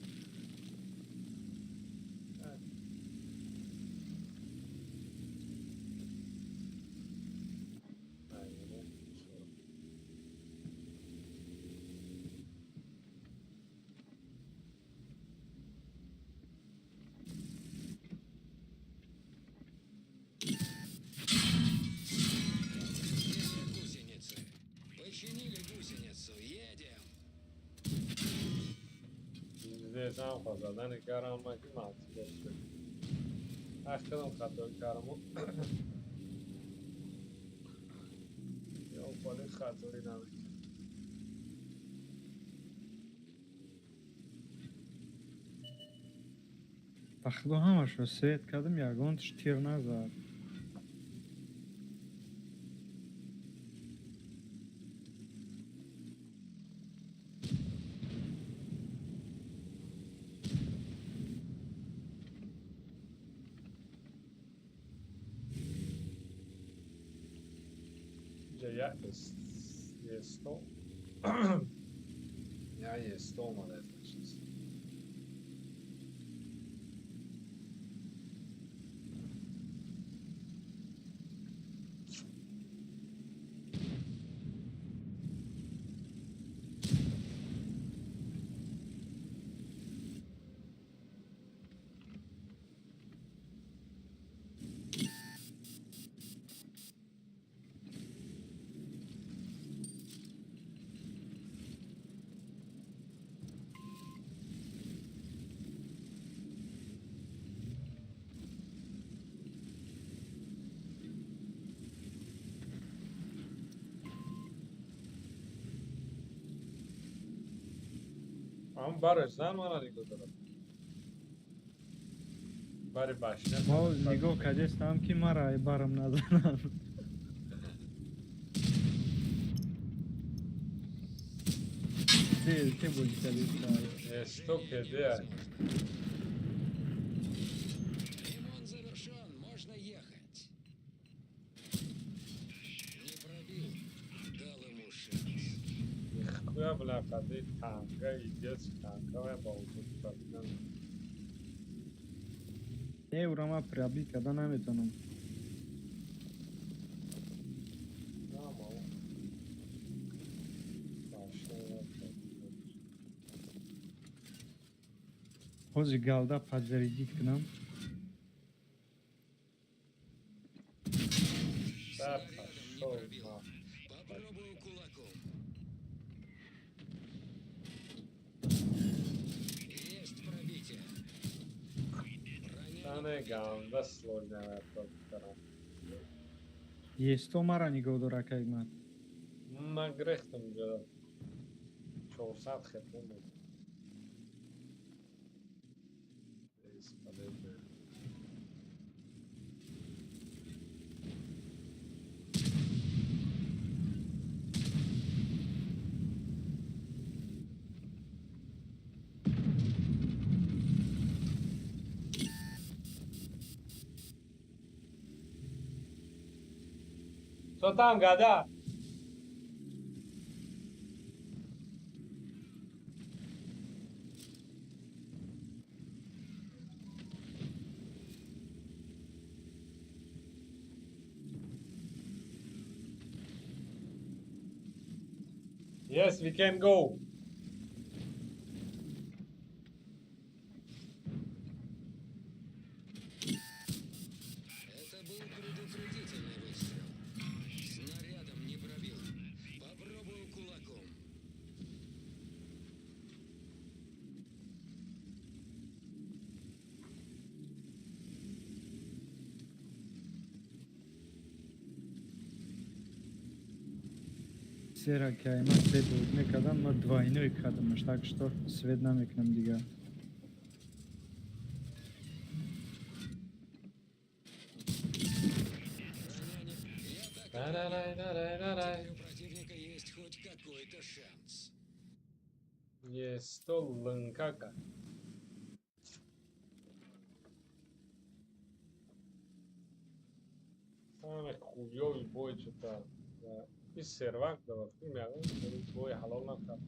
هم خواست زدن کارم من که منصوب شد هشت کدام خطای کارمو یا پالی خطایی نمیکنم ба худо ҳамашро сет кардам, ягонташ тир назад. اینجا یه استو یا یه استو اومده ازش هم برش زن من نگاه دارم بری باشنه мо нигоҳ кардестам ки мара барам назанам. Те боди кардестам. استو کده Ремонт завершен, можно ехать. Не пробил, дал ему шанс. خویا بالاخره تنگه ایدیت تنگه و با وجود کردن Евро ма приобрить карда наметонам. نه ما باشنه ҳозир галда падзаридид кунам. пошел на Попробую кулаком. Есть пробитие. تنه گنده سلوی نمید دارم есто мара нигоҳ дора кайгмат. من گرفتم جا 400 خطه بود Co tam gada? Yes, we can go. Это был предупредительный выстрел. Снарядом не пробил. Попробую кулаком. Сера кай ман свет буд мекардам, ма двойной кардамаш, так что свет намекунам дига. Тарарай-тарай-тарай. У противника есть хоть какой-то шанс. Есть то лынкака. Самый хуёвый бой что-то. И сервак давай. И мягко. Бой халал на кап.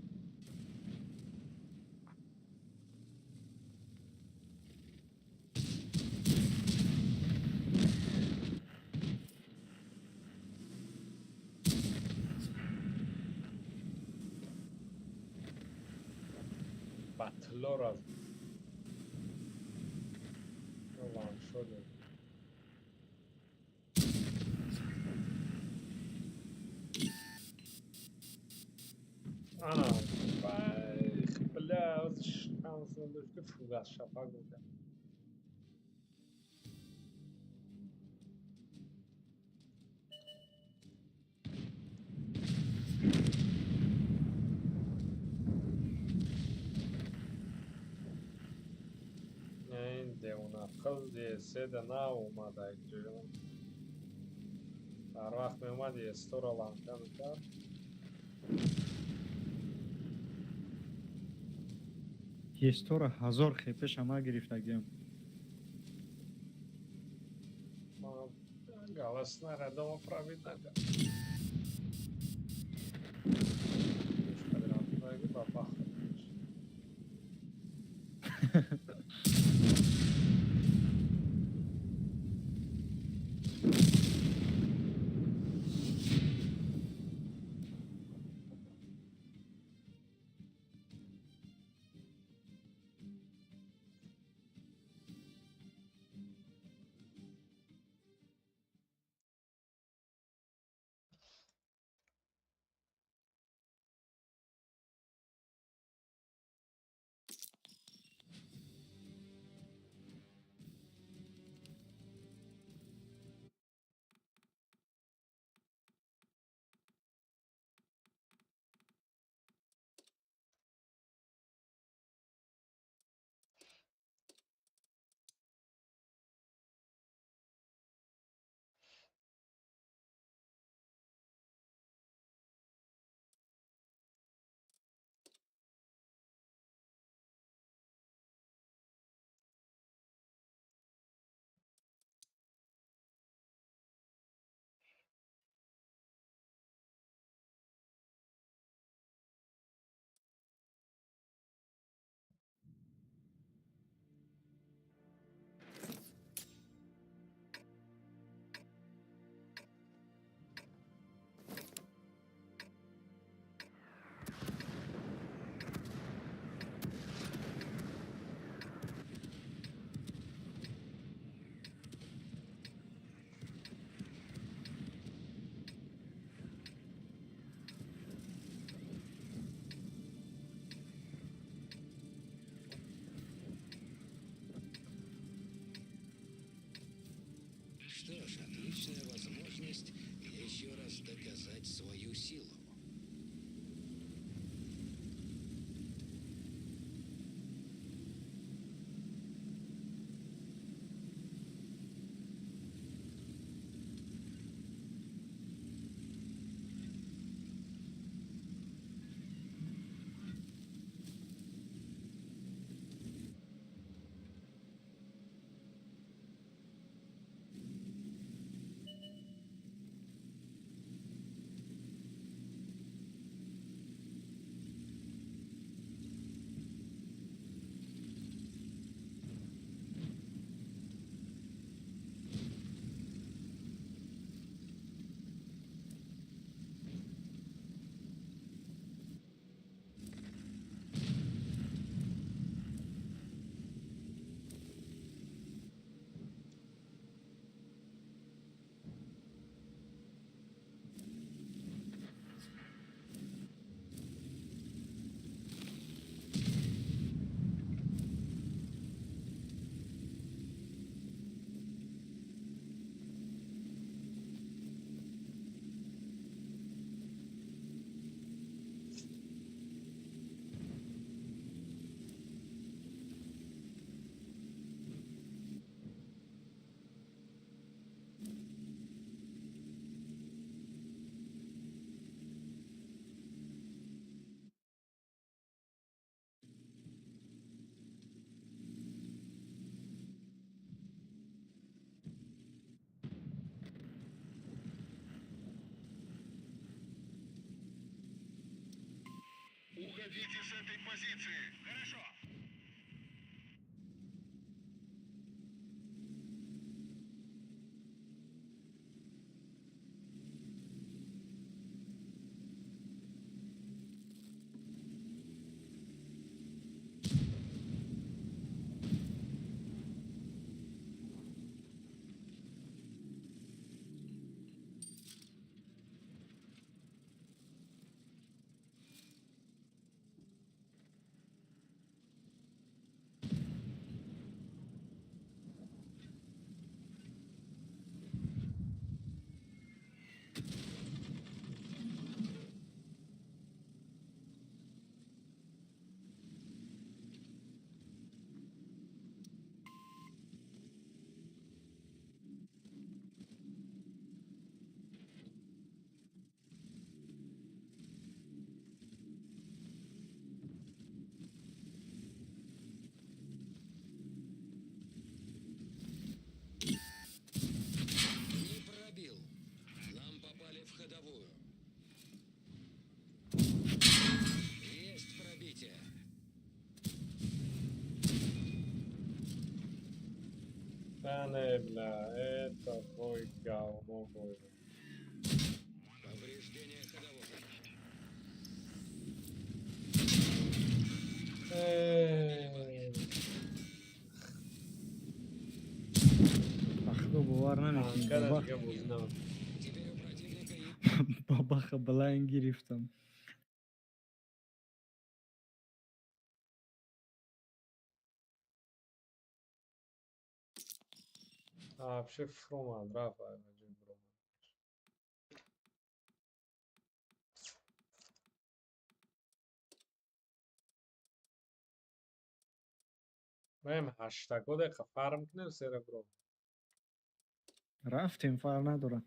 Батло раз. Ну ладно, что делать? Бля, вот шанс надо. که فوگاس شفق بوده. Endi una qil deseda na اومده جون. هر وقت میومد یه استور رو لانکه میکرد. یه ستور 1000 خیپش هم گرفتگیم. ما گلس نرده ما پرامید نکرد. مشکلی رفت با بخت. Что ж, отличная возможность еще раз доказать свою силу. Уходите с этой позиции. Хорошо. Канебля, это твой говно бой. Повреждение ходового. Ахло бовар намекунӣ. Танкада дига бозӣ намекунам. Теперь у противника есть Бабаха блайн гирифтам. Вообще фроман рафа аҷиб бро. Маем ҳаштаго деқа фарм кунем серебро. Рафтем, фарқ надорад.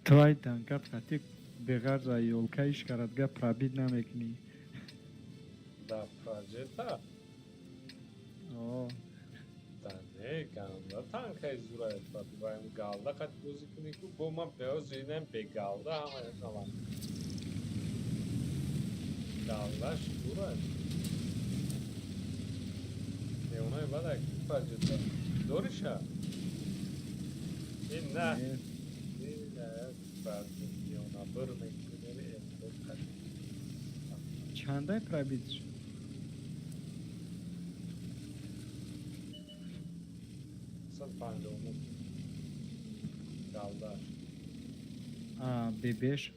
Твай танка пратик беғар за ёлкаиш карадга пробит намекунӣ. Да проҷета? О, Да не, ганда танкаи зураи пробиваем галда қад бозӣ кунӣ ку бо ман пеёз ридем бе галда ҳама налам. Галдаш зурай. Меонаи бадак проҷета. Дориша? Ин на. не. Чандай пробит? А, бебеш.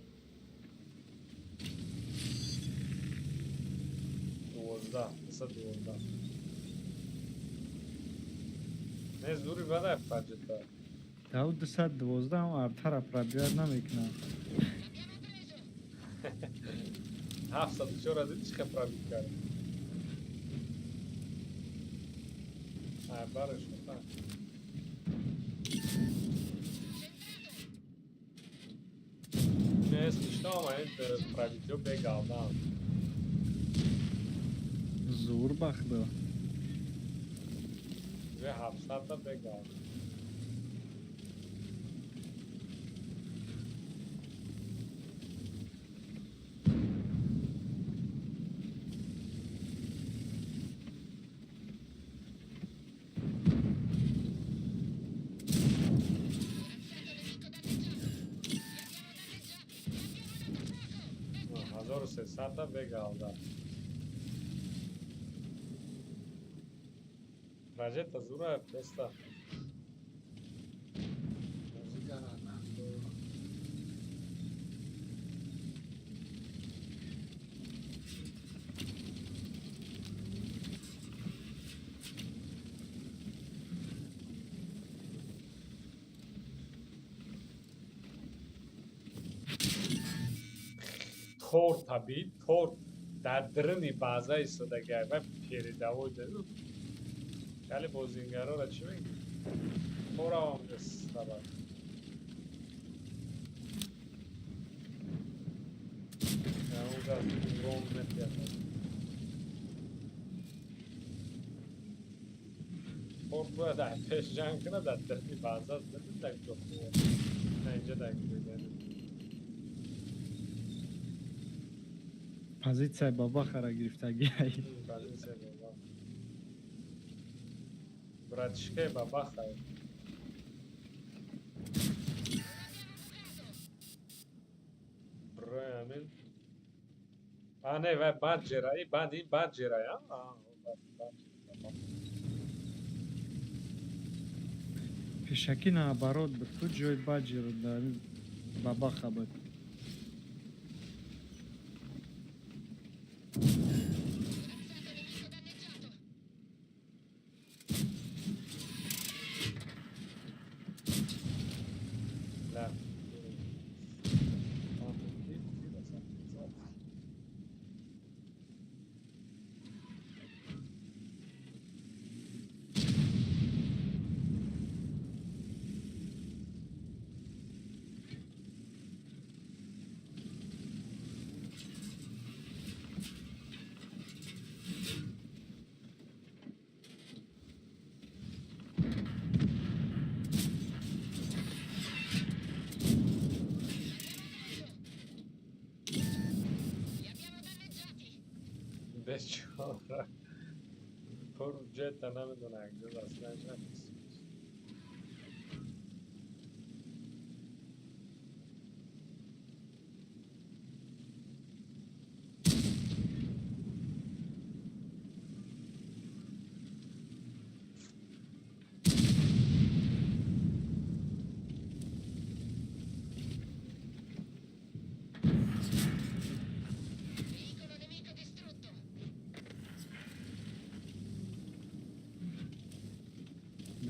12. Не зури бадай паҷета. Дав 212 ҳам артара пробиват намекунам. 704 диди чиқа пробит кард. Бараш хота. Не слышно, ин пробитё бегалдан. Зур бахдо. 700 та бегал. Hazor 300 ta begalda. Proġetta zura questa. Тор табиӣ, тор дар дрини баъза истодагӣ ва передавои дadu. Кали бозингарора чӣ мегӯ? Торавам дестабад. Яуда ром метиҳад. Тор бояд ай пеш ҷанг кунад дар дрини баъза дadu даг ҷохо. На инҷа даг бигани. Позиция бабахара гирифтагӣ. Позиция бабах. Братишкаи бабахай. Брои амин. Не, вай бад ҷерай, бад ин бад ҷерай, а? Бад. пешакӣ наоборот буд ту ҷои баҷиро дар бабаха буд. نه. بیچاره پروژه نمیدونه اگه اصلا نمی‌رسه.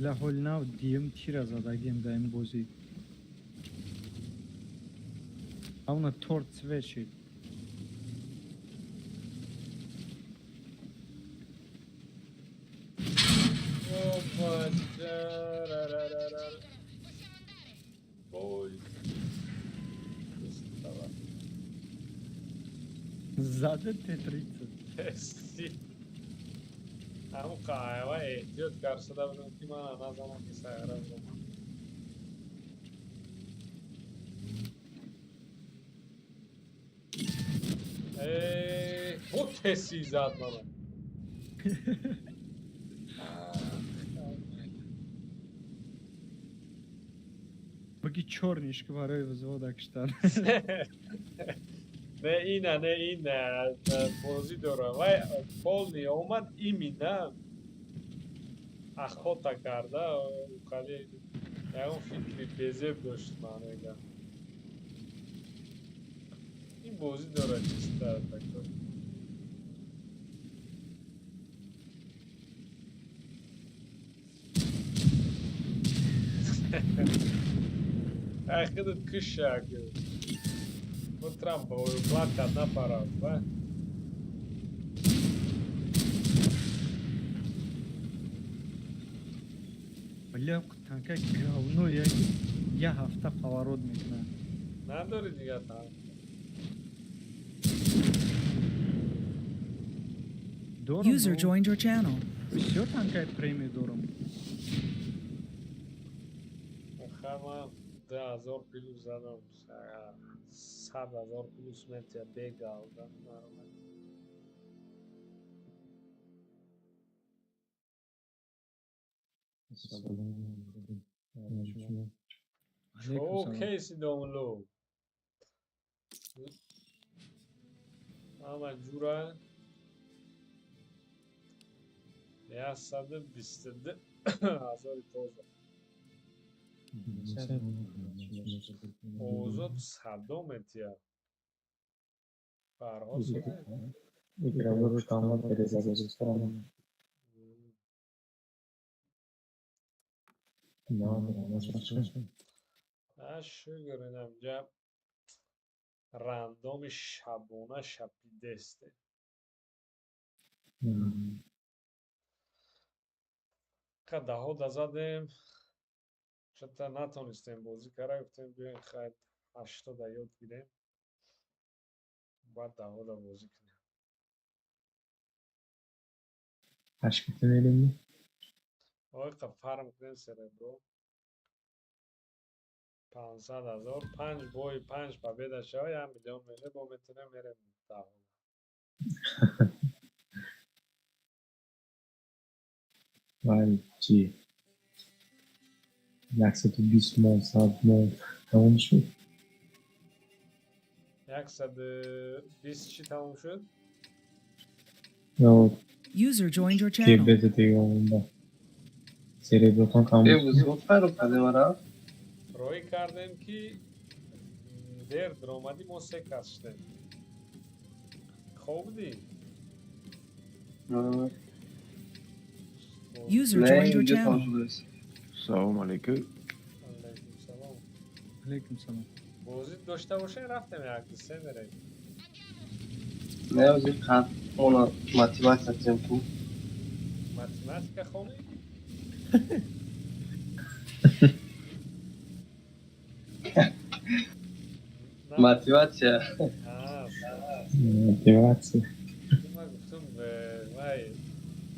ля ҳоли нав диюм тира задагием дар ин бозӣ. Авна торт свечи. Опа, чарарарара. Ой. Вставай. Заде Т-30. Пести. همون قهوه احتیاط کرده بودم که من نزنم که سیاره بودم. او کسی زد من. Баги чорнишки барои взвода киштан. نه این بازی داره وای پول اومد ایمینا اخوتا کرده کلی اون فکری بزرگ داشت من میگم این بازی داره چیسته تکر خودت کش شاکر من ترامپ و بلاد نپرد و Бля, танка говно, я ҳафта поворот мекунам. نداری دیگه تا Дорам. User joined your channel. Бисёр танкаи премиум дорам. من 10,000 پلوس زدم 100,000 پلوس متر بگردم شوکیسی دانلود اما جورا 122 هزار توزه اوزاد صدامتیه فرهاد شده Игровой канал перезагрузка. اشو گرینم جب رندام شبونه شپیده استه که ده ها زدیم شتا نتونستیم بازی کرده گفتیم بیاین خیلی 80 یاد گیریم بعد ده ها بازی کنیم Aşkı verelim. آقای که فرم کنیم سربرو 500,000 5 بای 5 پا بیده شوی 1 میلیون میشه با میتونیم میریم ده ها Vay ci. 120 man, 100 man. تموم شد. 120 چی تموم شد؟ یا User joined your که channel. بده دیگه اون سریبراتان تموم بگو گفتم پدر روی کردیم که در درآمدی موسیقی کشتیم خوب دی User نه joined your اینجا channel. تمام شده است. سلام علیکم. علیکم سلام علیکم سلام. بازی داشته باشه رفتیم یک دوسته میریم نه از این قد اونا ماتیماتیکا تمپو ماتماتیکا خونی ماتیماتیکا دیواتسی من گفتم وای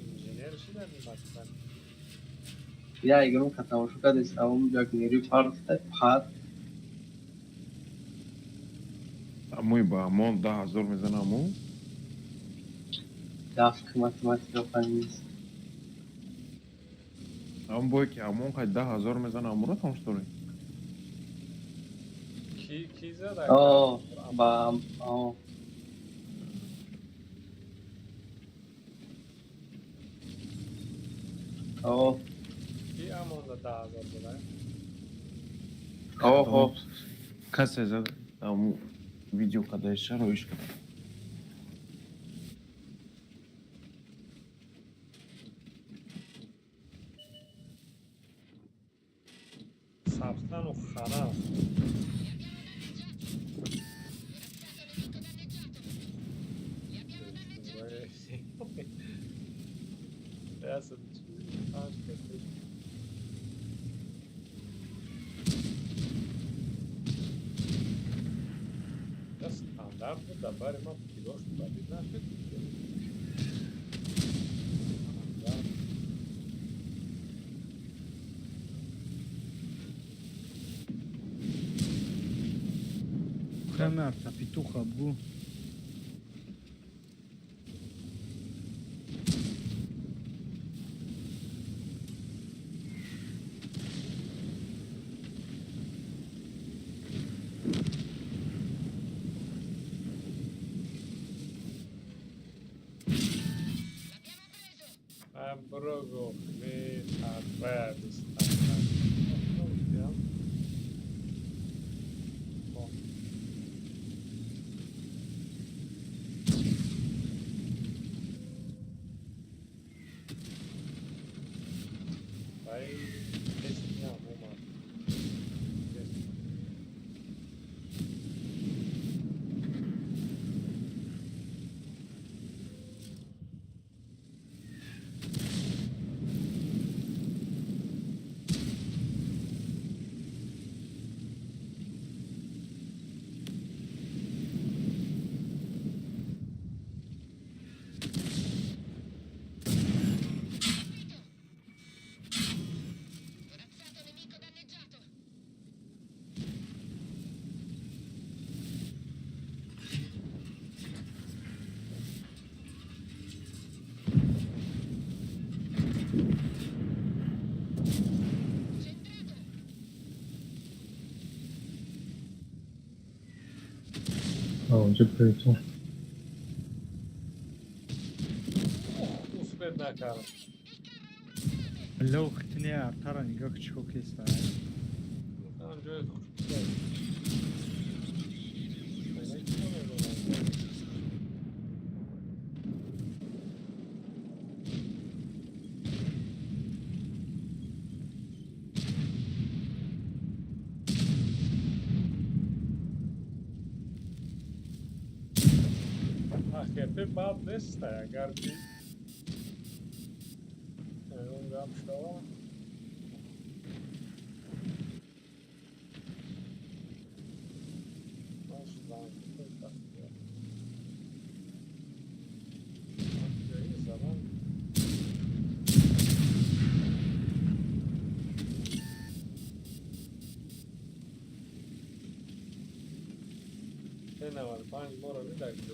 انجینیر شدم ماتماتیکا یا اگر اون تمام شده است اون یک نیروی پاد اموی با امون 10,000 میزنه امو. دفت ماتیماتیکا فنی نیست ام بوی که امون که 10,000 میزنه امو رو تمام شده. کی زد آه با آه آه کی امانده 10,000 بده آه کسی زد امو ویدیو کدایش رویش کرد. سبزتن و خانه Essa do tio. Acho que é feio. Já standard da bari ma piloš bari na fit. Хэмэр та петуха бу. Ambrogo mi atrevis. Vai testemunhar uma. اونجا پریتون Uspet na cara. لو ختني ارترا نيجاك تشكو كيستا. Tamam göz. Ben hiç bilmiyorum. AKP bad نیست اگر که اون گم شوا نه ولی 5 ماه رو میدهید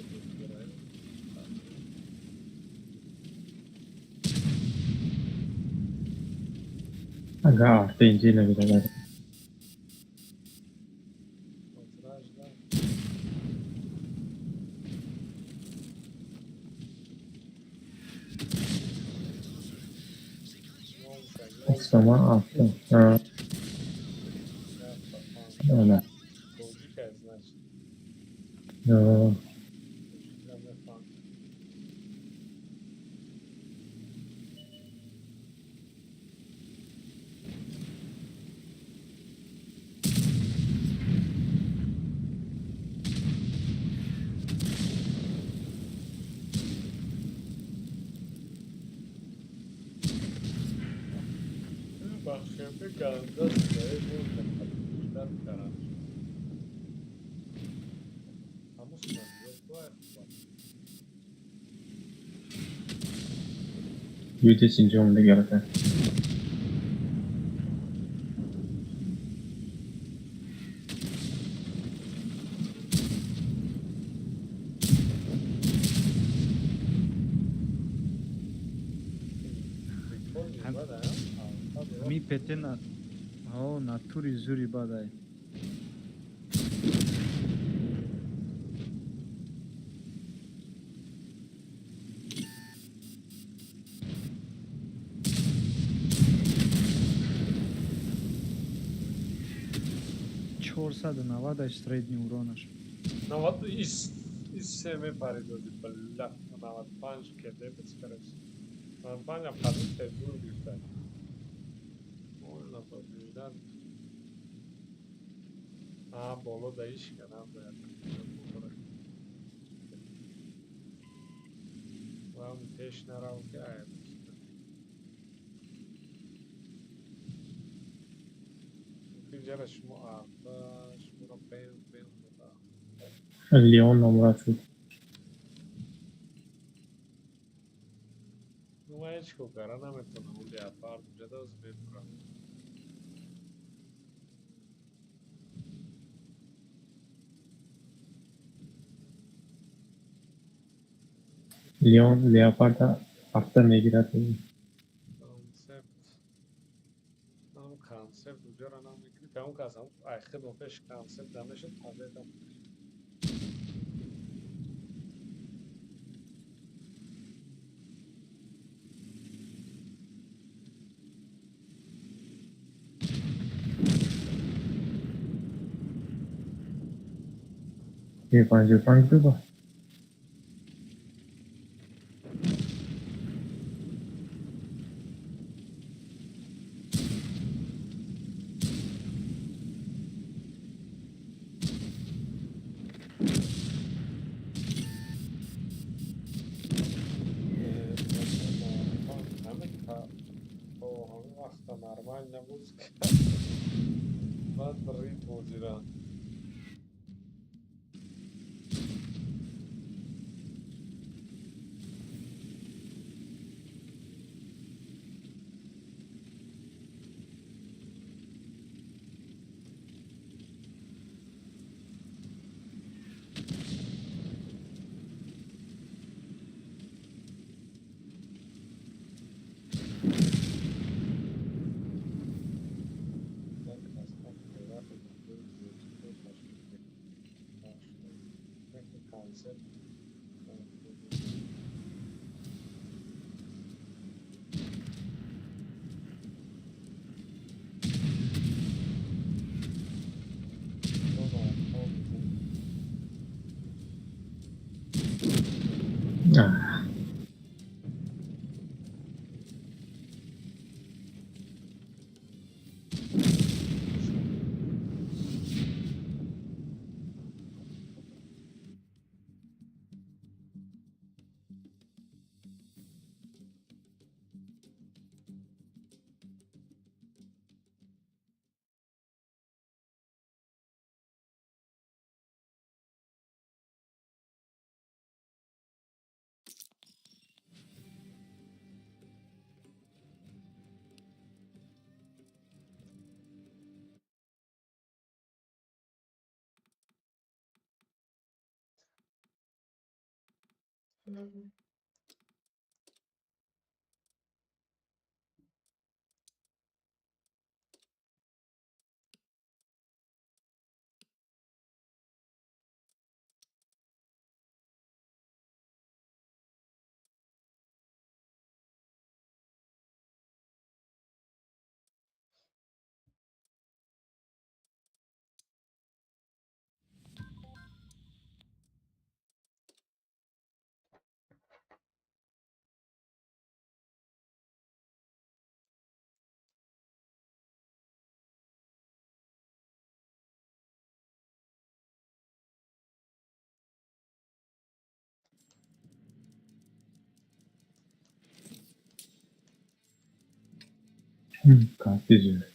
اگه آرته اینجا نمیده بره Oksama attı. Ha, öyle. Таджика, значит. Ha, Таджика мефан. Бахшемbe гандас дай бо капитан карам. Hamus var. Yüce Sincan'da gereken. می پتن ها ناتوری زوری بادای چهارصد و نود سرедний уронаш. Нават из семи паридоди бля, нават панч кедебец карес. Нават паня падит те дур бифта. Можно побеждать. Боло да иш канам да. Вам теш нарав гай. Pinjara şmu arda, şmu ra ben da. Leon numara شد. Ну а ечко кара наметона у леопард, жада збетра. Leon Leopard'a hafta ne girer dedi. Концепт. Нам концепт уҷара намекунӣ. Тамом кардам. Ахир бо пеш концепт намешуд. Табиатам. یه 55 بگو. همین وقتا نرمال نبود. بعد برید مدیران. Concept. Ah. काफी जो है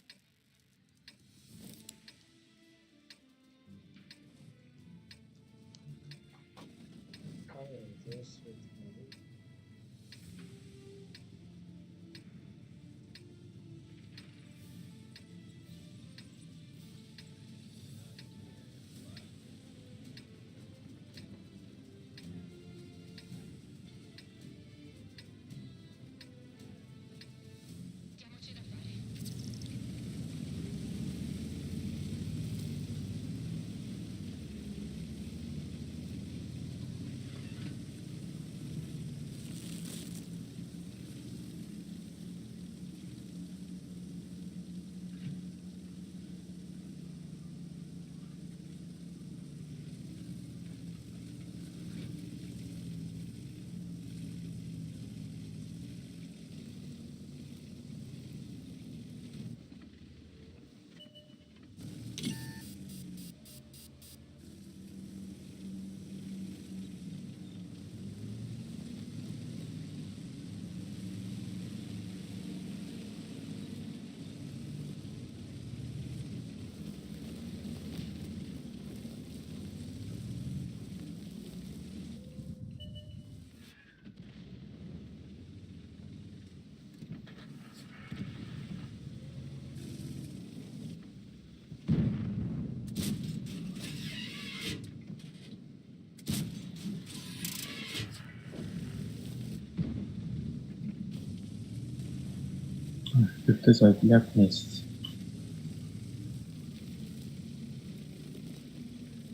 Tutte sollte le apnesti.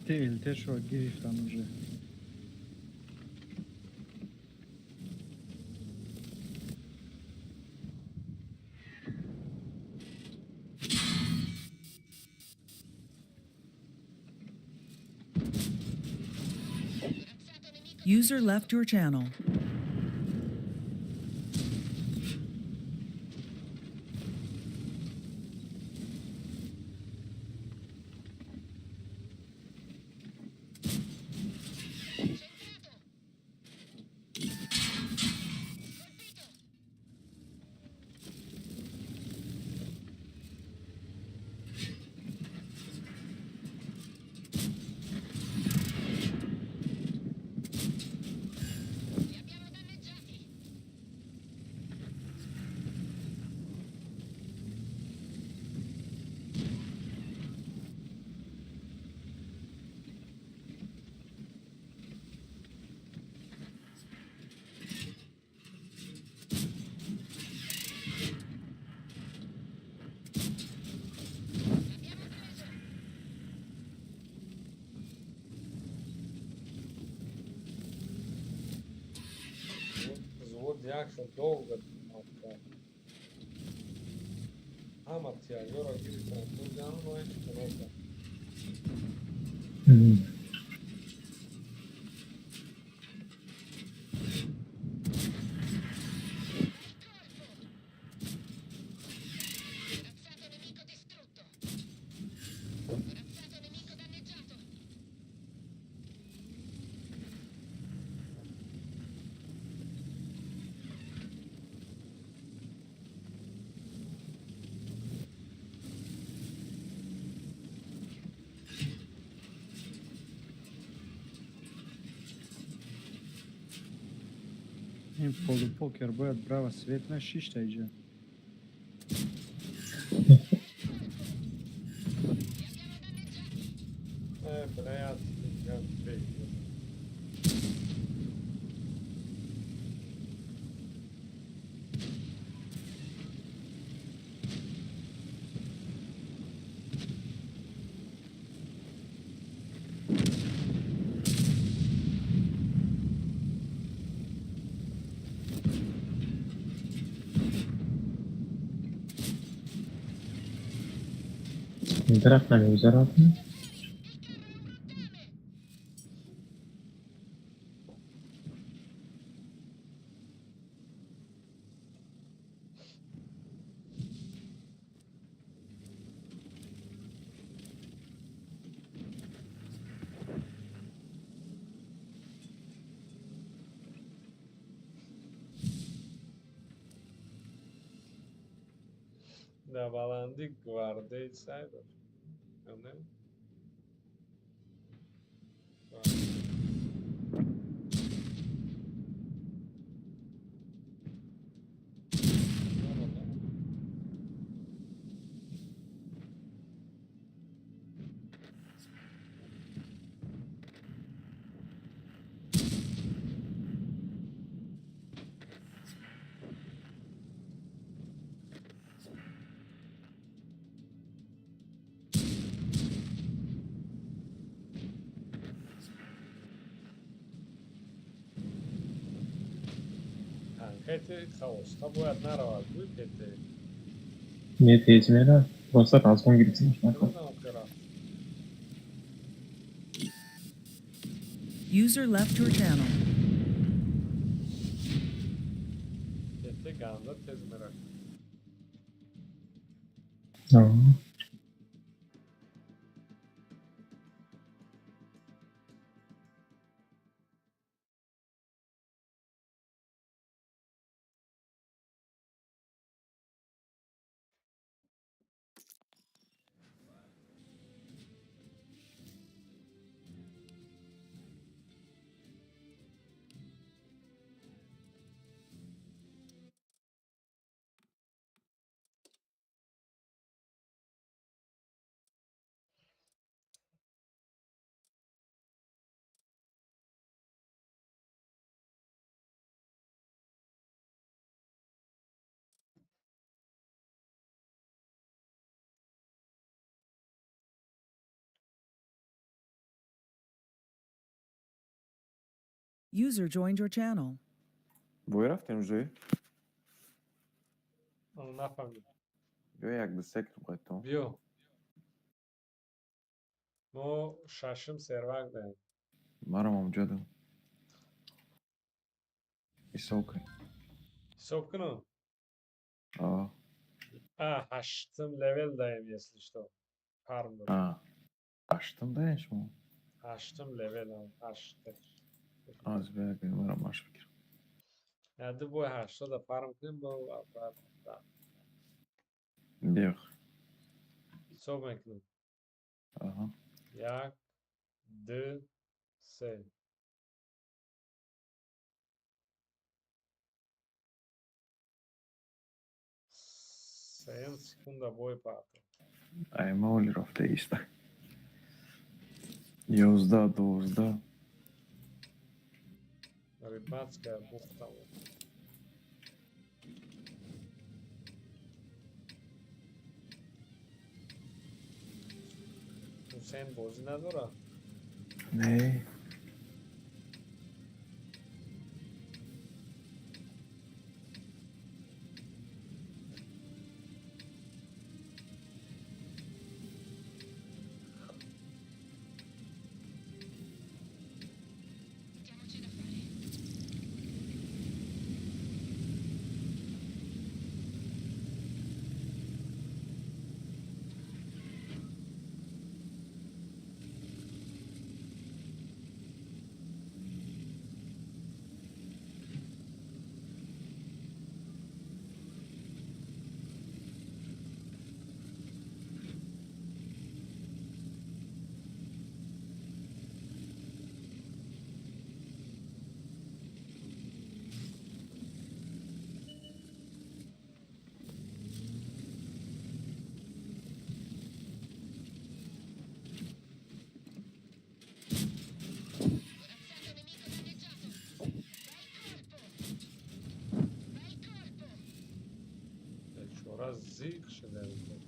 Te شو گرفتم уже. User left your channel. Jak se dolgo amatija, Jora Girica, Burgano je neka. این پوکر باید برای سویت نشیش تا اینجا. این طرف نمیگذار رفتیم در بلندی گوارده سای دار نه تنکیت خواسته باید نرود بوی پیته یه تیز میره واسه رازگون گریزیمش نکن نمیدونم که رفت User left your channel. پیته گنده تیز میره آه. User joined your channel. بوی رفتیم روی نفهمید بیا یک دسته که باید تو بیو ما ششم سروک داریم مرم اونجا دو ایسا کن حساب کنم آه هشتم لول داریم یسلیش تو پرم داریم آه اشتم دارین شما هشتم لول هم هشتم از بیا که مرم ماش بگیرم یاده بوی هشتا دا پرم کنیم با بیا حساب میکنم آها یک دو سه سیم سکونده بوی پاتم ای مولی رفته ایسته 11 12 рыбацкая бухта вот. حسین بازی نداره نه چورا زیغ شده بود.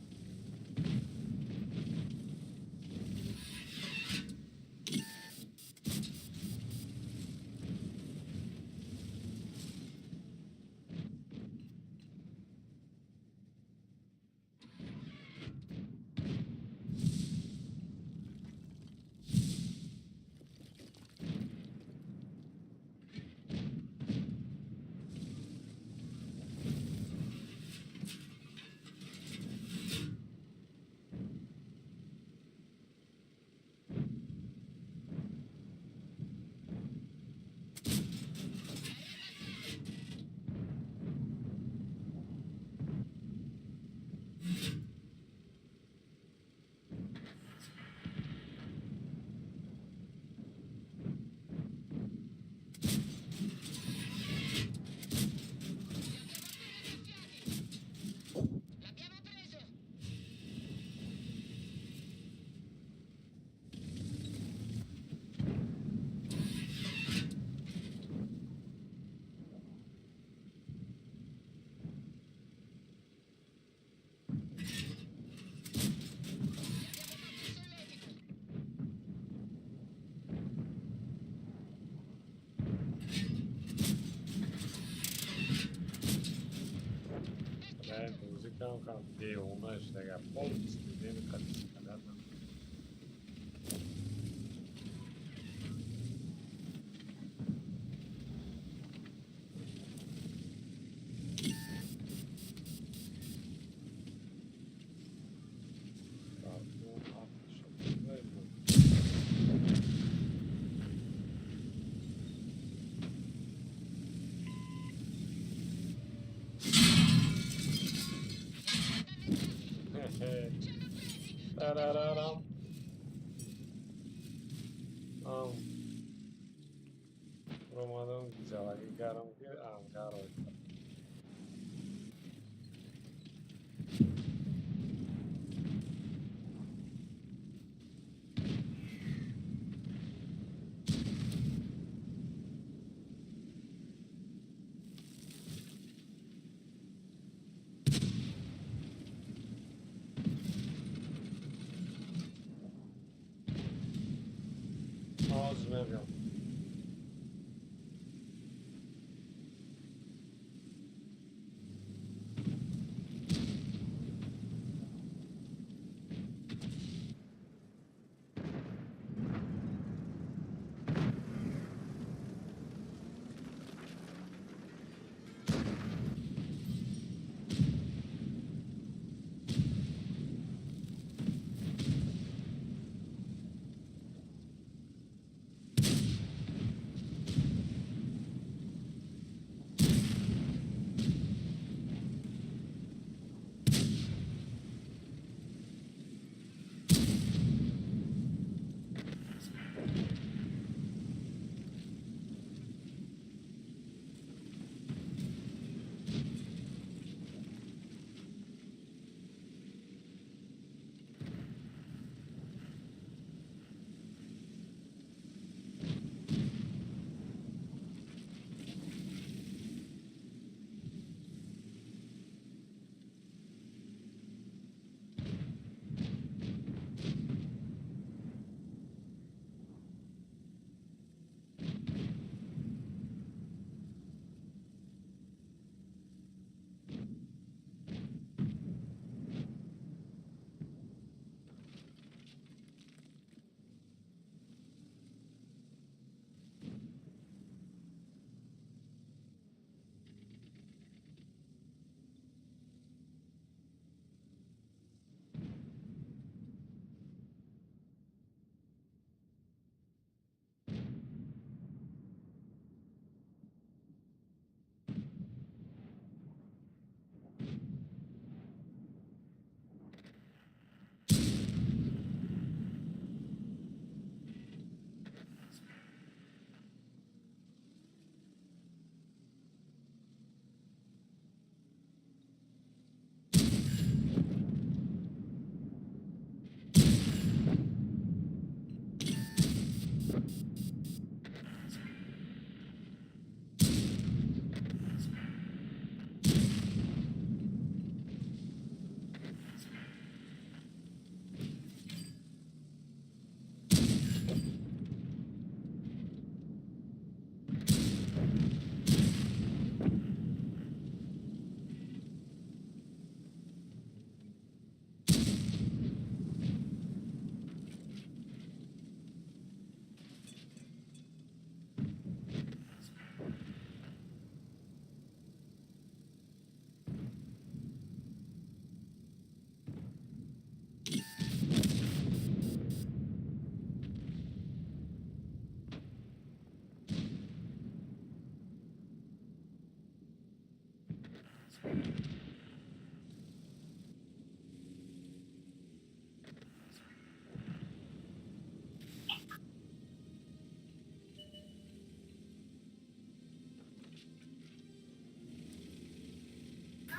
kanka devona işlega polisi beni kaçırdılar. Tarararam. Romanın güzel, garam ki angaro. Az veriyorum.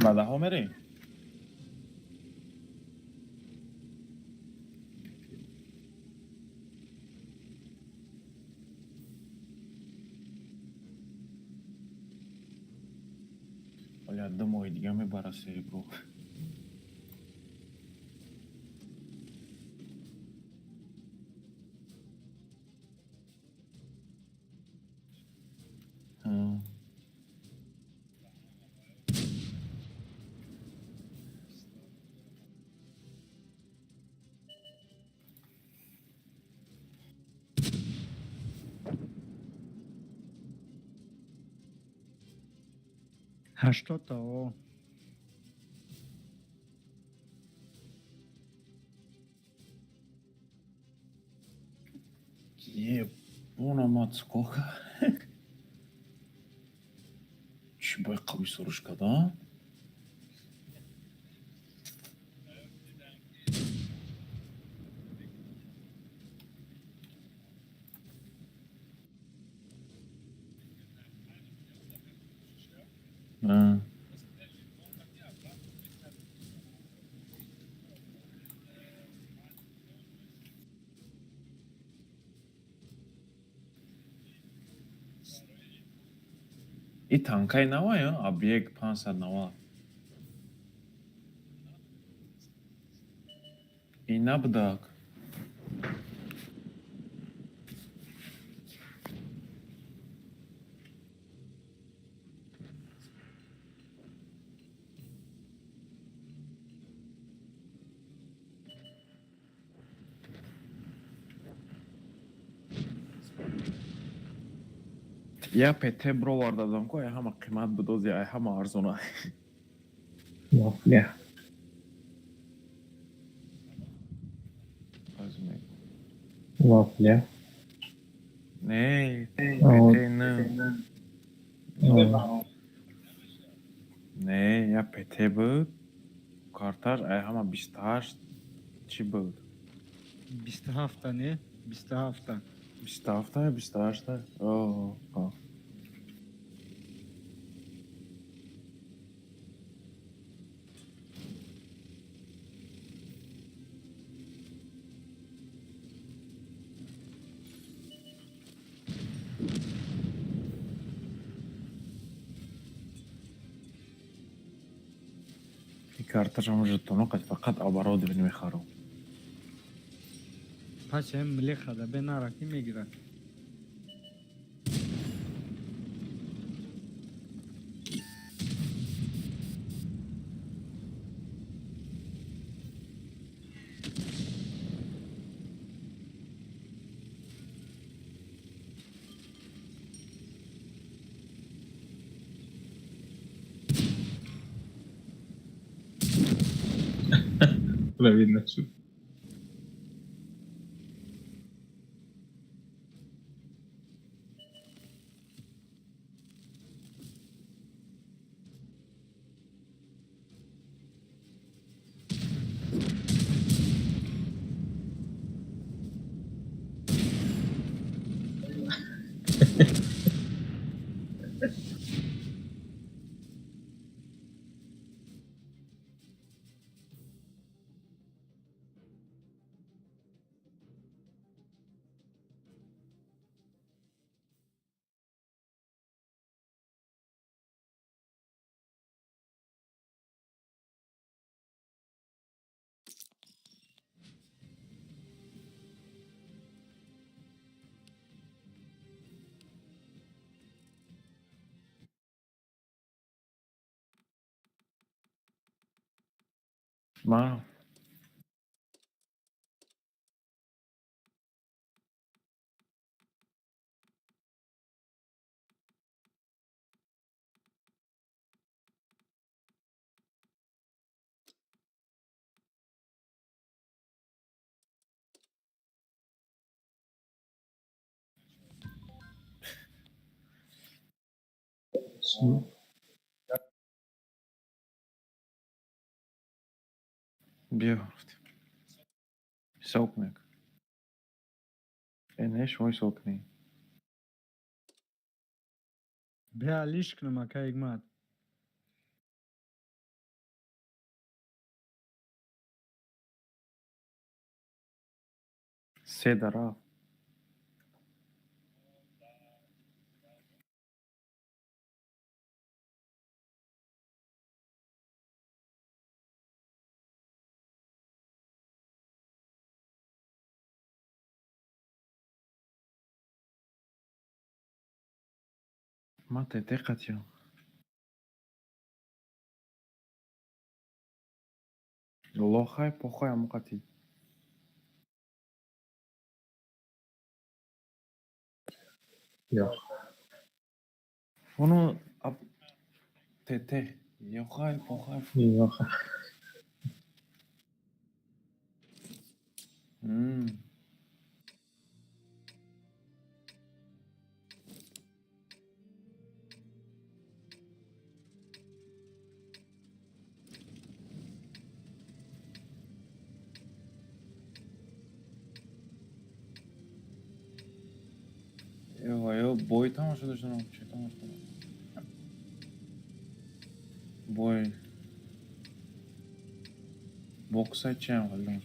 بعد ها میری باید 2 ماه دیگه میبره سریبرو 80 تا او. Ебуна мать, сколько? Чебай кабы сорушка, да? А. И танкай нава я, объект панса нава. И набдак. Я пете бровар дадам ко, я ҳама қимат бидози, ай ҳама арзона. Вафля. Вафля. Не, А, пете не. Не, я пете буд. Карташ, ай ҳама 28 чӣ буд? 27 та не? 27. 27 28. О. И карташам жетоно қад фақат обороди мехарам. Пас ям мли хада бе нара ки мегира. видно всё. Ма. Бия гуфтем. Сокнек. Не шумои сокни. Бе алиш кнам ака игмат. Се дара. Ма тете қатя. Лохай похай амуқати. Yo'q. Onu TT. Yochay, pochay. Yok. Hmm. Yo, boy tomosha dashtam, che tomosha. Boy. Boks aytcham qildim.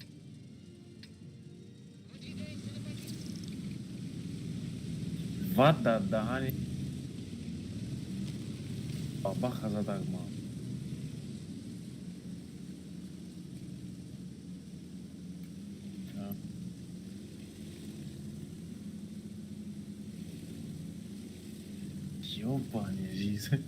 Vada dahani. Baba khazadagma. Ёбаный жизнь.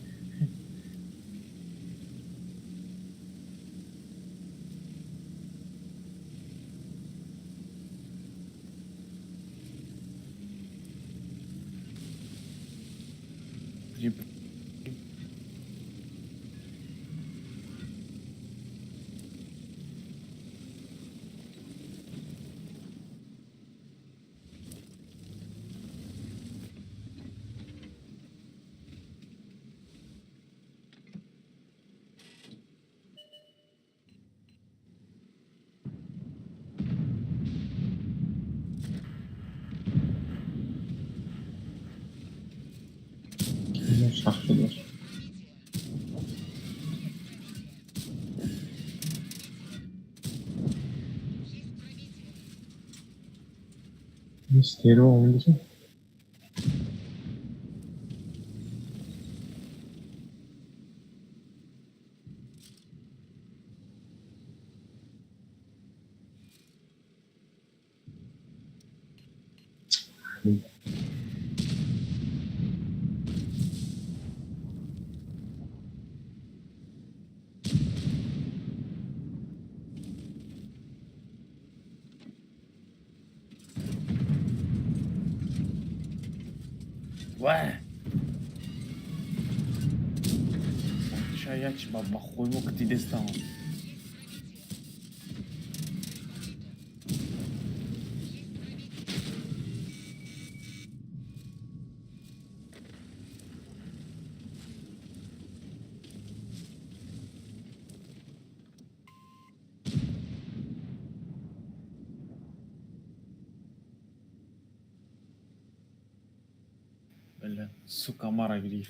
Şaşırıyor. Stereo olmayacak. Vay. Şayet baba koymak tidestam. Böyle su kamera gibi.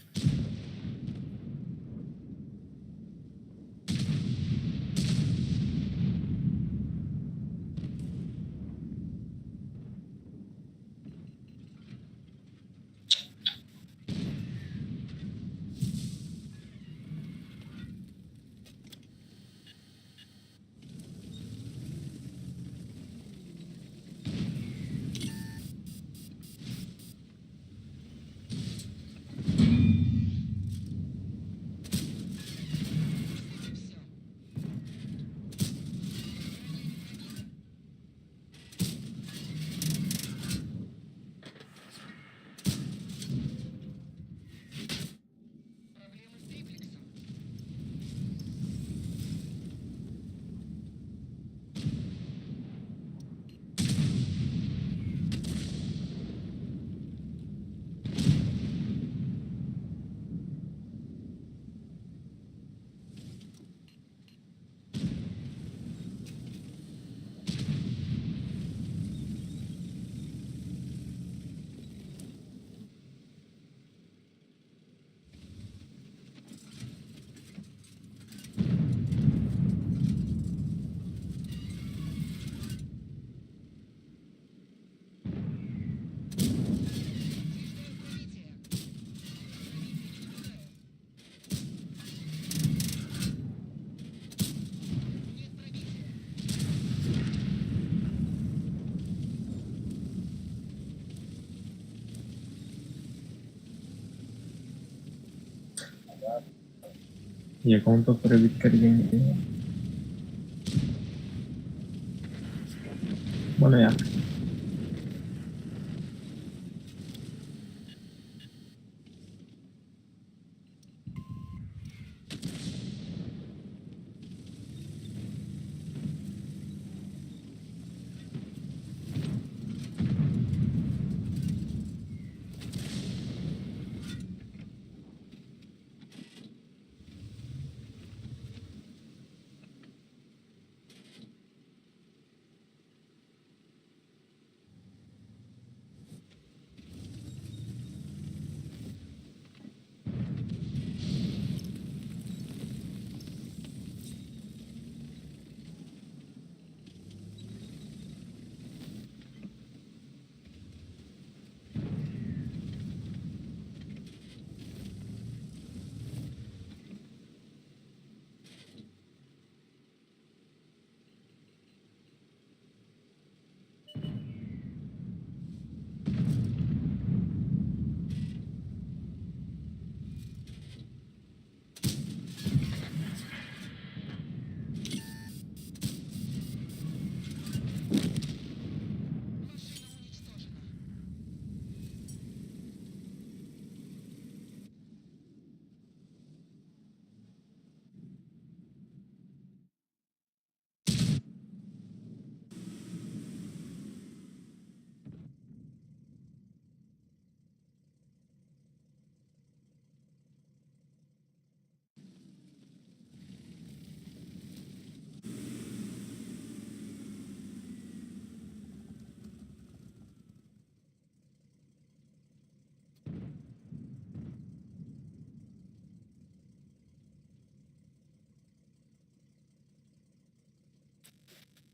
ये अकाउंट तो प्रवित कर देंगे बोलो यार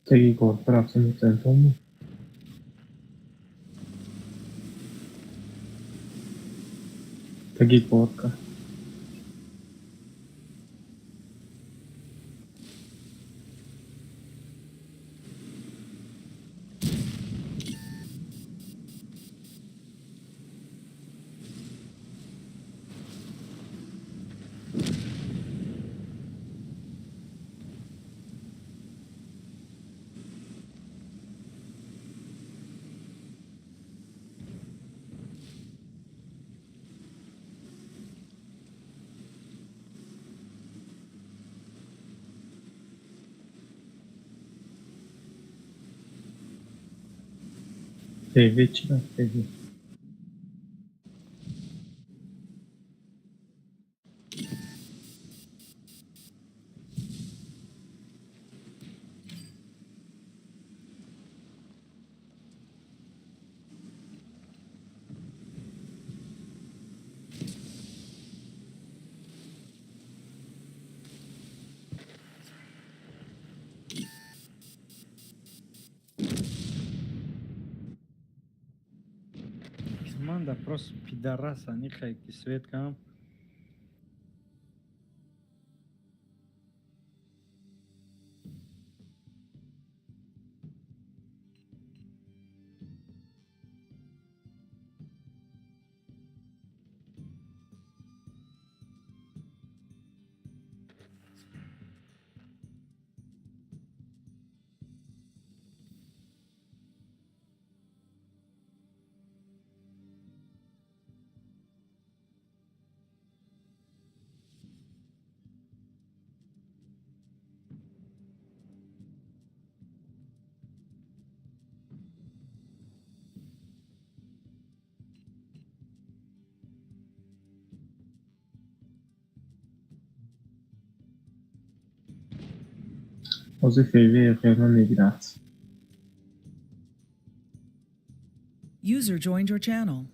Tagy korku rafting centrum. Tagy korka. TV چی رفت TV؟ Man da просто пидораса, нехай свет кам. Ozi TV خیلی نمیگیرد. User joined your channel.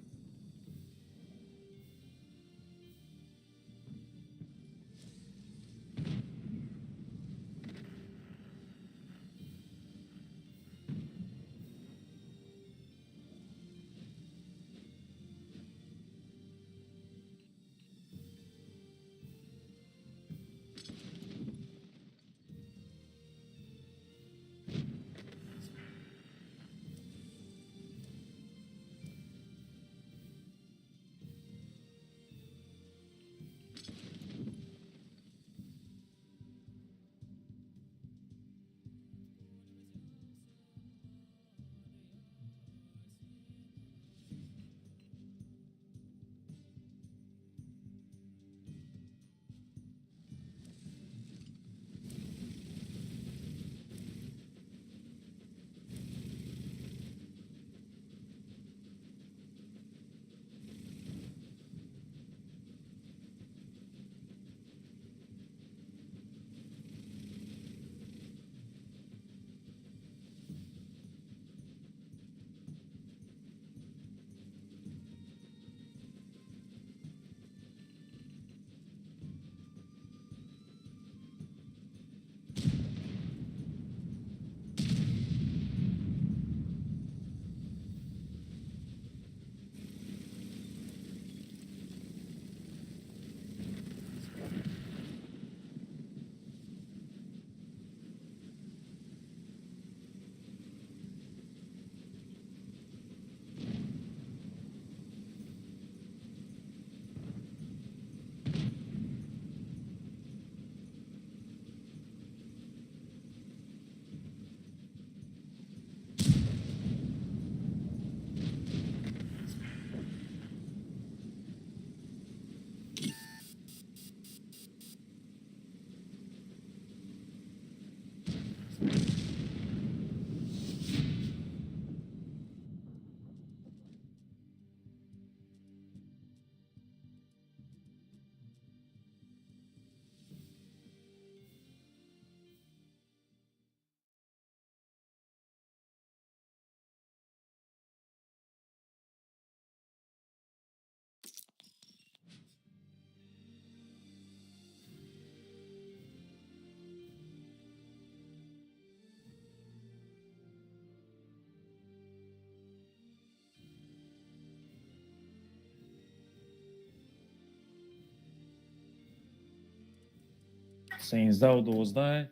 13 و 12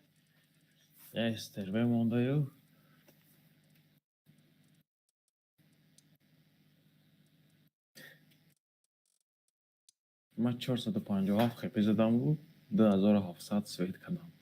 یه استربه مونده یو من 457 خیپی زدم و 2700 سوید کردم.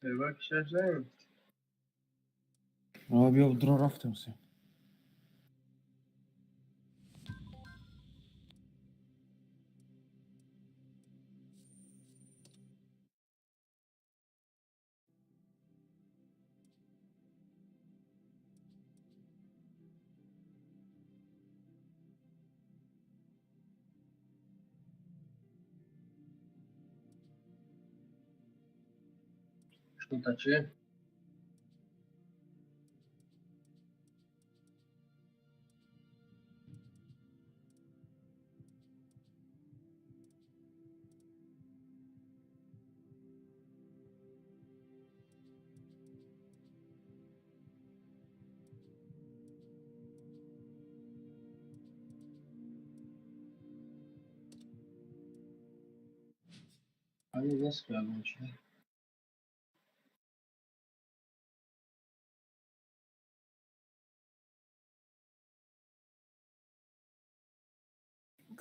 سرور پیشش زنیم. بیا درو رفتیم سیم. Что-то че? Они несколько обучили.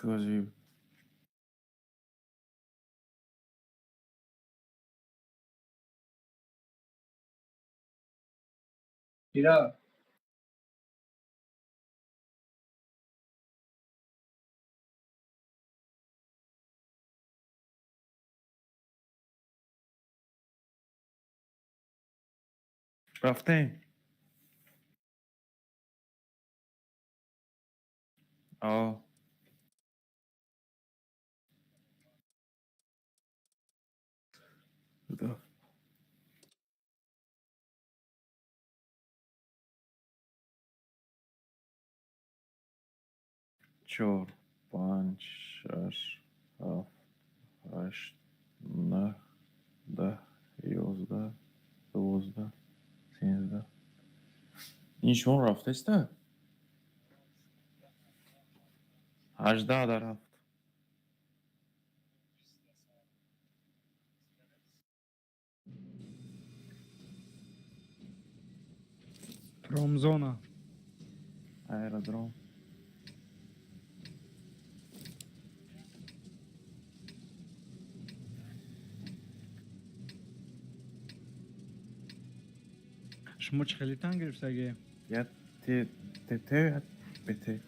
Козі. Ира, رفتیم. آه. دا. 4 5 6 7 8 9 10 11 12 13 این شما رفته است؟ 18 در رفت. Промзона. Аэродром. شما چه خیلی تنگ گرفت اگه؟ Я ته بته.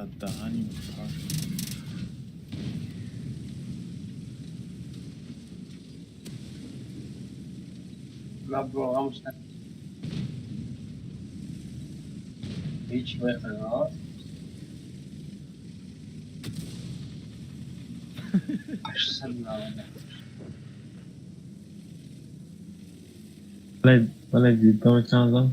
اومد دهنی متر. من واقعا مشتاق هیچ بخواه احسن نامه ولی دیدم چند زن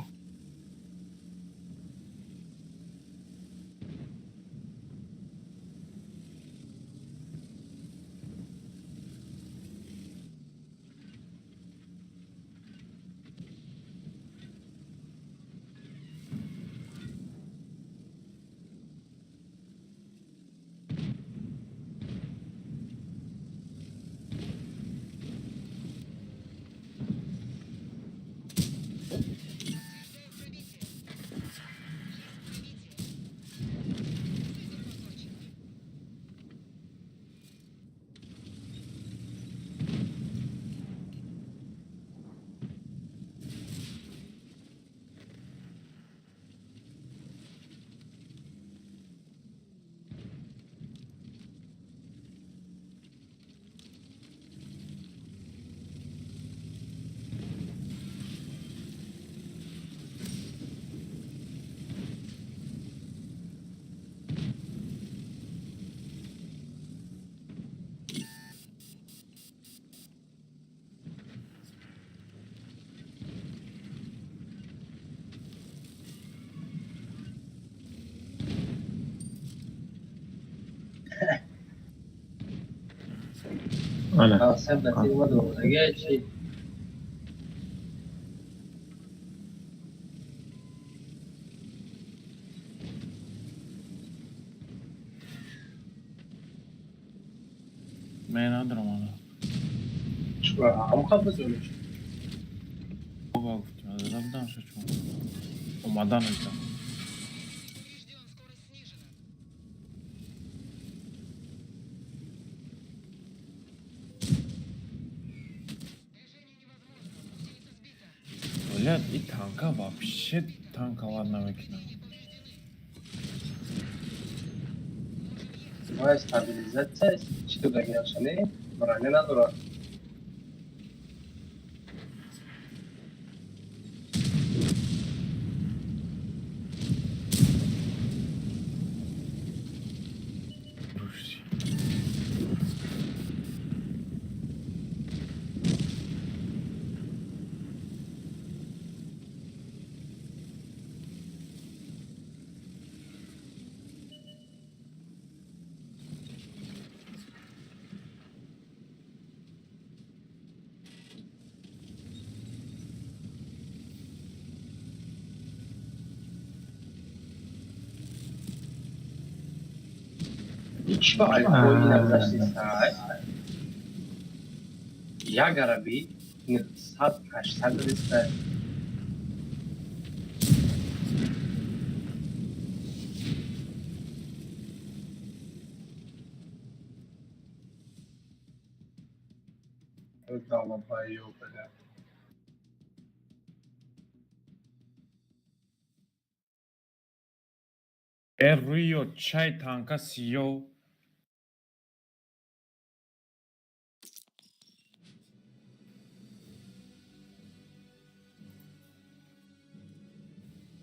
آره قاسم نتیجه ما دوزگه چی من ندارم آنها چرا هم خواب بزنش بابا گفتیم از adam dansa چون اومدن ایتا Блядь, и танка вообще танковать навыкина. ما استابیلیزه چی تو بگیرم شنه برانه نداره Руши. هیچ با الکوی نگذاشتی سای یا عربی 900 800 لیسته داما بایو بده روی چای تانکا سیو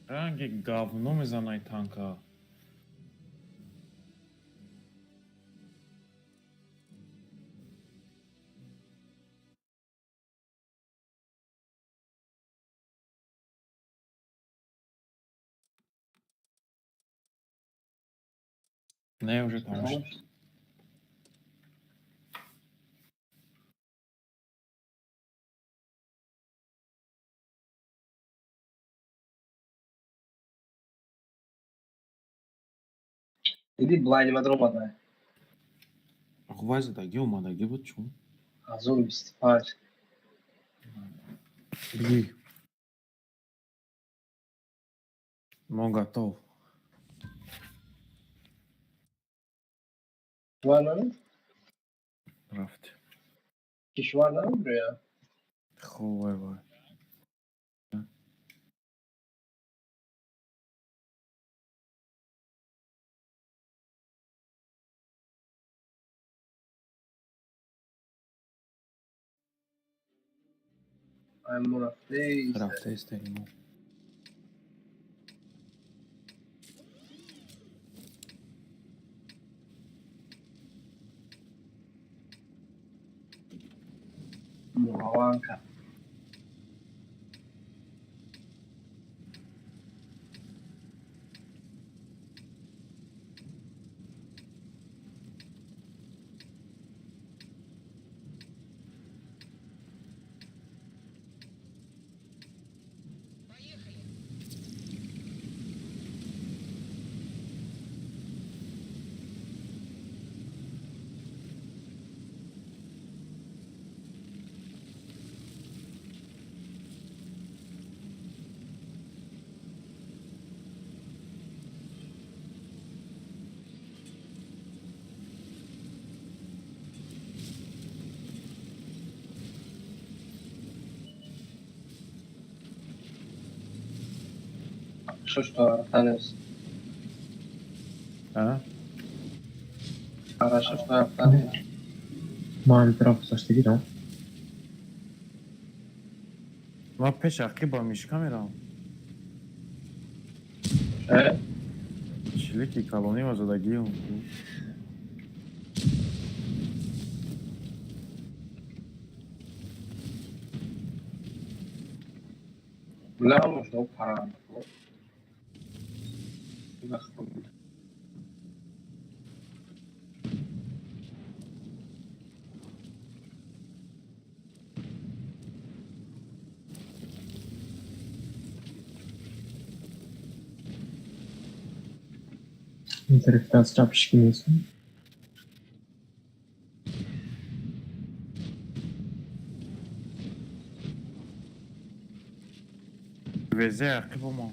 رنگ говно میزنه تانکا не уже там что دیدی بلایند من در اومده غوازدagi اومدگی بود چون از اون 25 беги но готов کشور نمید رفت کشور نمید رویا خوبه وای اما رفته رفته استقیمون. موانکا شش تا رفتن است. ها؟ آره شش تا رفتن است. ما هم طرف ساشتی دیدم. ما پیش اقی با میشکا میرم. اه؟ چلیکی کالونی و زدگی هم. لا مش هو حرام. بخون. این طرف دست چپش کی نیست. وزه اقی با ما.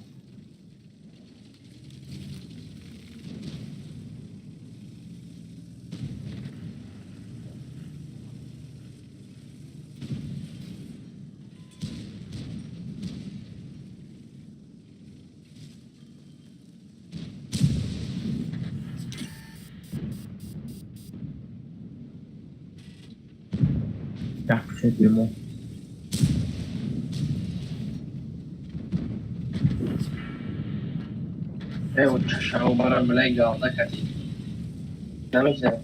ده شد به ما. اه و چشم برام ملاقي قاعدة كتير. نمیشه.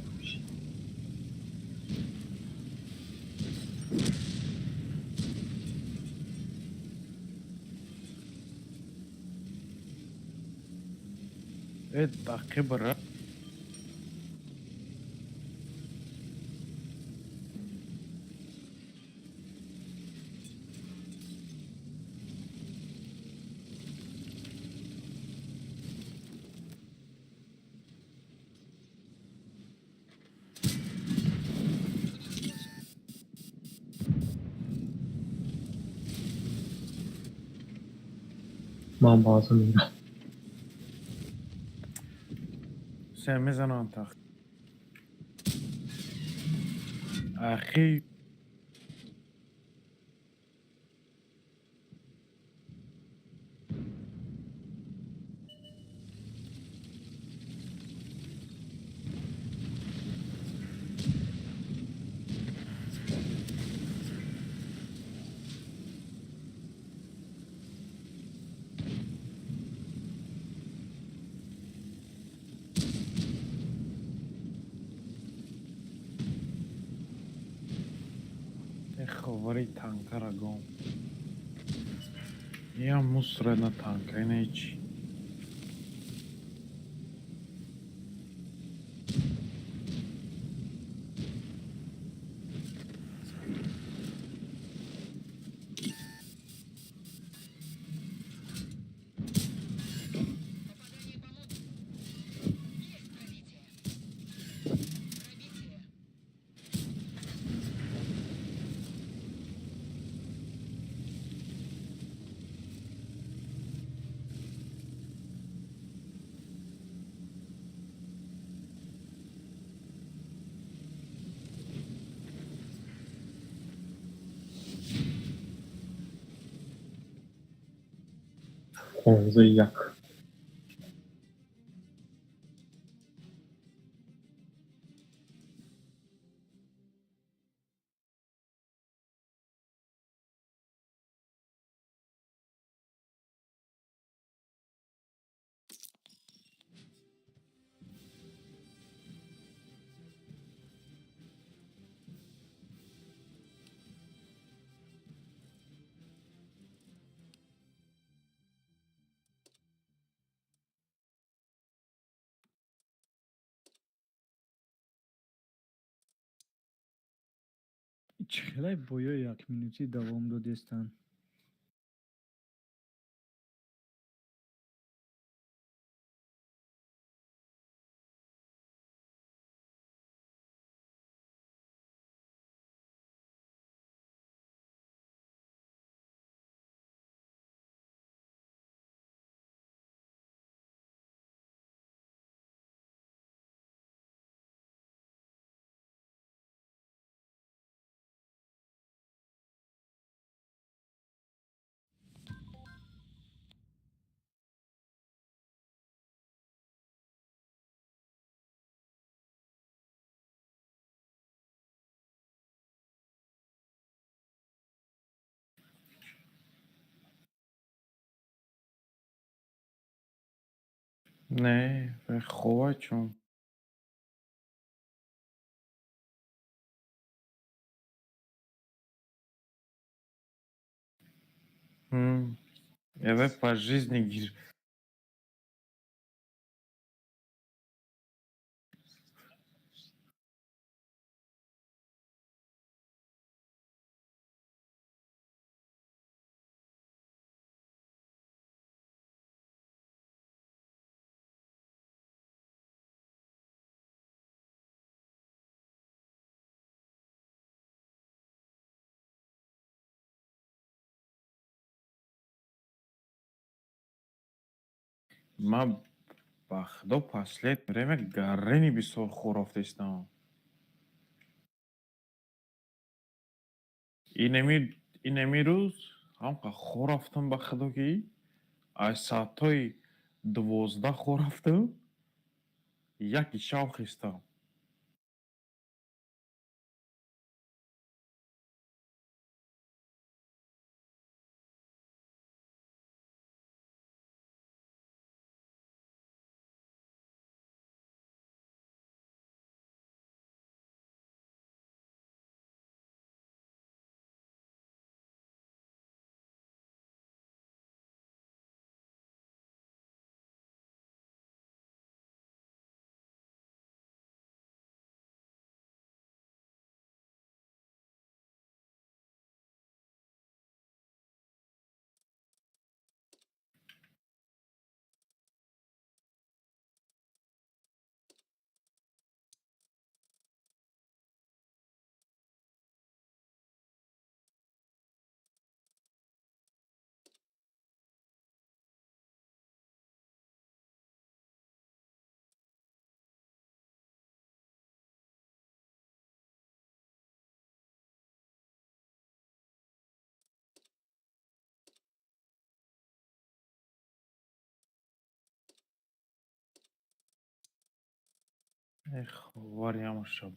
اقی برا. ما هم بازو میرم. سه میزنم تخت. اخی خواری تانکر اگم. یا مصر نه تانکر نه چی. خونزه یک. чхелай боё 1 минутӣ давом додестанд. Не, хова чун. Давай по жизни гир. Ма ба худо последнее время гаррени бисёр хӯроф дестам. Инами рӯз ҳамқа хӯрафтам ба худо ки аз соатҳои 12 хӯрафтам, 1 шаб хистам. Эх, варям шаб.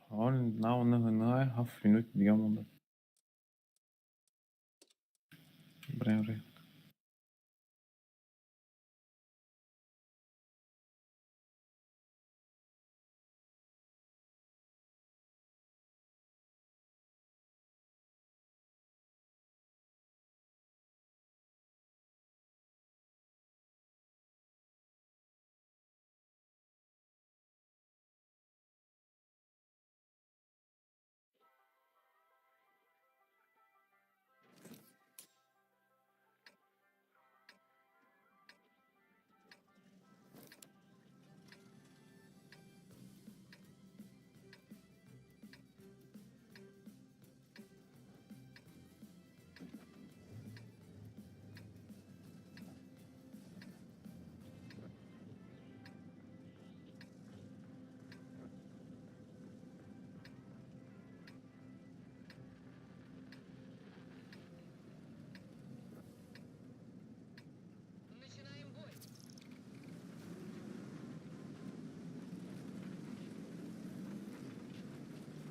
Он на 7 минут дига монда. Бре.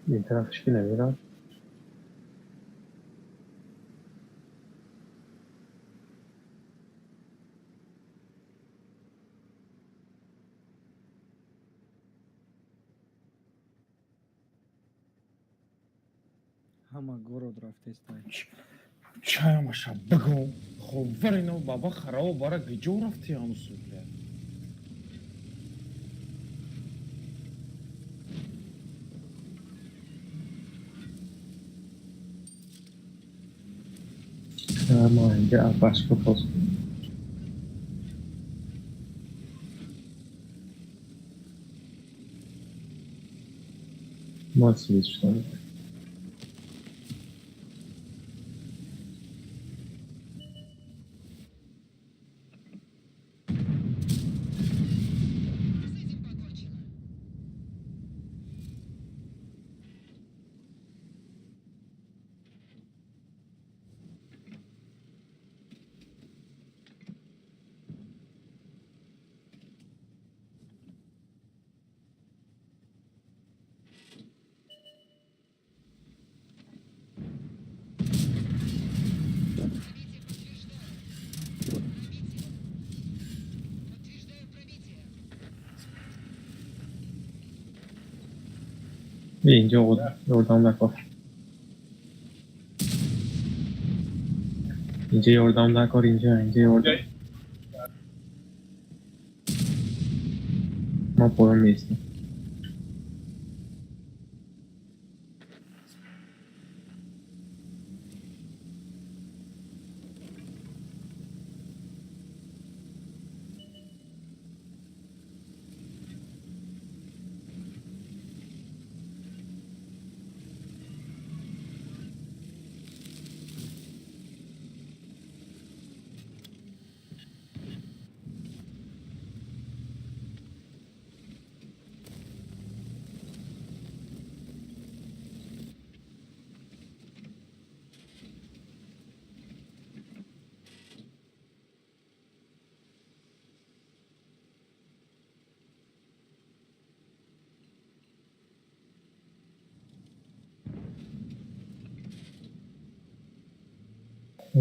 این طرفش که نمیرم. Ҳама город рафтестай. Чаймаша бигом. Хоб варино баба хараб бара гиҷо рафти амсу. ما اینجا اولش باز ما سویچ کنیم. اینجا یوردام نکن. اینجا یوردام نکن. اینجا یوردام. ما پرم نیستیم.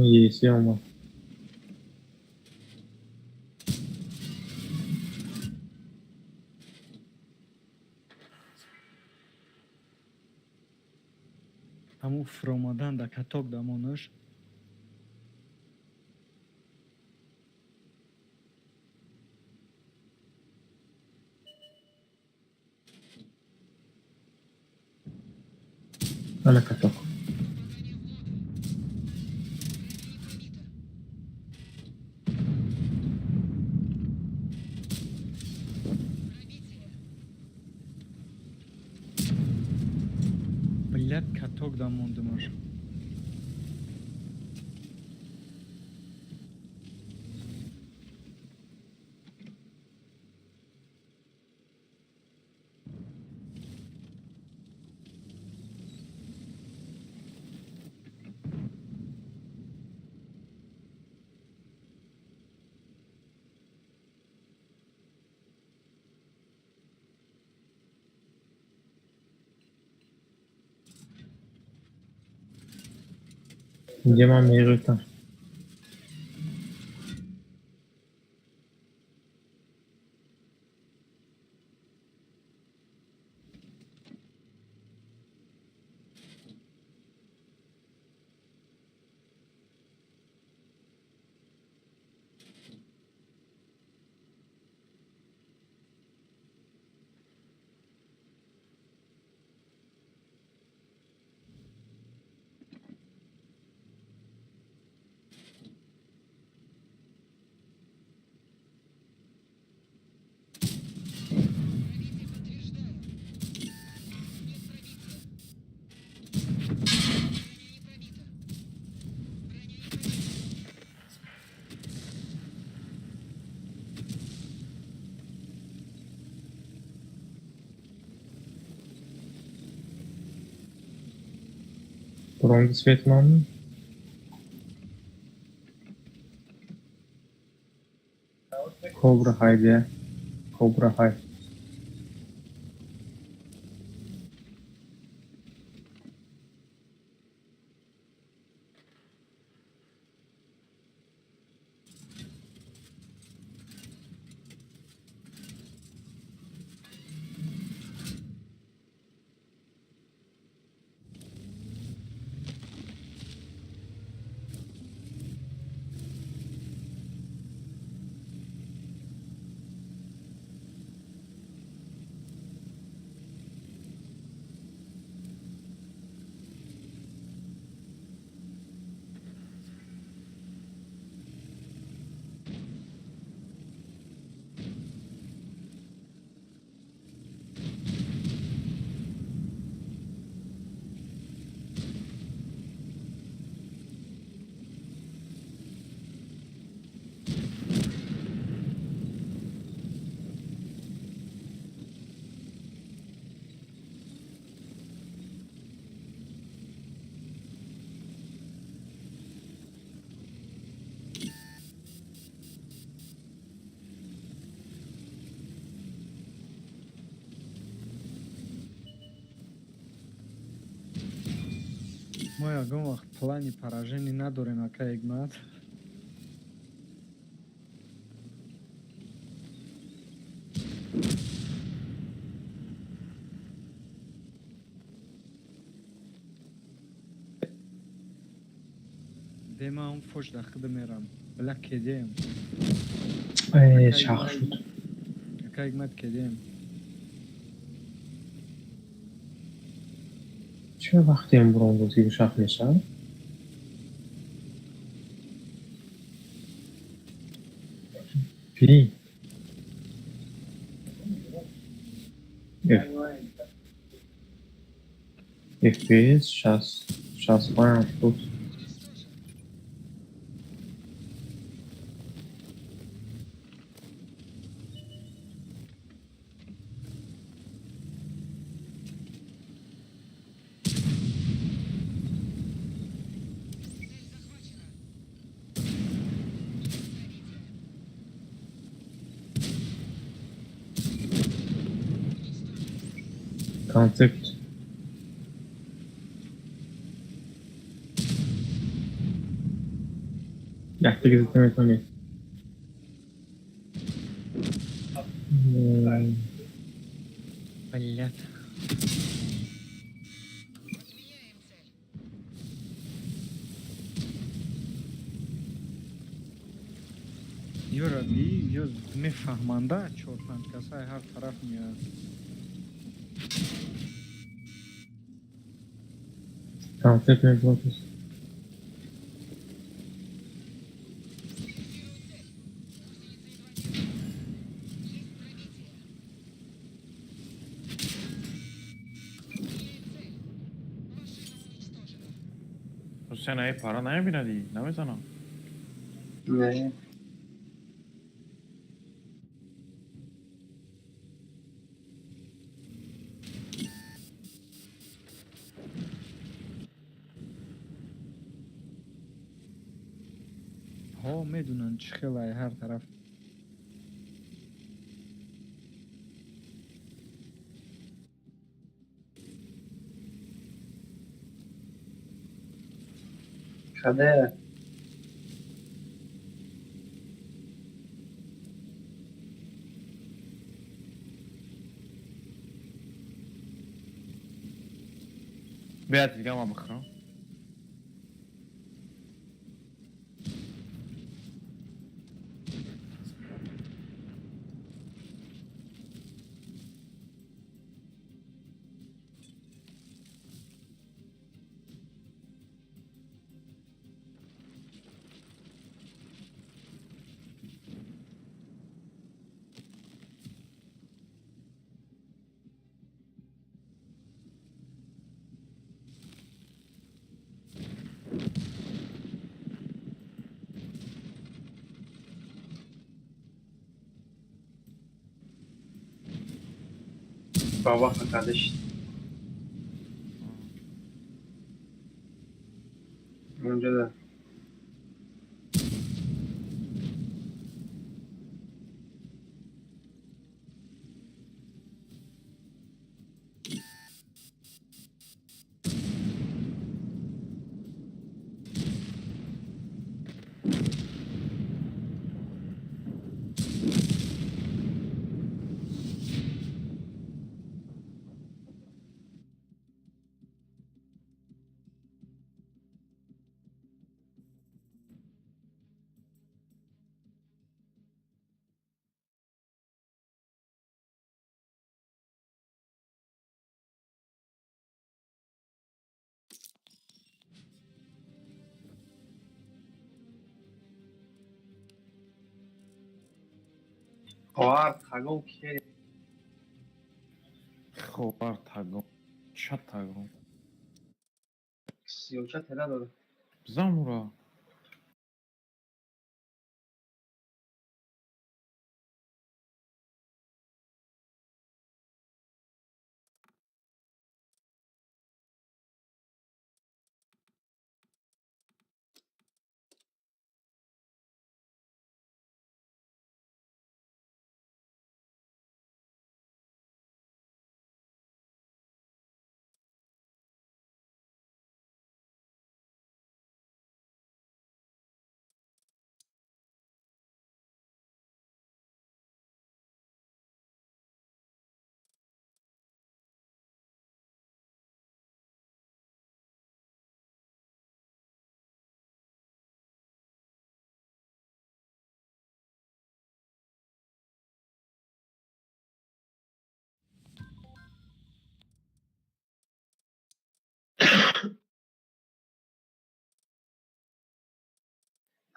یسی اومد. همون فرامادن در کتاک دمانش انا کتاک. Блядь, каток дамондимаш. اینجا من میگفتم Bronze свет мамы. Cobra High there. Cobra High. мо ягон вақт плани поражение надорем, ака Ҳикмат. Дема он фош дахида мерам. Била кедем. شاخ شد. Ака Ҳикмат кедем. چه وقتی هم برون بازی شاخ میشه؟ پی FPS 65 بود. Концепт. Yakta gözetlemek önemli. Блядь. Юра, ё мефаҳманда 4-5 касаи ҳар тараф меяд. Концепт не блокирует. حسین ای پارا نمیبیندی نمیزنم نه ҳо медунанд чӣ хелае ҳар тараф. کده بیاد دیگه ما بخورم بابا kardeş. Önce de Ağır tagım ki خب تگم چه تگم siyoça tela dolu. زمورا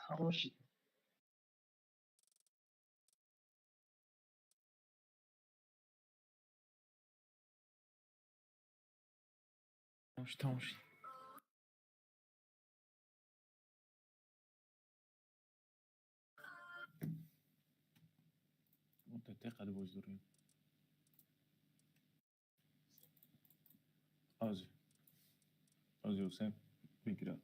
Хороший. Tamam. Unta teqad bozduruyor. Az sen بگیرم.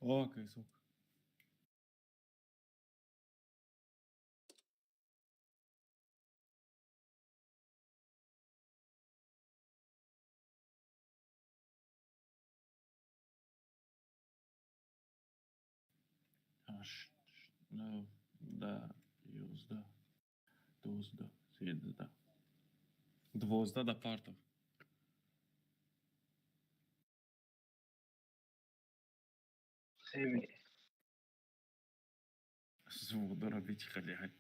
اوکی سوق. هشت 9 10 11 12 13 12 da partov. خیلی. звук дара бич خیلی حد.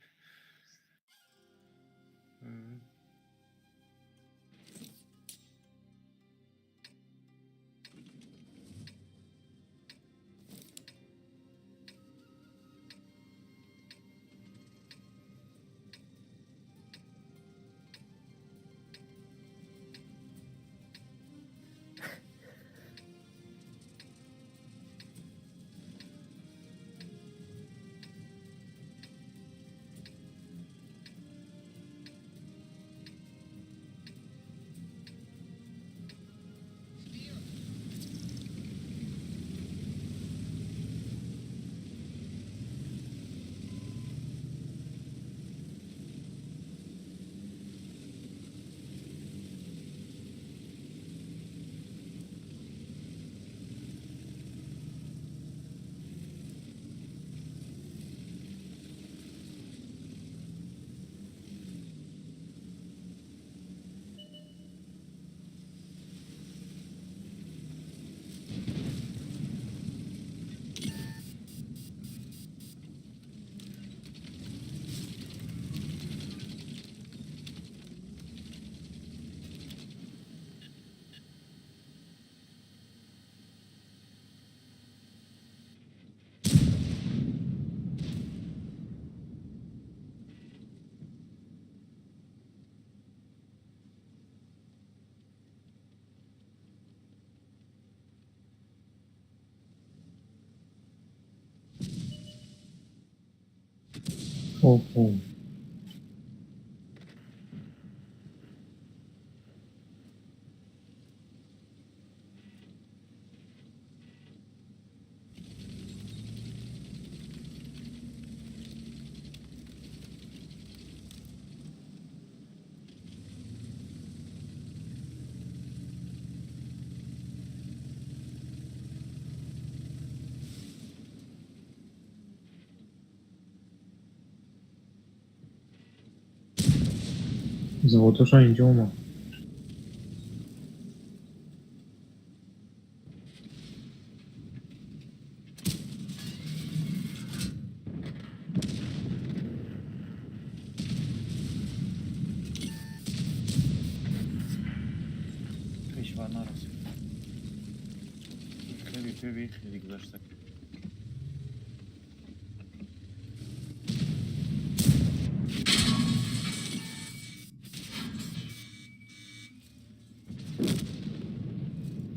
اوه. زواتش اینجا اومد. کشور نرسید. خیلی گذشته.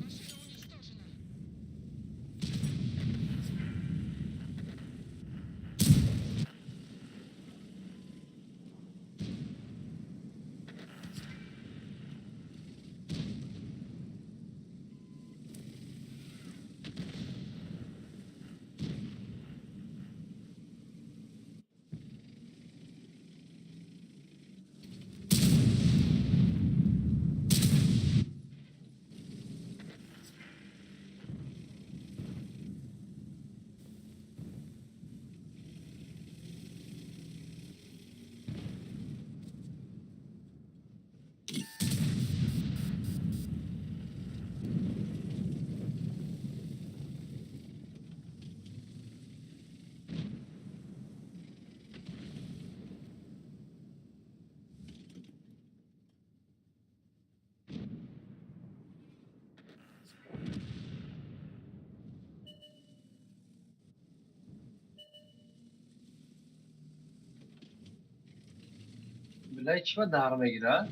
Машина уничтожена. Sila چی باید در بگیره؟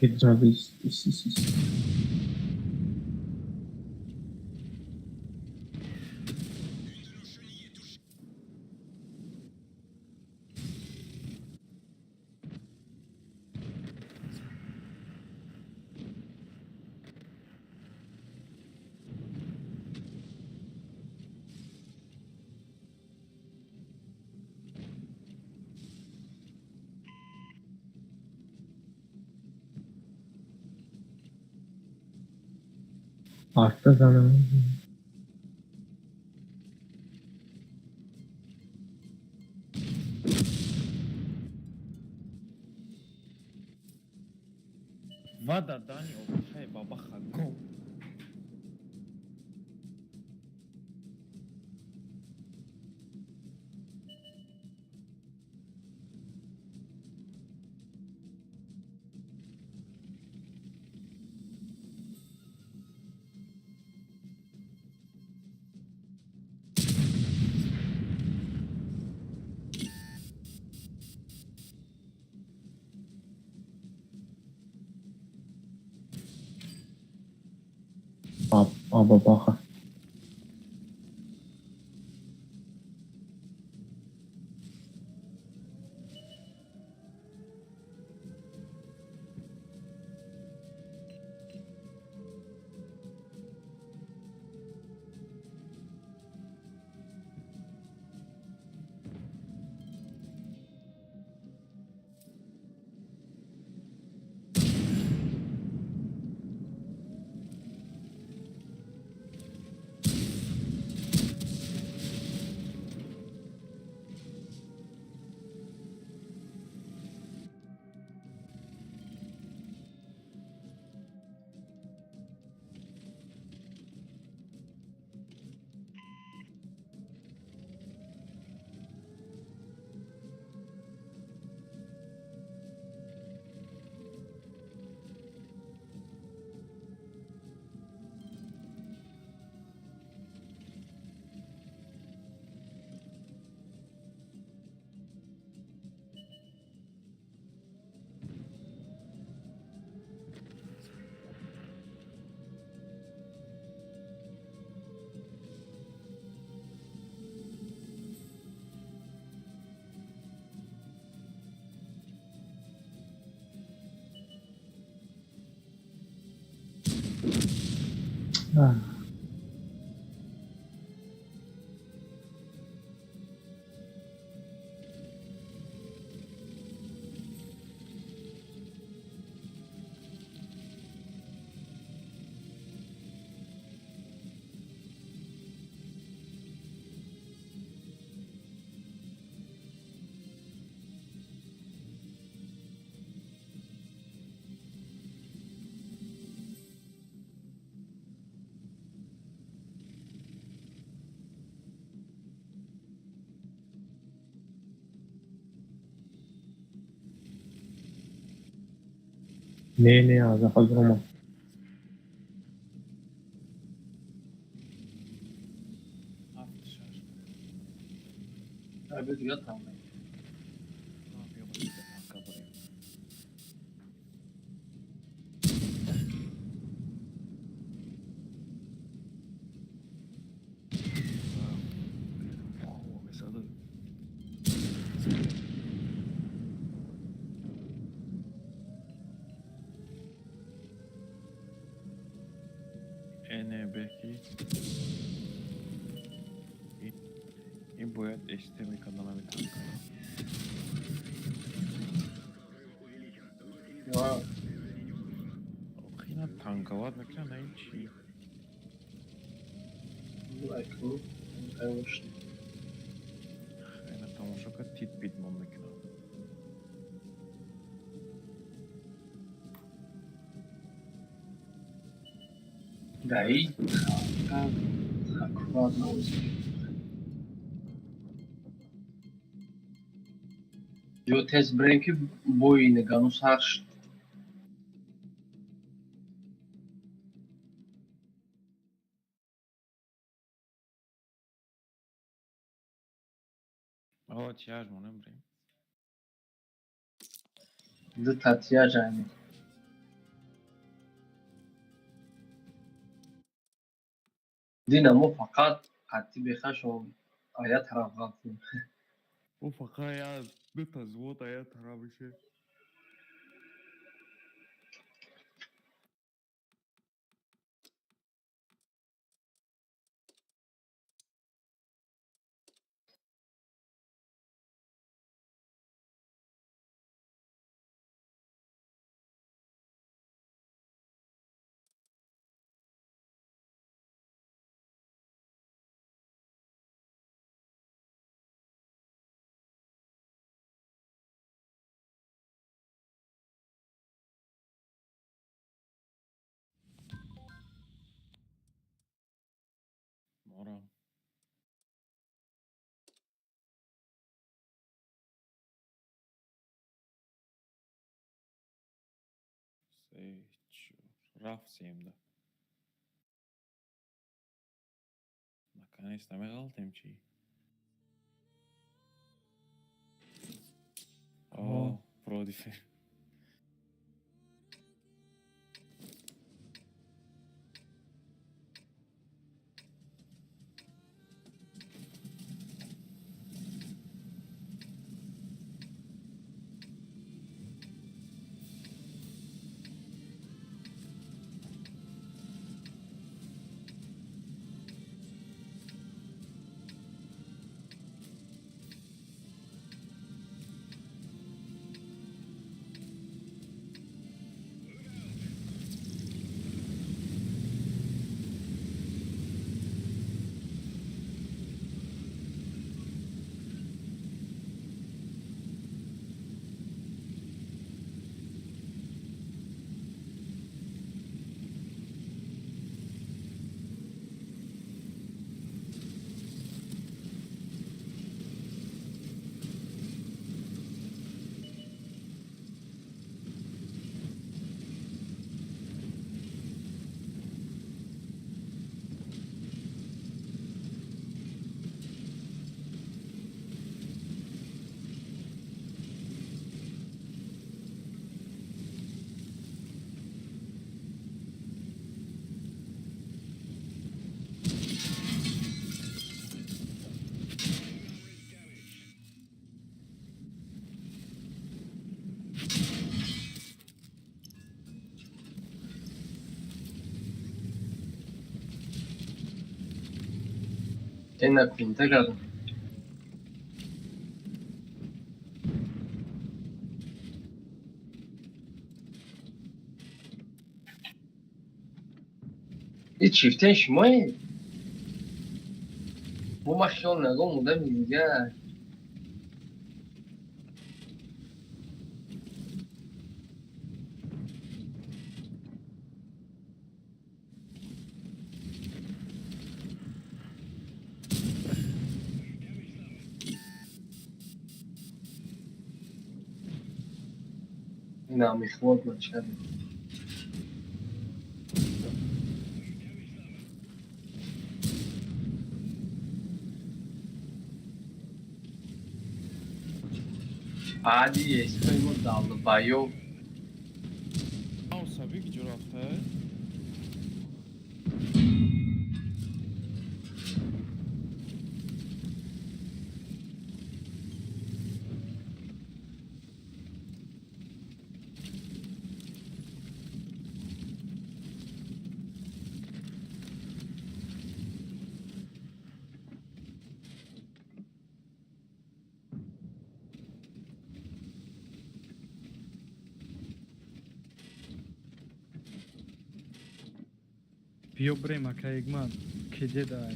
Que droga isso. Artta zaman. Vada Dani okhay baba khago. Aba baxa. Ah. Ne az hazırım. After. Abi diyor tamam. Ne yapıyor bu işte kanka buraya? Mesela belki این باید اشتباه کنم میتونم Wow. خیلی تنگوات میکنه این چی Like who? Конечно. خیلی تماشا که تیت بیت ما میکنم Daí, acordado não sei. Eu tez branco boi negando sarç. تیاج مونه بریم. De tatya yani. Dinamo fakat قطعی بخشم آیا طرف قطعی او فقط یا دو تا زوت یا ترا بشه. مارا. سه رفت سیمده. Наконец-то ми галтем чи. О, продифер. اینا کنته کردم این چیفته شمایی bu ma خیال نگاه موده میگه اینا میخواد من چه عادی اسمی ما دالو بایو او سبی کی جو رفته؟ Bio brema kaigman kede dai.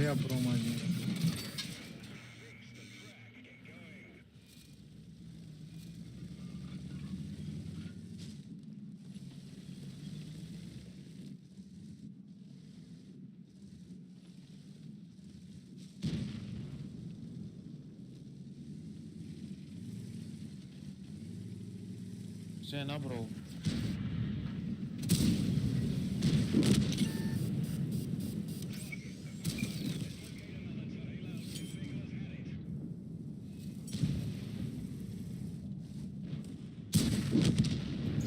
بیا برو Sen bro.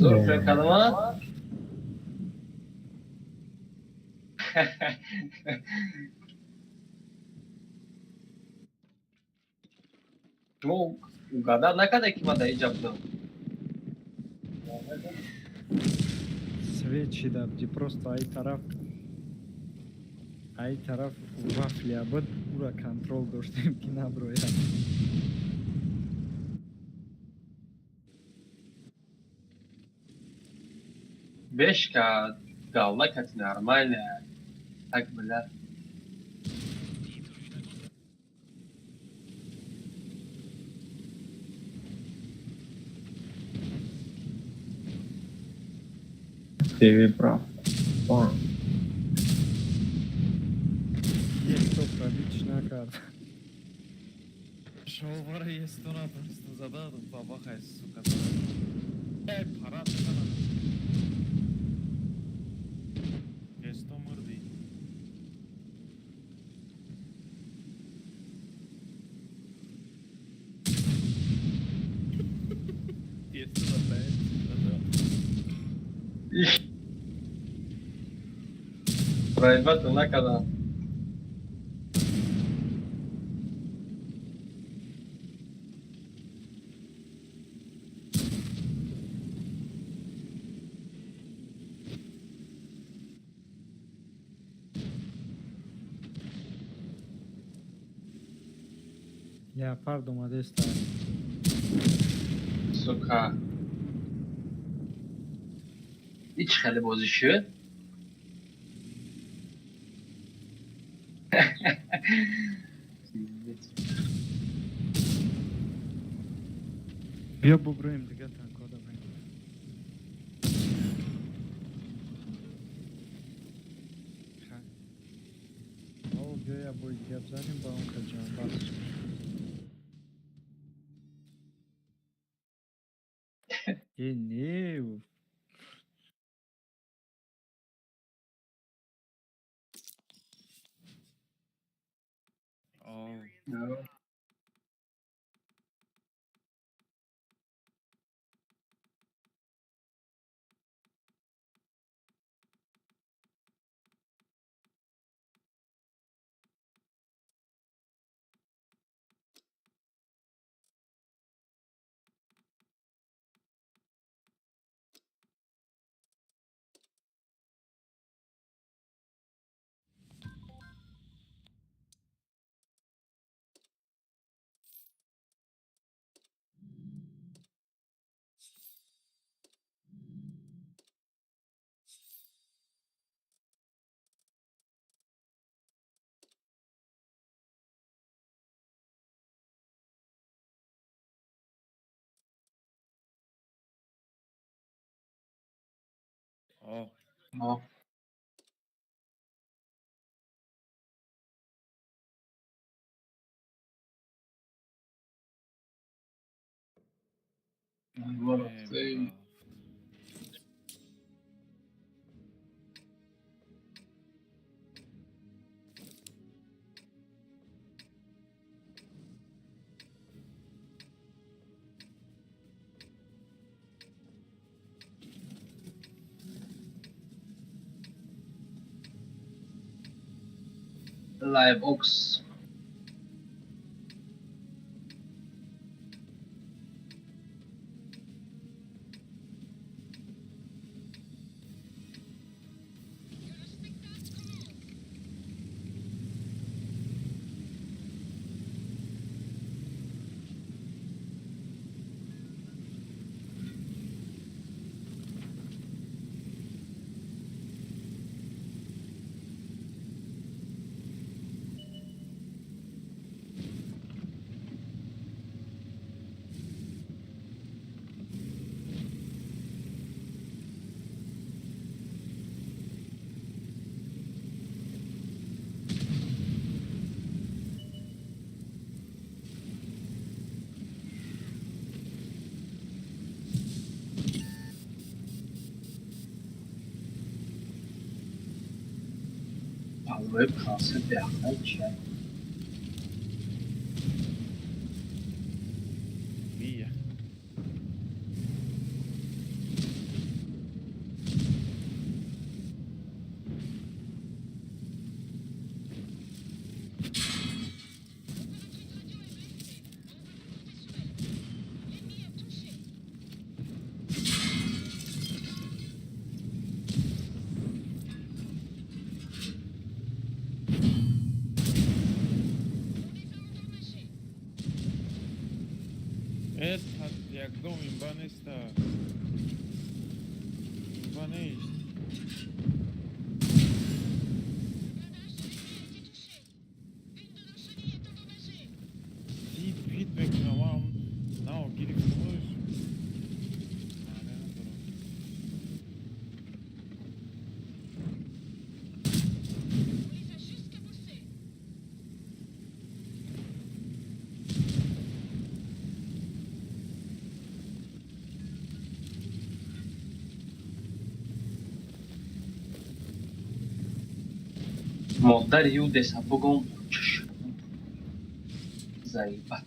زور فرقدما Ну, угадал на kada kima da icaptım. свет чида ди просто ай тараф вафли абад ура контрол доштем ки наброяд. 5K galakati нормально. Так, бля. ТВ прав. О, Есть то пробить накард. Шоувара есть то на просто зададым бабахай, сука. Эй, парад sana. Gesto mırdı. Yetti da ben. Проебать на kada. Leopard اومده است. Сука. Hiç خیلی بازیشه. بیا ببریم دیگه تنکادا بریم. او بیا یا باید گپ زنیم با اون کجان بس. نه Oh. Oh. No. Bueno, sí. Live Ox. ويب كاسل بيحتاج شيء. Via. Этот jak dom imbanista. Imbanista. Feedback não, gidip duruyoruz. مادر یو دسا بگم چشم زیبت.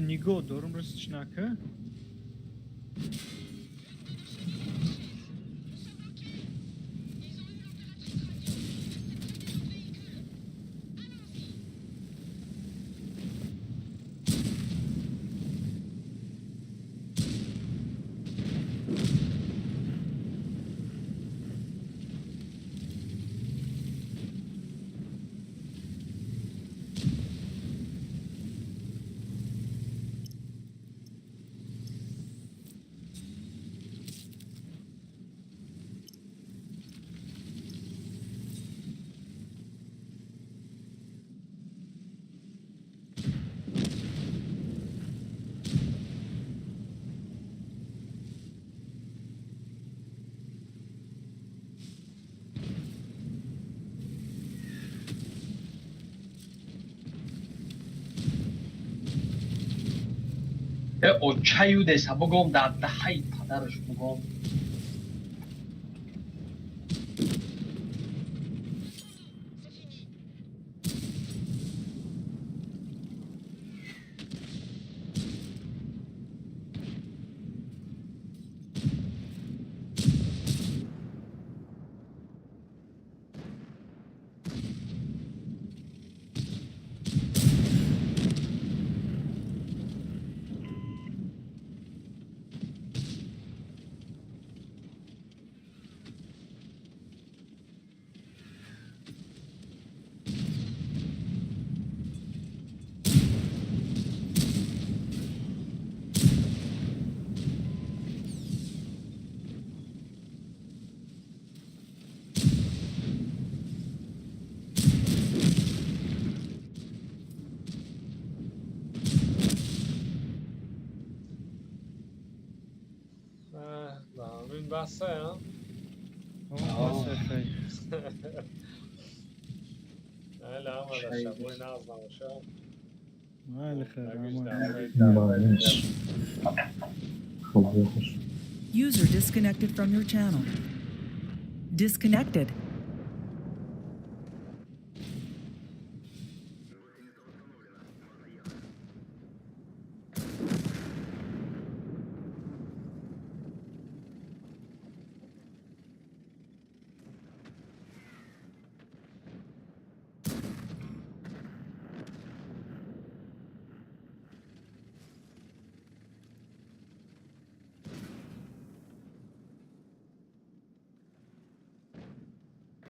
Nigo دارم رستش نکه؟ اوچه یو دسا بگم در دهی پدرش بگم. این بحثه ها؟ بس خیلی نه آمده شبوی ناز نموشه مال خیر معلش خوب خوش. User disconnected from your channel. Disconnected.